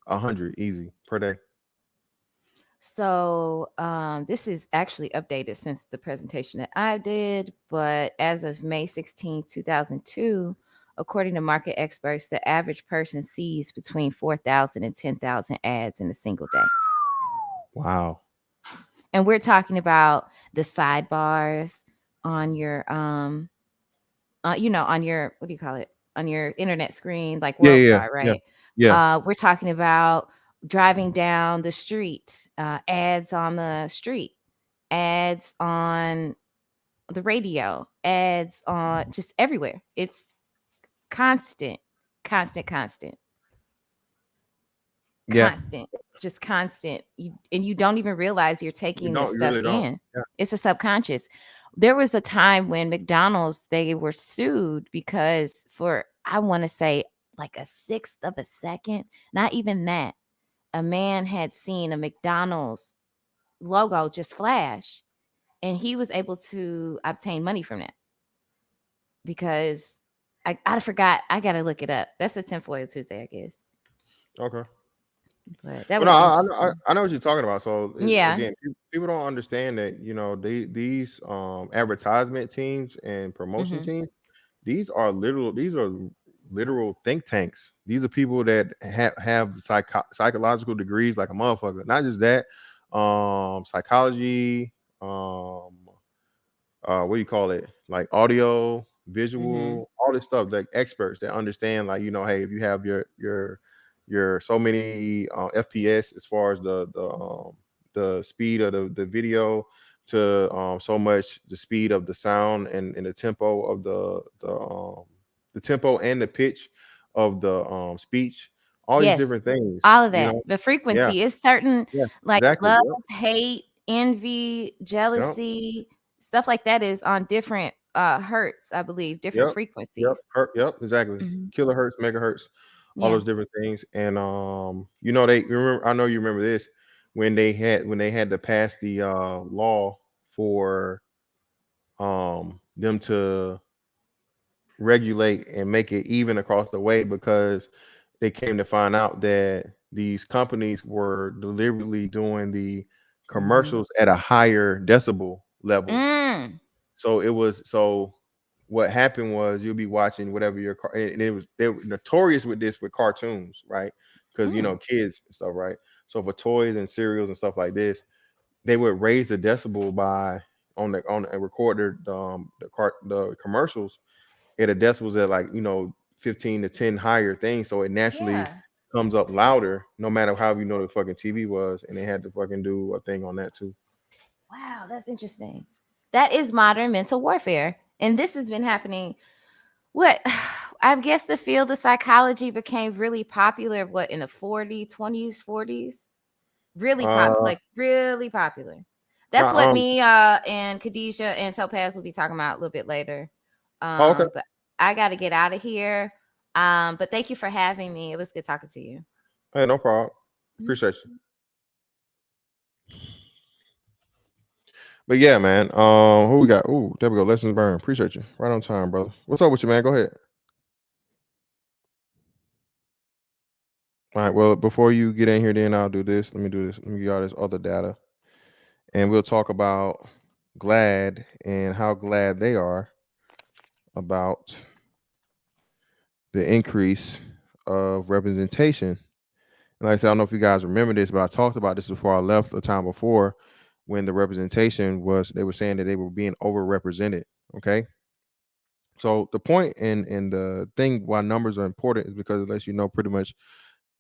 100 easy per day. So this is actually updated since the presentation that I did, but as of May 16th, 2002, according to market experts, the average person sees between 4,000 and 10,000 ads in a single day. Wow. And we're talking about the sidebars on your on your, what do you call it, on your internet screen, like Yeah, yeah, WorldStar, yeah, right? yeah. We're talking about driving down the street, ads on the street, ads on the radio, ads on just everywhere. It's constant, constant, constant, Yeah. constant, just constant. And you don't even realize you're You taking this don't. You stuff really don't. in. Yeah. It's a subconscious. There was a time when McDonald's, they were sued because for, I want to say, like a sixth of a second, not even that, a man had seen a McDonald's logo just flash, and he was able to obtain money from that because I forgot. I gotta look it up. That's a 10 Tuesday, I guess. Okay. But that Well, no, was I interesting. I know what you're talking about. So Yeah. again, people don't understand that these advertisement teams and promotion Hmm. teams, these are literal think tanks. These are people that have psychological degrees like a motherfucker. Not just that, psychology, what do you call it? Like audio, Mm-hmm. visual, all this stuff. Like experts that understand, like, hey, if you have your so many FPS as far as the speed of the video to so much the speed of the sound and the tempo of the tempo and the pitch of the speech, all these Yes, different things, all of that. The Yeah, frequency is certain, yeah, like exactly. love, Yep, hate, envy, yep. jealousy, stuff like that is on different hertz, I believe, different Yep. Yep. frequencies. Yep. Exactly. Mhm. Kilohertz, megahertz, all Yeah. those different things. And they remember. I know you remember this when they had to pass the law for them to regulate and make it even across the way because they came to find out that these companies were deliberately doing the Mhm. commercials at a higher decibel level. Mm. So what happened was you'll be watching whatever and they were notorious with this with cartoons, right? Because Mm. kids and stuff, right? So for toys and cereals and stuff like this, they would raise the decibel by on and record the commercials at a decibels at like 15 to 10 higher things, so it naturally Yeah. comes up louder no matter how the fucking TV was, and they had to fucking do a thing on that too. Wow, that's interesting. That is modern mental warfare. And this has been happening. What I guess the field of psychology became really popular, what, in the 40s, 20s, 40s? Really Uh, like really popular. no, That's what me and Khadijah and Topaz will be talking about a little bit later. oh, okay. But I gotta get out of here. But thank you for having me. It was good talking to you. Hey, no problem. Mhm. Appreciate you. But yeah, man. Who we got? Ooh, there we go. Lessons learned. Appreciate you. Right on time, brother. What's up with you, man? Go ahead. All right. Well, before you get in here, then I'll do this. Let me do this. Let me give y'all this other data, and we'll talk about GLAD and how glad they are about the increase of representation. And like I said, I don't know if you guys remember this, but I talked about this before I left the time before when the representation was, they were saying that they were being overrepresented. Okay. So the point and the thing why numbers are important is because it lets you know pretty much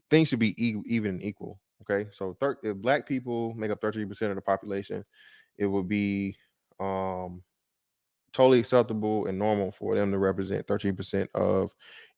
things should be even and equal. Okay. So if black people make up 13% of the population, it would be um totally acceptable and normal for them to represent 13% of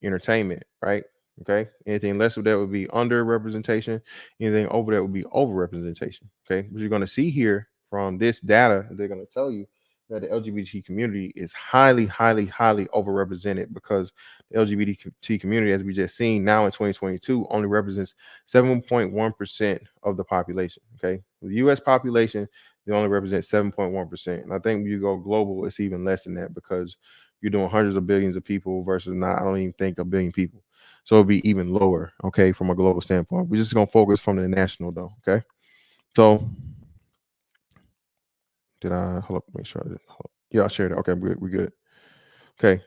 entertainment, right? Okay. Anything less of that would be under representation. Anything over that would be over representation. Okay. What you're going to see here from this data, they're going to tell you that the LGBT community is highly, highly, highly overrepresented because the LGBT community, as we just seen now in 2022, only represents 7.1% of the population. Okay. The US population, they only represent 7.1%. And I think when you go global, it's even less than that because you're doing hundreds of billions of people versus not, I don't even think a billion people. So it'll be even lower, okay, from a global standpoint. We're just gonna focus from the national though, okay? So did I hold up? Make sure I did. Yeah, I shared it. Okay, we're good. Okay.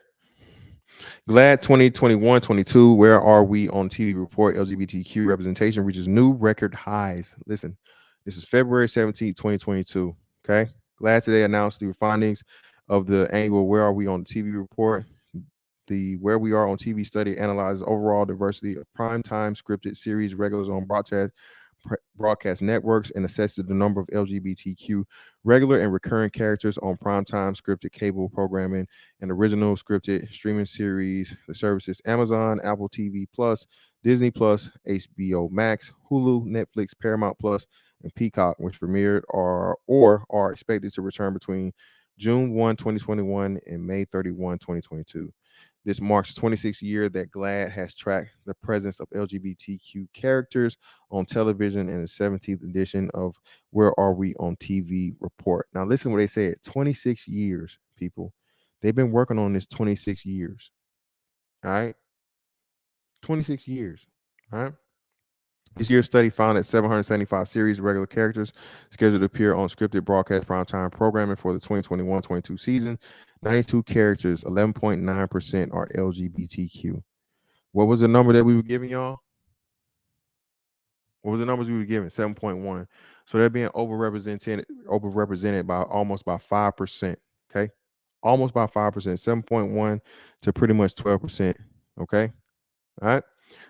GLAD 2021-22. Where are we on TV report? LGBTQ representation reaches new record highs. Listen, this is February 17th, 2022. Okay. GLAD today announced the findings of the annual Where Are We on TV report. The Where We Are on TV study analyzes overall diversity of primetime scripted series regulars on broadcast networks and assesses the number of LGBTQ regular and recurring characters on primetime scripted cable programming and original scripted streaming series. The services Amazon, Apple TV Plus, Disney Plus, HBO Max, Hulu, Netflix, Paramount Plus, and Peacock, which premiered or are expected to return between June 1, 2021 and May 31, 2022. This marks the 26th year that GLAD has tracked the presence of LGBTQ characters on television in the 17th edition of Where Are We on TV report. Now, listen to what they said 26 years, people. They've been working on this 26 years. All right. 26 years. All right. This year's study found that 775 series regular characters scheduled to appear on scripted broadcast primetime programming for the 2021-22 season. 92 characters, 11.9% are LGBTQ. What was the number that we were giving y'all? What was the numbers we were giving? 7.1. So they're being overrepresented by almost by 5%. Okay. Almost by 5%. 7.1 to pretty much 12%. Okay. All right.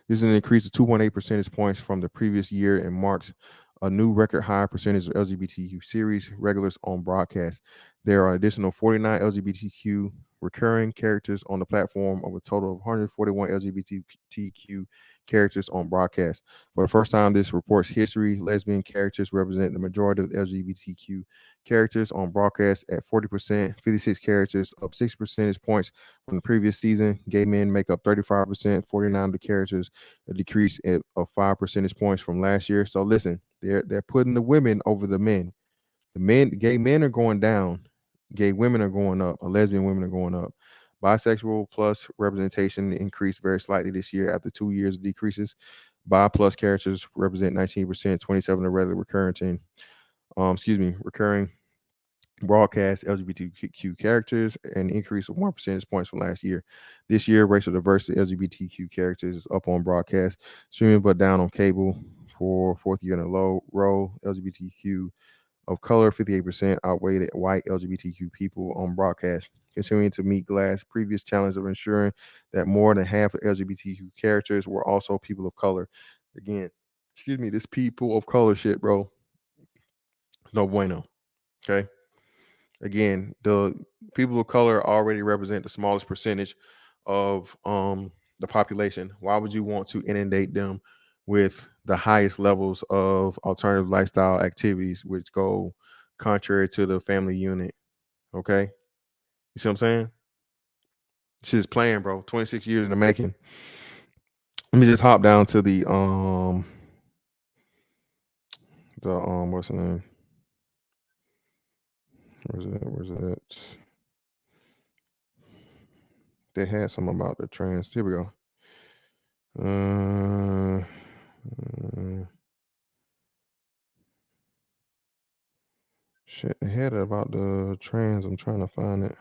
This is an increase of 2.8 percentage points from the previous year and marks a new record high percentage of LGBTQ series regulars on broadcast. There are additional 49 LGBTQ recurring characters on the platform of a total of 141 LGBTQ characters on broadcast. For the first time this report's history, lesbian characters represent the majority of LGBTQ characters on broadcast at 40%, 56 characters, up 6 percentage points from the previous season. Gay men make up 35%, 49 of the characters, a decrease of 5 percentage points from last year. So listen, they're putting the women over the men. Gay men are going down, gay women are going up, or lesbian women are going up. Bisexual plus representation increased very slightly this year after 2 years of decreases. Bi plus characters represent 19%, 27 are regular recurring broadcast LGBTQ characters, an increase of 1 percentage points from last year. This year, racial diversity LGBTQ characters is up on broadcast streaming, but down on cable for fourth year in a row. LGBTQ of color, 58% outweighed white LGBTQ people on broadcast, continuing to meet Glass' previous challenge of ensuring that more than half of LGBTQ characters were also people of color. Again, this people of color shit, bro. No bueno. Okay. Again, the people of color already represent the smallest percentage of the population. Why would you want to inundate them with the highest levels of alternative lifestyle activities, which go contrary to the family unit? Okay, you see what I'm saying? This is playing, bro. 26 years in the making. Let me just hop down to the what's the name? Where's it? They had something about the trans. Here we go. Shit, they had it about the trans. I'm trying to find it.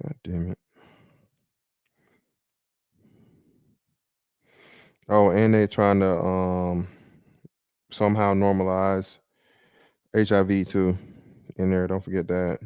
God damn it. Oh, and they trying to somehow normalize HIV too in there. Don't forget that.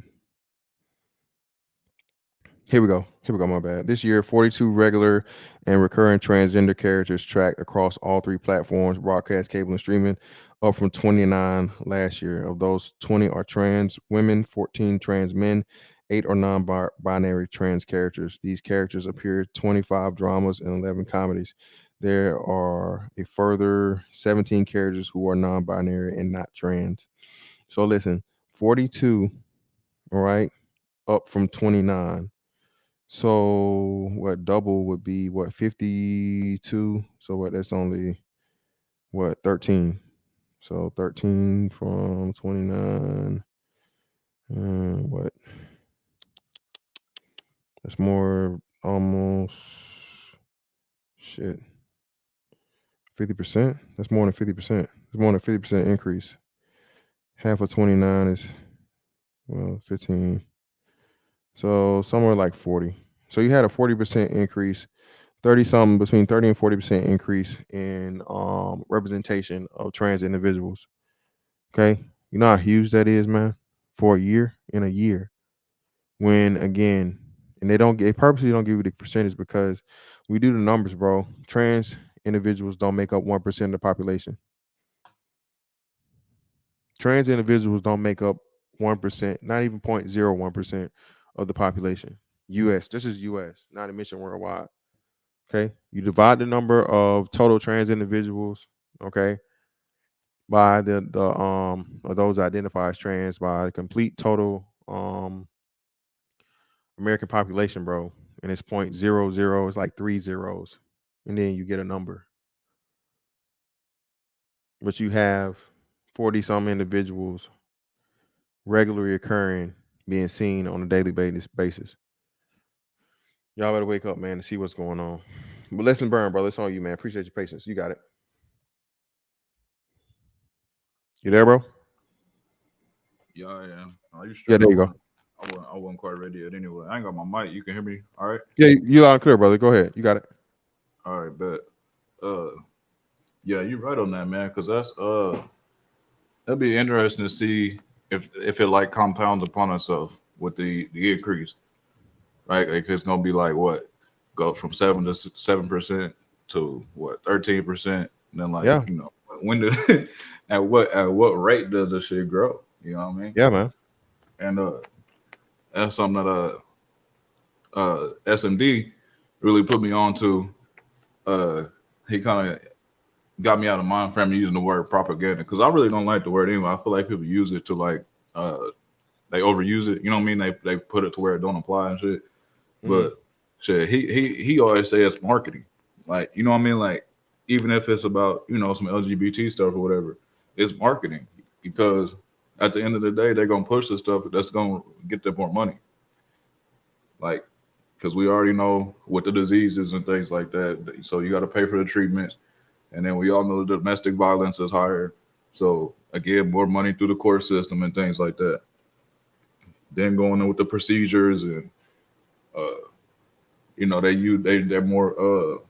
Here we go. My bad. This year, 42 regular and recurring transgender characters tracked across all three platforms, broadcast, cable, and streaming, up from 29 last year. Of those, 20 are trans women, 14 trans men, 8 are non-binary trans characters. These characters appear 25 dramas and 11 comedies. There are a further 17 characters who are non-binary and not trans. So listen, 42, all right, up from 29. So what double would be what 52? So what that's only what 13. So 13 from 29. What? That's more almost shit. 50%. That's more than 50%. It's more than 50% increase. Half of 29 is 15. So somewhere like 40. So you had a 40% increase, 30 something, between 30 and 40% increase in representation of trans individuals. Okay. You know how huge that is, man, for a year, in a year. When again, and they purposely don't give you the percentage because we do the numbers, bro. Trans individuals don't make up 1% of the population. Trans individuals don't make up 1%, not even 0.01% of the population. US, this is US, not to mention worldwide. Okay. You divide the number of total trans individuals, okay, by the of those identified as trans by the complete total American population, bro. And it's 0.00, it's like 3 zeros. And then you get a number. But you have 40 some individuals regularly occurring, being seen on a daily basis. Y'all better wake up, man, and see what's going on. But listen, burn, bro. It's on you, man. Appreciate your patience. You got it. You there, bro? Yeah, I am. Are you Yeah, there you go. I wasn't quite ready yet. Anyway, I ain't got my mic. You can hear me, all right? Yeah, you loud and clear, brother. Go ahead. You got it. All right, bet. Yeah, you're right on that, man. Because that'd be interesting to see if it like compounds upon itself with the increase, right? Like it's gonna be like what go from 7% to what 13%, and then like Yeah, when do at what rate does this shit grow? You know what I mean? yeah, man. And that's something that SMD really put me on to. He kind of got me out of mind frame using the word propaganda because I really don't like the word anyway. I feel like people use it to like they overuse it. You know what I mean? They put it to where it don't apply and shit. But shit, he always say it's marketing. Like you know what I mean? Like even if it's about some LGBT stuff or whatever, it's marketing because at the end of the day they're gonna push the stuff that's gonna get them more money. Like because we already know what the diseases and things like that. So you got to pay for the treatments. And then we all know the domestic violence is higher. So again, more money through the court system and things like that. Then going in with the procedures and they're more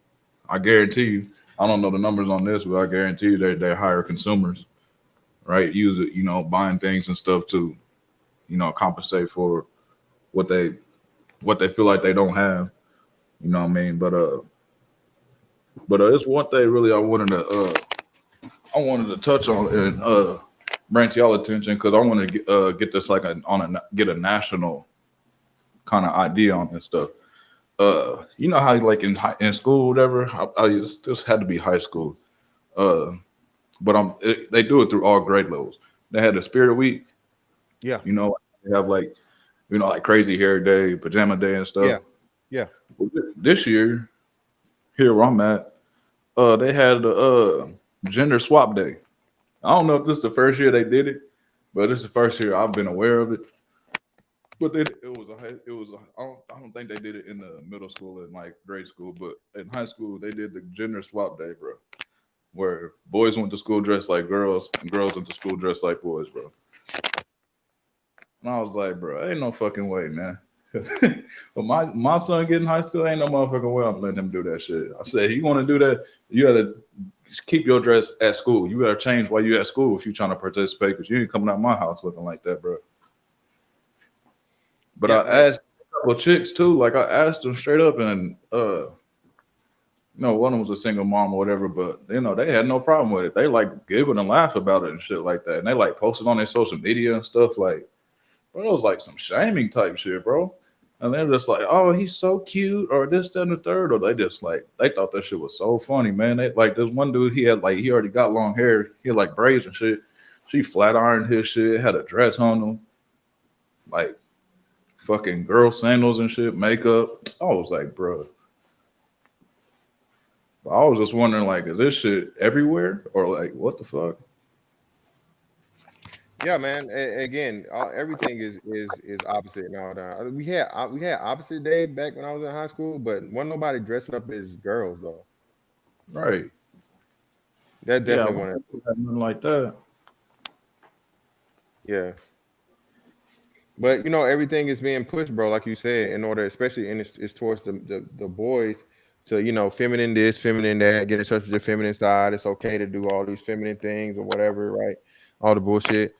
I guarantee you, I don't know the numbers on this, but I guarantee you they're higher consumers, right? Use it, buying things and stuff to, compensate for what they feel like they don't have. You know what I mean? But it's one thing really I wanted to touch on and bring to y'all attention because I want to get this like get a national kind of idea on this stuff. You know how like in school, whatever. This had to be high school. But they do it through all grade levels. They had the Spirit Week. Yeah. They have like like Crazy Hair Day, Pajama Day, and stuff. Yeah. Yeah. This year, here where I'm at, they had the gender swap day. I don't know if this is the first year they did it, but this is the first year I've been aware of it. But I don't think they did it in the middle school and like grade school, but in high school they did the gender swap day, bro. Where boys went to school dressed like girls and girls went to school dressed like boys, bro. And I was like, bro, ain't no fucking way, man. But my son getting high school, ain't no motherfucking way I'm letting him do that shit. I said, you want to do that, you gotta keep your dress at school. You gotta change while you're at school if you're trying to participate, because you ain't coming out my house looking like that, bro. But I asked a couple chicks too, like I asked them straight up, and one of them was a single mom or whatever, but they had no problem with it. They like giggled and laughed about it and shit like that, and they like posted on their social media and stuff. Like, bro, it was like some shaming type shit, bro. And they're just like, oh, he's so cute, or this, that, and the third, or they just like they thought that shit was so funny, man. They like this one dude, he already got long hair, he had like braids and shit. She flat ironed his shit, had a dress on him, like fucking girl sandals and shit, makeup. I was like, bro. I was just wondering, like, is this shit everywhere or like what the fuck? Yeah, man. Again, everything is opposite now. We had opposite day back when I was in high school, but wasn't nobody dressing up as girls though. Right. That definitely wasn't nothing like that. Yeah. But everything is being pushed, bro. Like you said, in order, especially it's towards the boys to feminine this, feminine that, get in touch with your feminine side. It's okay to do all these feminine things or whatever, right? All the bullshit.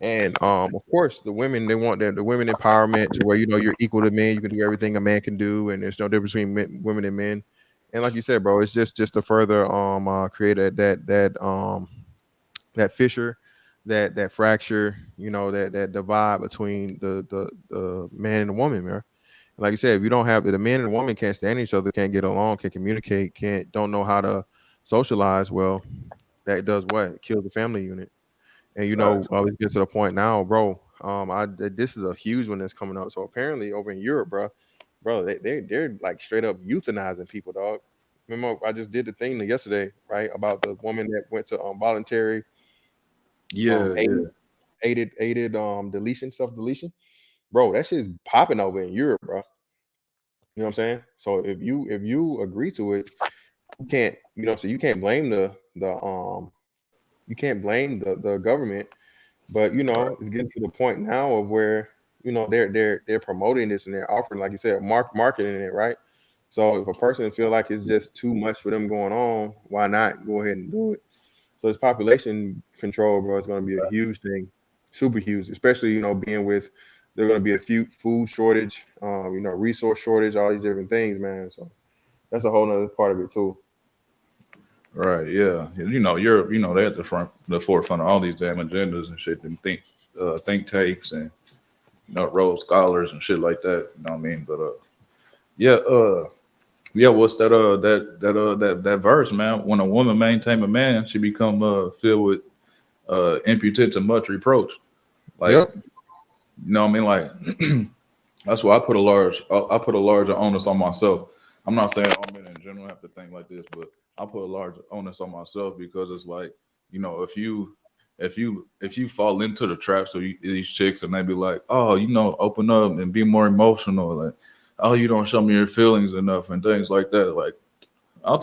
And of course, the women, they want the women empowerment to where you're equal to men. You can do everything a man can do, and there's no difference between women and men. And like you said, bro, it's just to further create that fissure, that fracture, that divide between the man and the woman, man. Like you said, if you don't have the man and the woman can't stand each other, can't get along, can't communicate, don't know how to socialize, well, that does what? It kills the family unit. And we get to the point now, bro. This is a huge one that's coming up. So apparently over in Europe, bro, they're like straight up euthanizing people, dog. Remember, I just did the thing yesterday, right, about the woman that went to voluntary, aided deletion, self-deletion. Bro, that shit's popping over in Europe, bro. You know what I'm saying? So if you agree to it, you can't, so you can't blame the government. But it's getting to the point now of where they're promoting this and they're offering, like you said, marketing it, right? So if a person feel like it's just too much for them going on, why not go ahead and do it? So this population control, bro, is going to be a huge thing, super huge, especially being with there's going to be a few food shortage, resource shortage, all these different things, man. So that's a whole nother part of it too. Right, yeah. They're at the forefront of all these damn agendas and shit, and think tanks and Rhodes scholars and shit like that. You know what I mean? But yeah. What's that verse, man? When a woman maintain a man, she become filled with impudence and much reproach. Like, Yep. you know what I mean? Like, that's why I put a larger onus on myself. I'm not saying all men in general have to think like this, but I put a large onus on myself because it's like, if you fall into the traps of these chicks and they be like, oh, open up and be more emotional, like, oh, you don't show me your feelings enough and things like that. Like, I'll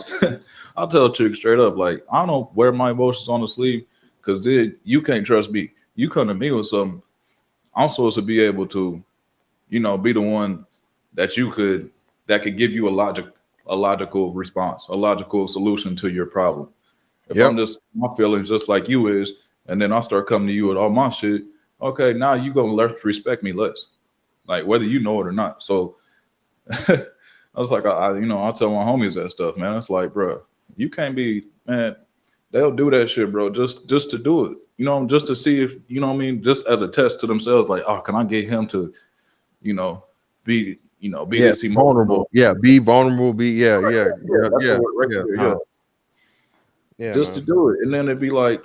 tell a chick straight up, like, I don't wear my emotions on the sleeve because you can't trust me. You come to me with something, I'm supposed to be able to, be the one that could give you a logical response, a logical solution to your problem. If I'm just my feelings just like you is, and then I start coming to you with all my shit, okay, now you gonna learn to respect me less, like whether you know it or not. So I was like, I tell my homies that stuff, man. It's like, bro, you can't be, man. They'll do that shit, bro, just to do it, just to see if what I mean, just as a test to themselves, like, oh, can I get him to, be this emotional? Vulnerable. Yeah, be vulnerable. Yeah. Just to do it, and then it'd be like,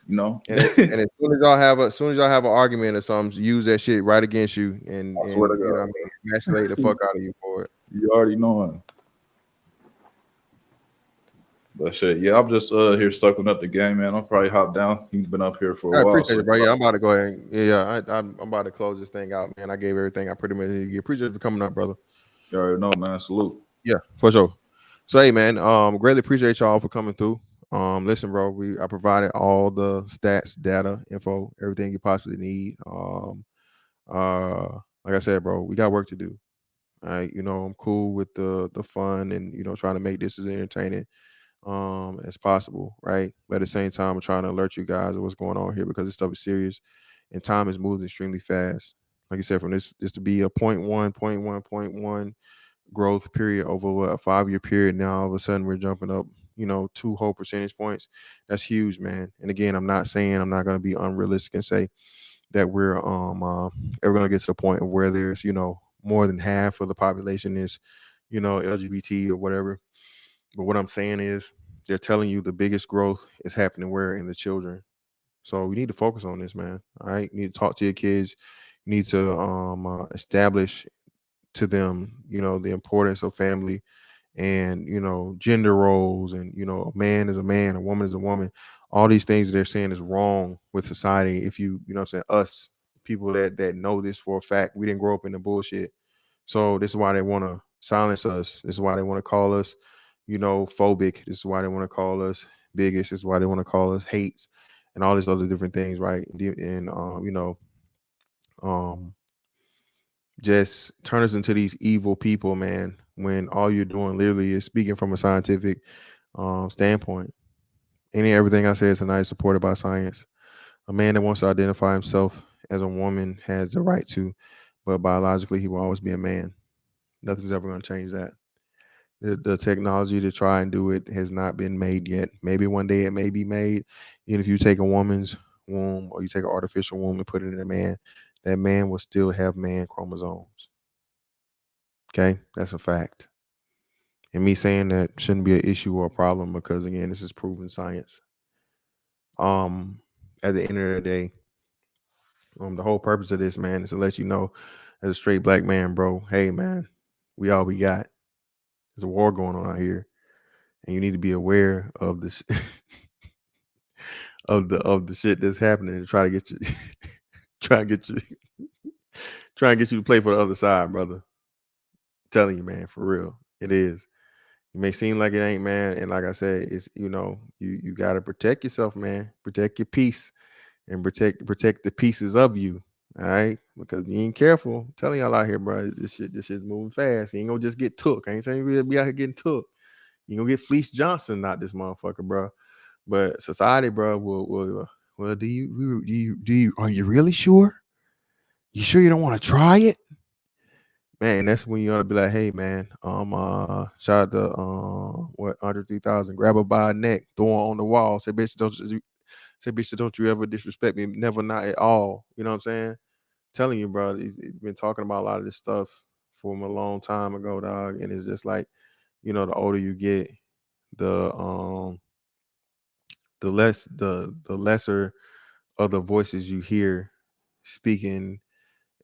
And as soon as y'all have an argument or something, use that shit right against you, and emasculate the fuck out of you for it. You already know it. But shit, yeah, I'm just here sucking up the game, man. I'll probably hop down. He's been up here for a while. I appreciate it, bro. Yeah, I'm about to go ahead. I'm about to close this thing out, man. I gave everything I pretty much need to get. Appreciate you for coming up, brother. You already know, man. Salute. Yeah, for sure. So hey, man, greatly appreciate y'all for coming through. Listen, bro, I provided all the stats, data, info, everything you possibly need. Like I said, bro, we got work to do. All right, I'm cool with the fun and trying to make this as entertaining as possible, right? But at the same time, I'm trying to alert you guys of what's going on here because this stuff is serious and time is moving extremely fast. Like you said, from this to be a 0.1 growth period over a 5-year period, now all of a sudden we're jumping up 2 whole percentage points. That's huge, man. And again, I'm not going to be unrealistic and say that we're ever going to get to the point of where there's more than half of the population is LGBT or whatever. But what I'm saying is they're telling you the biggest growth is happening where in the children. So we need to focus on this, man. All right, you need to talk to your kids. You need to establish to them the importance of family and gender roles, and a man is a man, a woman is a woman. All these things they're saying is wrong with society. If you what I'm saying, us people that know this for a fact, we didn't grow up in the bullshit. So this is why they want to silence us. This is why they want to call us phobic. This is why they want to call us bigots. This is why they want to call us hates and all these other different things, right? And just turn us into these evil people, man, when all you're doing literally is speaking from a scientific standpoint. Everything I said tonight is supported by science. A man that wants to identify himself as a woman has the right to, but biologically he will always be a man. Nothing's ever going to change that. The technology to try and do it has not been made yet. Maybe one day it may be made. Even if you take a woman's womb or you take an artificial womb and put it in a man, that man will still have man chromosomes. Okay, that's a fact. And me saying that shouldn't be an issue or a problem because again, this is proven science. At the end of the day, the whole purpose of this, man, is to let you know, as a straight black man, bro, hey man, we all we got. There's a war going on out here, and you need to be aware of this of the shit that's happening to try to get you try and get you to play for the other side, brother. I'm telling you, man, for real. It is. It may seem like it ain't, man. And like I said, it's you gotta protect yourself, man. Protect your peace and protect the pieces of you. All right, because you ain't careful. I'm telling y'all out here, bro, this shit's moving fast. You ain't gonna just get took. I ain't saying we'll be out here getting took. You gonna get Fleece Johnson, not this motherfucker, bro. But society, bro, well, do you are you really sure? You sure you don't want to try it? Man, that's when you ought to be like, hey man, shout out to what Andre 3000, grab her by her neck, throw her on the wall, say bitch, don't you ever disrespect me, never, not at all. You know what I'm saying? Telling you, bro, he's been talking about a lot of this stuff from a long time ago, dog. And it's just like, you know, the older you get, the lesser of the voices you hear speaking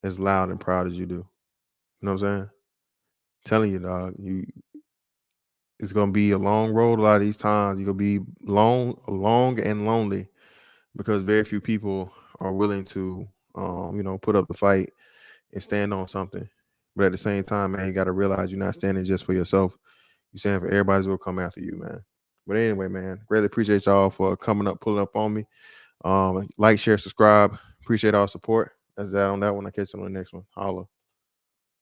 as loud and proud as you do. You know what I'm saying? Telling you, dog, it's gonna be a long road. A lot of these times, you're gonna be long and lonely because very few people are willing to, put up the fight and stand on something. But at the same time, man, you got to realize you're not standing just for yourself. You're standing for everybody's will come after you, man. But anyway, man, greatly appreciate y'all for coming up, pulling up on me. Like, share, subscribe. Appreciate all support. That's that on that one. I catch you on the next one. Holla.